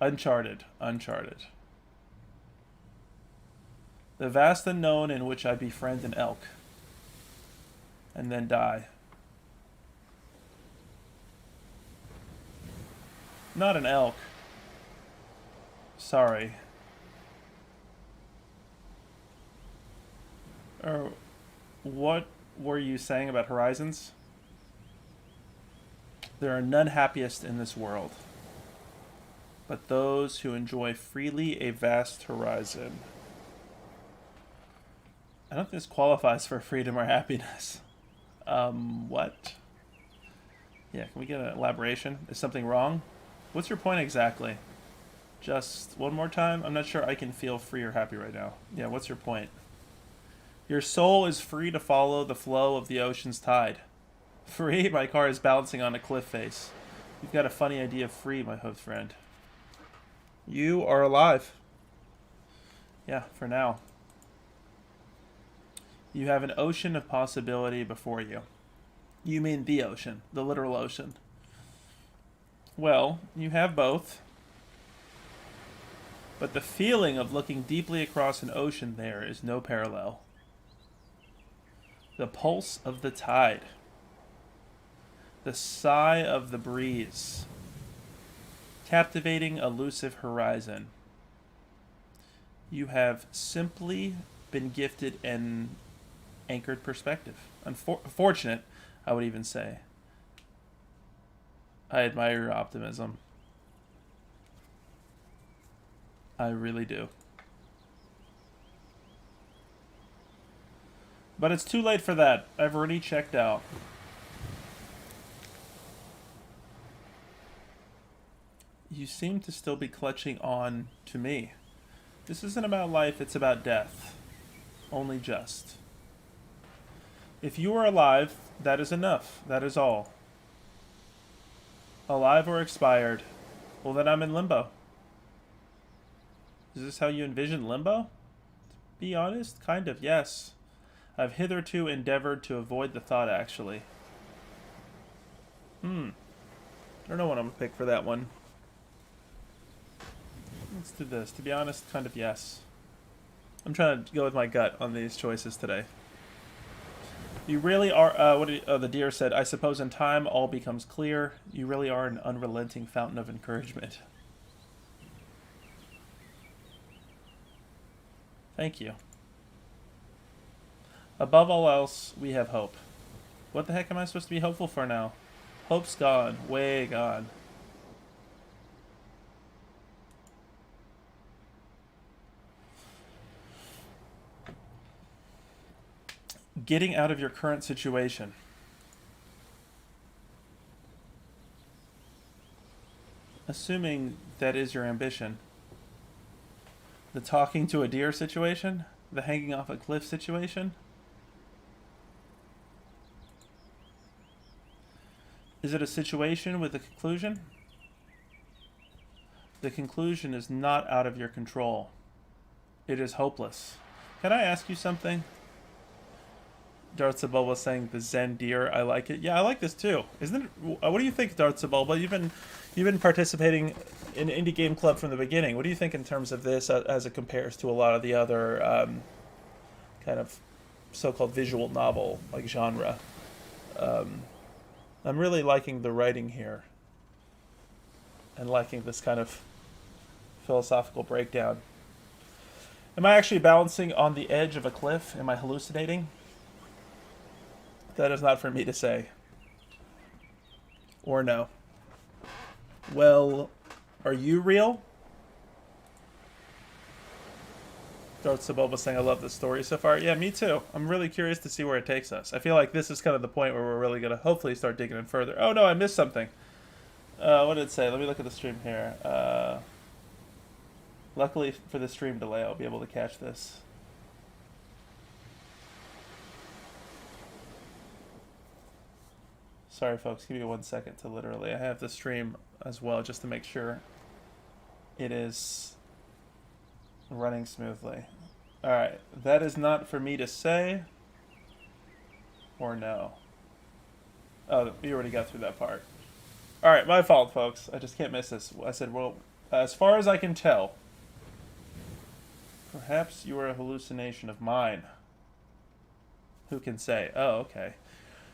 uncharted. The vast unknown in which I befriend an elk, and then die. Not an elk. Sorry. Or what were you saying about horizons? There are none happiest in this world, but those who enjoy freely a vast horizon. I don't think this qualifies for freedom or happiness. What? Yeah, can we get an elaboration? Is something wrong? What's your point exactly? Just one more time? I'm not sure I can feel free or happy right now. Yeah, what's your point? Your soul is free to follow the flow of the ocean's tide. Free? My car is balancing on a cliff face. You've got a funny idea of free, my host friend. You are alive. Yeah, for now. You have an ocean of possibility before you. You mean the ocean, the literal ocean. Well, you have both. But the feeling of looking deeply across an ocean there is no parallel. The pulse of the tide. The sigh of the breeze. Captivating, elusive horizon. You have simply been gifted an anchored perspective. Fortunate, I would even say. I admire your optimism. I really do. But it's too late for that. I've already checked out. You seem to still be clutching on to me. This isn't about life, it's about death. Only just. If you are alive, that is enough. That is all. Alive or expired. Well, then I'm in limbo. Is this how you envision limbo? To be honest, kind of, yes. I've hitherto endeavored to avoid the thought, actually. I don't know what I'm going to pick for that one. Let's do this. To be honest, kind of yes. I'm trying to go with my gut on these choices today. You really are, the deer said, I suppose in time all becomes clear. You really are an unrelenting fountain of encouragement. Thank you. Above all else, we have hope. What the heck am I supposed to be hopeful for now? Hope's gone. Way gone. Getting out of your current situation. Assuming that is your ambition. The talking to a deer situation? The hanging off a cliff situation? Is it a situation with a conclusion? The conclusion is not out of your control. It is hopeless. Can I ask you something? Darth Sebulba saying the Zen deer. I like it. Yeah, I like this too. Isn't it? What do you think, Darth Sebulba? You've been participating in Indie Game Club from the beginning. What do you think in terms of this as it compares to a lot of the other kind of so-called visual novel like genre? I'm really liking the writing here and liking this kind of philosophical breakdown. Am I actually balancing on the edge of a cliff? Am I hallucinating? That is not for me to say. Or no. Well, are you real? Darth Sebulba saying, I love this story so far. Yeah, me too. I'm really curious to see where it takes us. I feel like this is kind of the point where we're really going to hopefully start digging in further. Oh no, I missed something. What did it say? Let me look at the stream here. Luckily for the stream delay, I'll be able to catch this. Sorry folks, give me 1 second to literally, I have the stream as well just to make sure it is running smoothly. Alright, that is not for me to say or no. Oh, you already got through that part. Alright, my fault folks, I just can't miss this. I said, well, as far as I can tell, perhaps you are a hallucination of mine. Who can say? Oh, okay.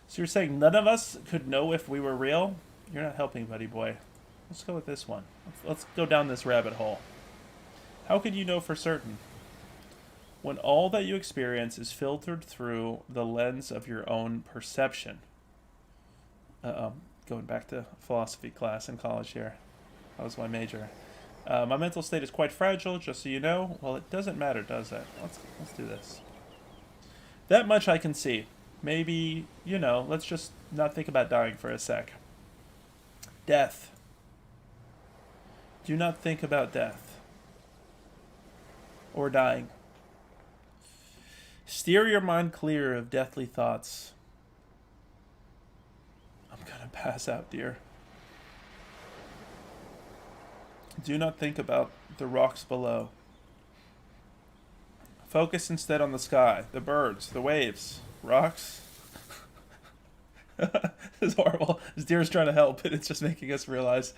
So you're saying none of us could know if we were real? You're not helping, buddy boy. Let's go with this one. Let's go down this rabbit hole. How could you know for certain? When all that you experience is filtered through the lens of your own perception. Going back to philosophy class in college here. That was my major. My mental state is quite fragile, just so you know. Well, it doesn't matter, does it? Let's do this. That much I can see. Maybe, you know, let's just not think about dying for a sec. Death. Do not think about death. Or dying. Steer your mind clear of deathly thoughts. I'm gonna pass out, dear. Do not think about the rocks below. Focus instead on the sky, the birds, the waves. Rocks? This is horrible. This deer is trying to help, and it's just making us realize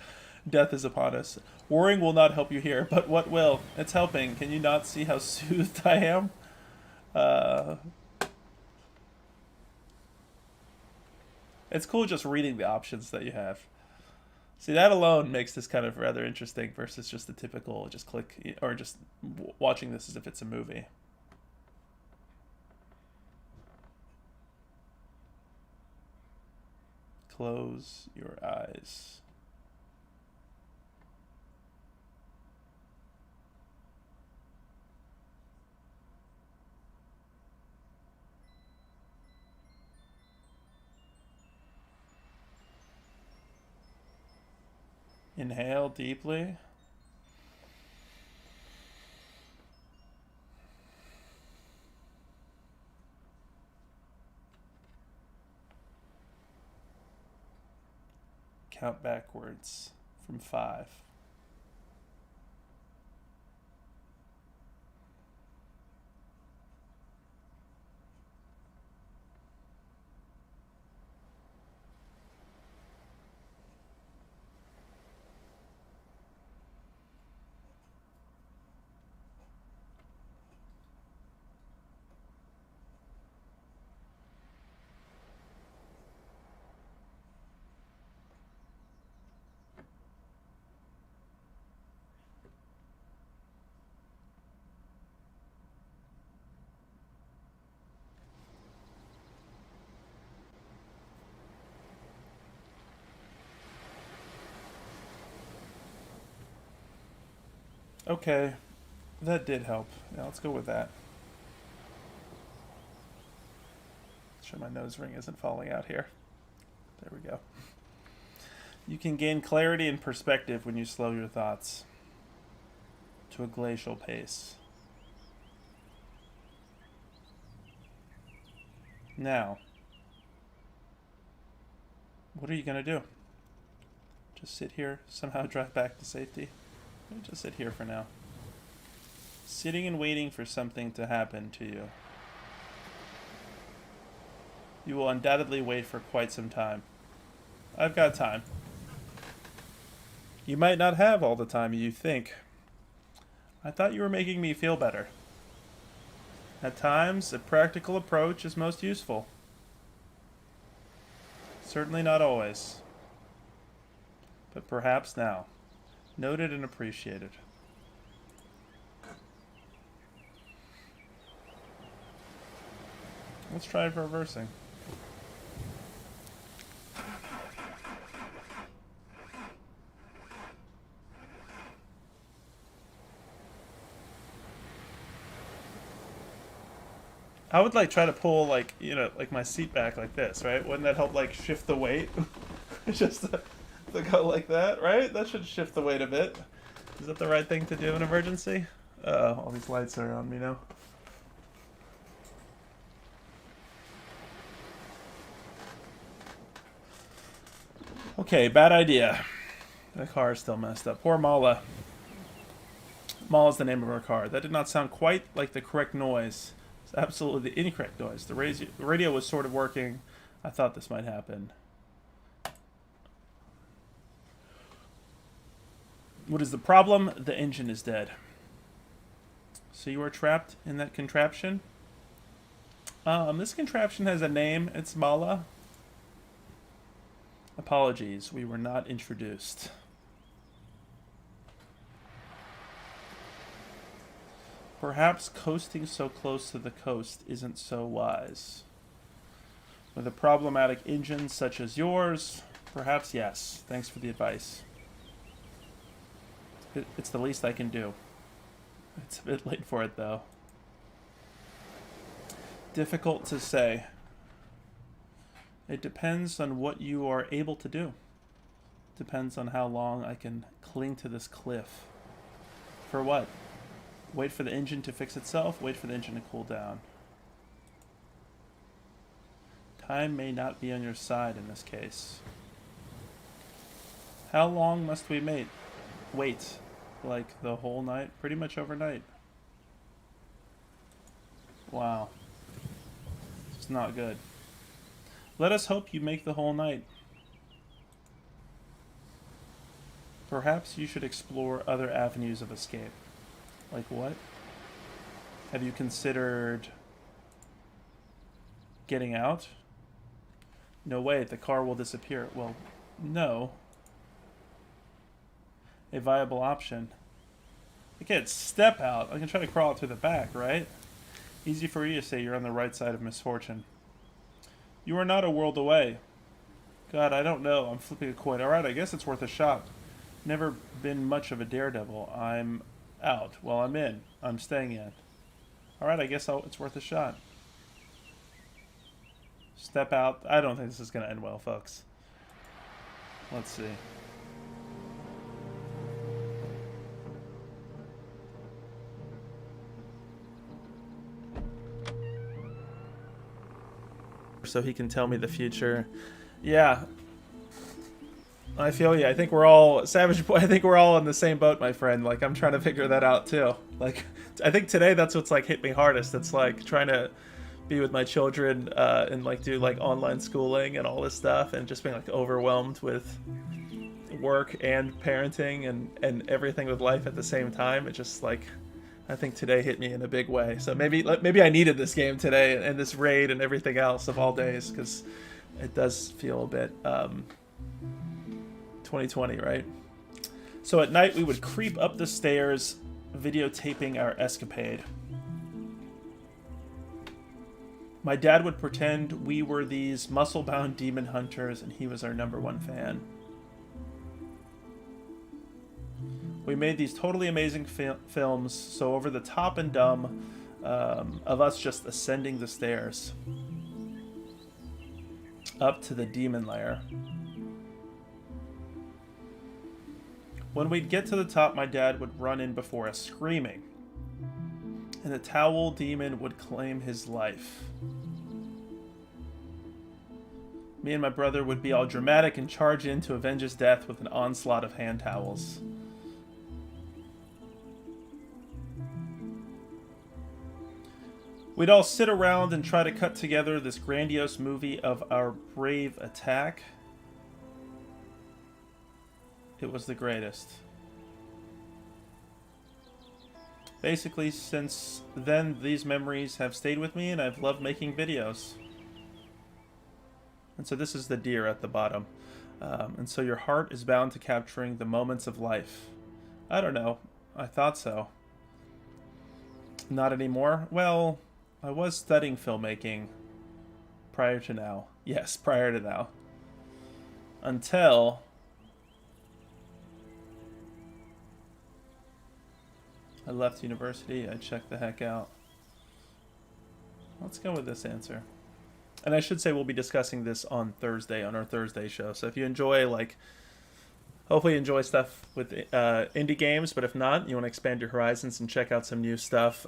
death is upon us. Worrying will not help you here, but what will? It's helping. Can you not see how soothed I am? It's cool just reading the options that you have. See, that alone makes this kind of rather interesting versus just the typical just click, or just watching this as if it's a movie. Close your eyes. Inhale deeply. Count backwards from 5. Okay, that did help. Yeah, let's go with that. Make sure my nose ring isn't falling out here. There we go. You can gain clarity and perspective when you slow your thoughts to a glacial pace. Now, what are you going to do? Just sit here, somehow drive back to safety? Just sit here for now. Sitting and waiting for something to happen to you. You will undoubtedly wait for quite some time. I've got time. You might not have all the time you think. I thought you were making me feel better. At times, a practical approach is most useful. Certainly not always. But perhaps now. Noted and appreciated. Let's try reversing. I would like try to pull like, you know, like my seat back like this, right? Wouldn't that help like shift the weight? Just to go like that, right? That should shift the weight a bit. Is that the right thing to do in emergency? Uh-oh, all these lights are on me now. Okay, bad idea. The car is still messed up. Poor Mala. Mala is the name of our car. That did not sound quite like the correct noise. It's absolutely the incorrect noise. The radio was sort of working. I thought this might happen. What is the problem? The engine is dead. So you are trapped in that contraption? This contraption has a name. It's Mala. Apologies, we were not introduced. Perhaps coasting so close to the coast isn't so wise. With a problematic engine such as yours, perhaps yes. Thanks for the advice. It's the least I can do. It's a bit late for it, though. Difficult to say. It depends on what you are able to do. Depends on how long I can cling to this cliff. For what? Wait for the engine to fix itself? Wait for the engine to cool down. Time may not be on your side in this case. How long must we wait? Like the whole night? Pretty much overnight. Wow. It's not good. Let us hope you make the whole night. Perhaps you should explore other avenues of escape. Like what? Have you considered getting out? No way, the car will disappear. Well, no. A viable option. I can't step out. I can try to crawl out through the back, right? Easy for you to say you're on the right side of misfortune. You are not a world away. God, I don't know. I'm flipping a coin. Alright, I guess it's worth a shot. Never been much of a daredevil. I'm out. Well, I'm in. I'm staying in. Alright, I guess it's worth a shot. Step out. I don't think this is going to end well, folks. Let's see. so he can tell me the future. Yeah, I feel you. I think we're all Savage Boy. I think we're all in the same boat, my friend. Like, I'm trying to figure that out too. Like, I think today that's what's like hit me hardest. It's like trying to be with my children and like do like online schooling and all this stuff, and just being like overwhelmed with work and parenting and everything with life at the same time. It just like, I think today hit me in a big way. So maybe I needed this game today and this raid and everything else of all days, because it does feel a bit 2020, right? So at night we would creep up the stairs, videotaping our escapade. My dad would pretend we were these muscle-bound demon hunters and he was our #1 fan. We made these totally amazing films, so over the top and dumb, of us just ascending the stairs up to the demon lair. When we'd get to the top, my dad would run in before us screaming, and the towel demon would claim his life. Me and my brother would be all dramatic and charge in to avenge his death with an onslaught of hand towels. We'd all sit around and try to cut together this grandiose movie of our brave attack. It was the greatest. Basically, since then, these memories have stayed with me, and I've loved making videos. And so this is the deer at the bottom. And so your heart is bound to capturing the moments of life. I don't know. I thought so. Not anymore? Well, I was studying filmmaking prior to now. Yes, prior to now. Until I left university, I checked the heck out. Let's go with this answer. And I should say we'll be discussing this on Thursday, on our Thursday show. So if you enjoy, like, hopefully you enjoy stuff with indie games, but if not, you want to expand your horizons and check out some new stuff.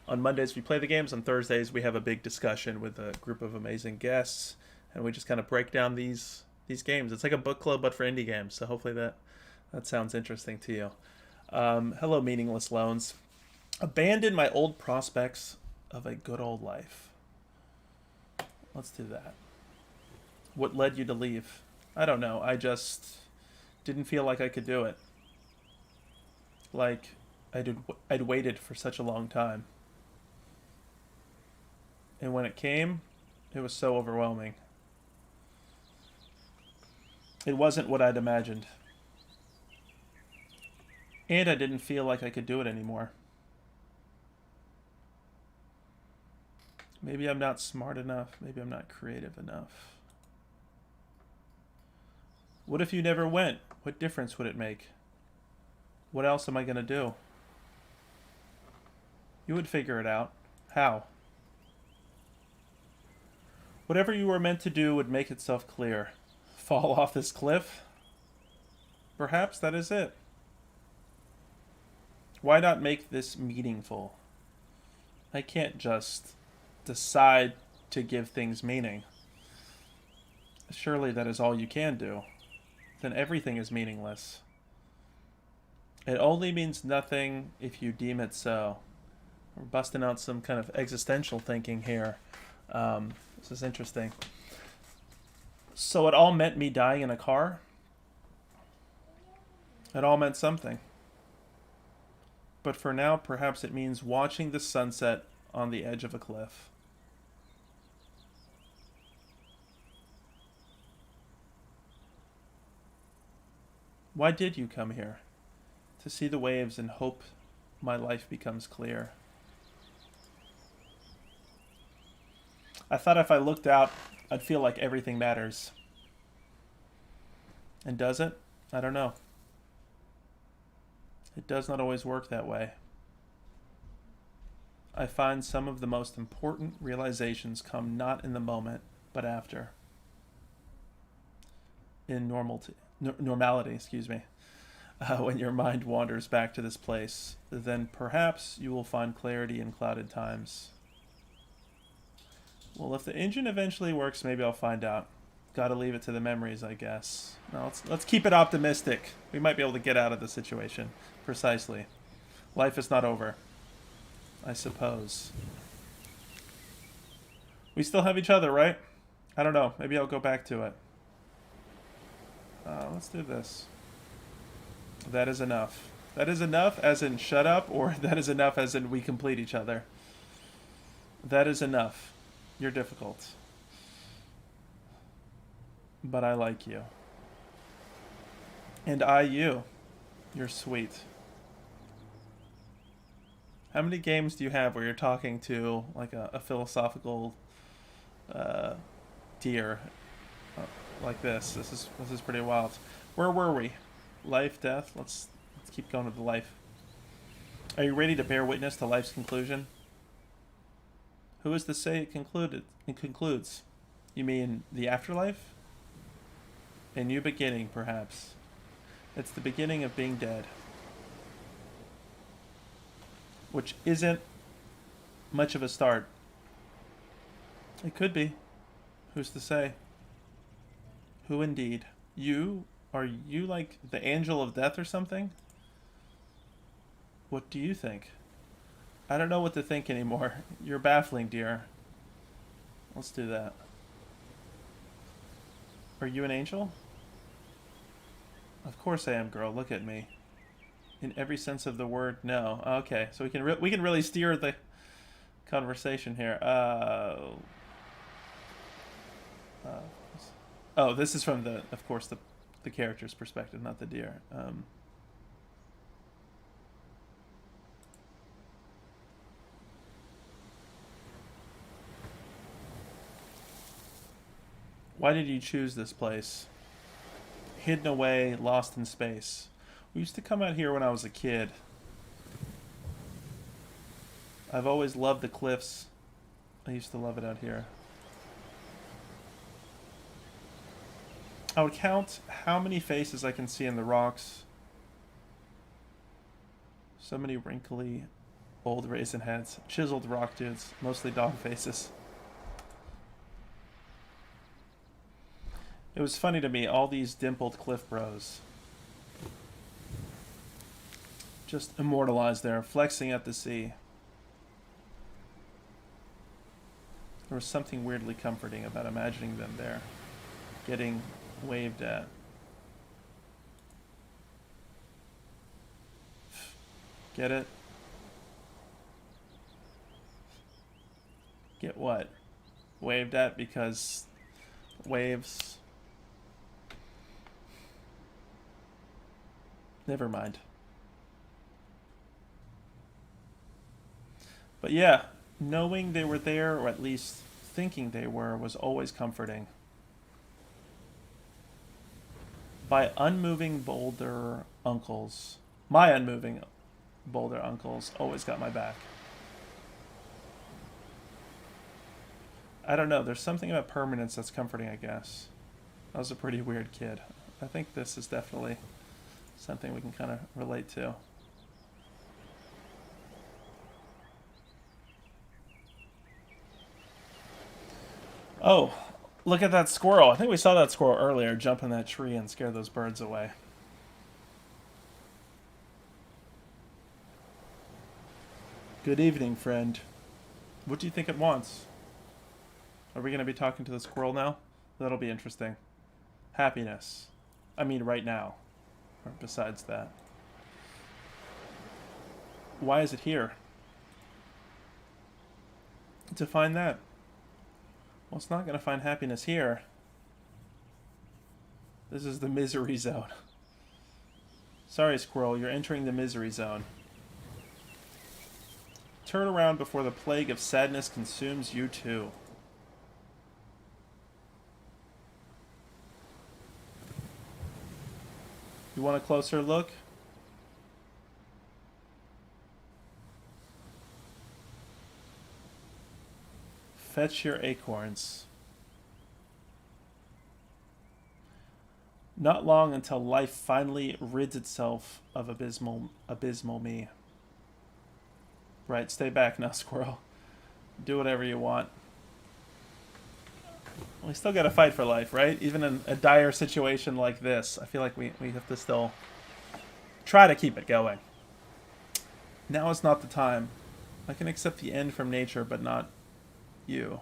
On Mondays we play the games. On Thursdays we have a big discussion with a group of amazing guests, and we just kind of break down these games. It's like a book club, but for indie games. So hopefully that sounds interesting to you. Hello, Meaningless Loans. Abandon my old prospects of a good old life. Let's do that. What led you to leave? I don't know. I just didn't feel like I could do it. Like, I'd waited for such a long time. And when it came, it was so overwhelming. It wasn't what I'd imagined. And I didn't feel like I could do it anymore. Maybe I'm not smart enough. Maybe I'm not creative enough. What if you never went? What difference would it make? What else am I going to do? You would figure it out. How? Whatever you were meant to do would make itself clear. Fall off this cliff? Perhaps that is it. Why not make this meaningful? I can't just decide to give things meaning. Surely that is all you can do. Then everything is meaningless. It only means nothing if you deem it so. We're busting out some kind of existential thinking here. This is interesting. So it all meant me dying in a car? It all meant something. But for now, perhaps it means watching the sunset on the edge of a cliff. Why did you come here? To see the waves and hope my life becomes clear. I thought if I looked out, I'd feel like everything matters. And does it? I don't know. It does not always work that way. I find some of the most important realizations come not in the moment, but after. In normality, when your mind wanders back to this place, then perhaps you will find clarity in clouded times. Well, if the engine eventually works, maybe I'll find out. Gotta leave it to the memories, I guess. No, let's keep it optimistic. We might be able to get out of the situation. Precisely. Life is not over, I suppose. We still have each other, right? I don't know. Maybe I'll go back to it. Let's do this. That is enough. That is enough as in shut up, or that is enough as in we complete each other. That is enough. You're difficult. But I like you. And I you. You're sweet. How many games do you have where you're talking to like a philosophical deer like this? This is pretty wild. Where were we? Life, death. Let's keep going with the life. Are you ready to bear witness to life's conclusion? Who is to say it concluded? It concludes. You mean the afterlife? A new beginning, perhaps. It's the beginning of being dead. Which isn't much of a start. It could be. Who's to say? Who indeed? You? Are you like the angel of death or something? What do you think? I don't know what to think anymore. You're baffling, dear. Let's do that. Are you an angel? Of course I am, girl. Look at me. In every sense of the word, no. Okay, so we can really steer the conversation here. Oh, this is from of course, the character's perspective, not the deer. Why did you choose this place? Hidden away, lost in space. We used to come out here when I was a kid. I've always loved the cliffs. I used to love it out here. I would count how many faces I can see in the rocks. So many wrinkly, old raisin heads. Chiseled rock dudes. Mostly dog faces. It was funny to me, all these dimpled cliff bros. Just immortalized there, flexing at the sea. There was something weirdly comforting about imagining them there, getting waved at. Get it? Get what? Waved at because waves. Never mind. But yeah, knowing they were there, or at least thinking they were, was always comforting. My unmoving boulder uncles always got my back. I don't know, there's something about permanence that's comforting, I guess. I was a pretty weird kid. I think this is definitely something we can kind of relate to. Oh, look at that squirrel. I think we saw that squirrel earlier jump in that tree and scare those birds away. Good evening, friend. What do you think it wants? Are we going to be talking to the squirrel now? That'll be interesting. Happiness. I mean, right now. Or besides that. Why is it here? To find that. Well, it's not going to find happiness here. This is the misery zone. Sorry, squirrel, you're entering the misery zone. Turn around before the plague of sadness consumes you too. You want a closer look? Fetch your acorns. Not long until life finally rids itself of abysmal me. Right, stay back now, squirrel. Do whatever you want. We still got to fight for life, right? Even in a dire situation like this, I feel like we have to still try to keep it going. Now is not the time. I can accept the end from nature, but not you.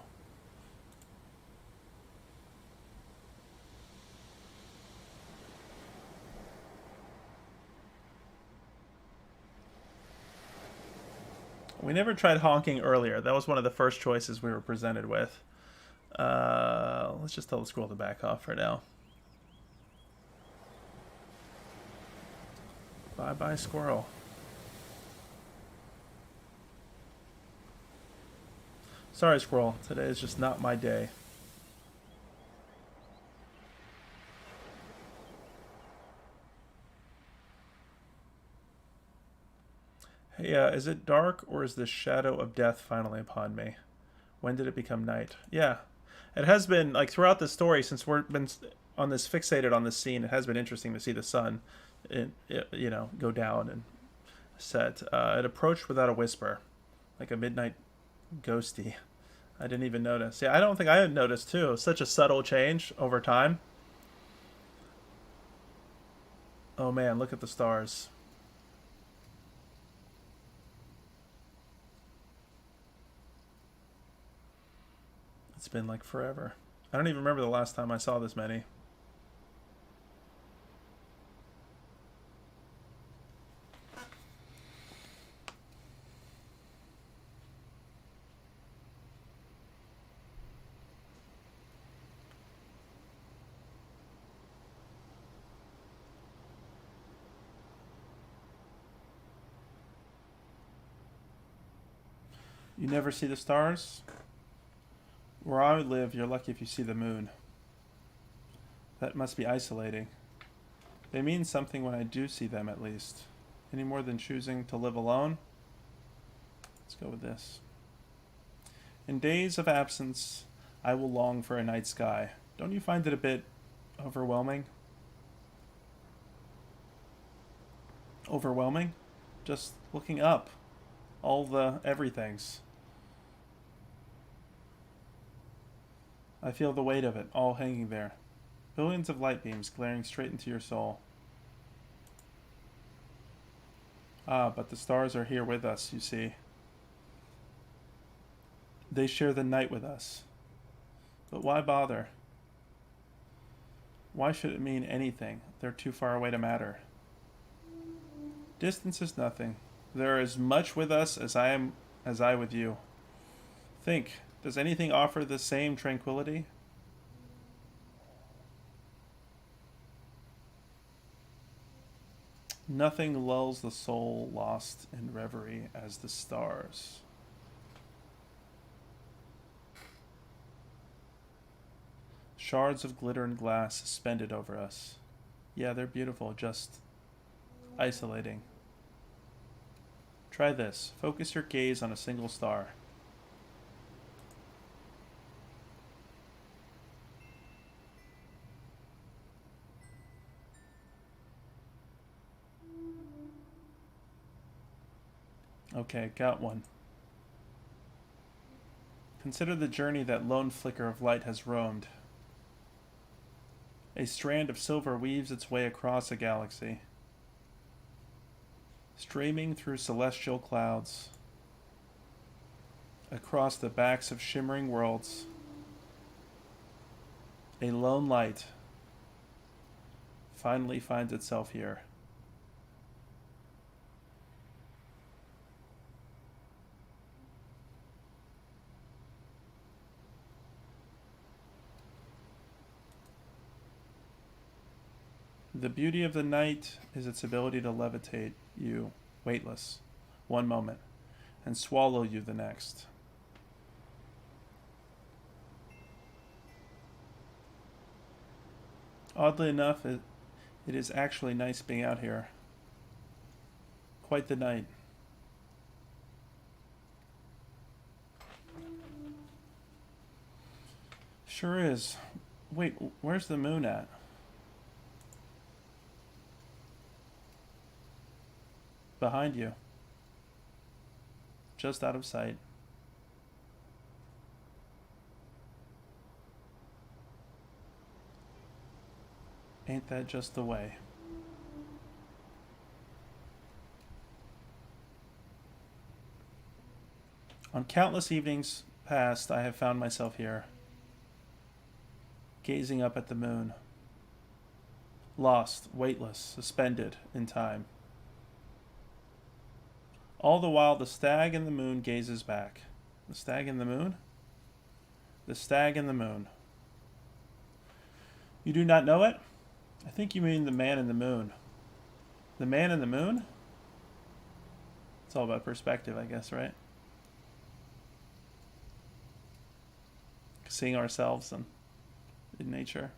We never tried honking earlier. That was one of the first choices we were presented with. Let's just tell the squirrel to back off for now. Bye-bye, squirrel. Sorry, squirrel. Today is just not my day. Hey, is it dark or is the shadow of death finally upon me? When did it become night? Yeah, it has been, like, throughout the story, since we've been on this, fixated on this scene, it has been interesting to see the sun, you know, go down and set. It approached without a whisper, like a midnight ghosty. I didn't even notice. Yeah, I don't think I had noticed, too. Such a subtle change over time. Oh, man, look at the stars. It's been like forever. I don't even remember the last time I saw this many. You never see the stars? Where I live, you're lucky if you see the moon. That must be isolating. They mean something when I do see them, at least. Any more than choosing to live alone? Let's go with this. In days of absence, I will long for a night sky. Don't you find it a bit overwhelming? Overwhelming? Just looking up. All the everythings. I feel the weight of it, all hanging there. Billions of light beams glaring straight into your soul. Ah, but the stars are here with us, you see. They share the night with us. But why bother? Why should it mean anything? They're too far away to matter. Distance is nothing. They're as much with us as I with you. Think. Does anything offer the same tranquility? Nothing lulls the soul lost in reverie as the stars. Shards of glitter and glass suspended over us. Yeah, they're beautiful, just isolating. Try this. Focus your gaze on a single star. Okay, got one. Consider the journey that lone flicker of light has roamed. A strand of silver weaves its way across a galaxy, streaming through celestial clouds, across the backs of shimmering worlds. A lone light finally finds itself here. The beauty of the night is its ability to levitate you, weightless, one moment, and swallow you the next. Oddly enough, it is actually nice being out here. Quite the night. Sure is. Wait, where's the moon at? Behind you. Just out of sight. Ain't that just the way? On countless evenings past, I have found myself here, gazing up at the moon, lost, weightless, suspended in time. All the while, the stag in the moon gazes back. The stag in the moon? The stag in the moon. You do not know it? I think you mean the man in the moon. The man in the moon? It's all about perspective, I guess, right? Seeing ourselves in nature.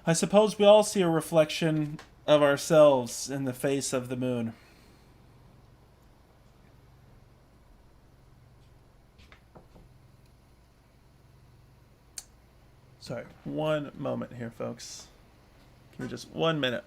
I suppose we all see a reflection of ourselves in the face of the moon. Sorry, one moment here, folks. Give me just 1 minute.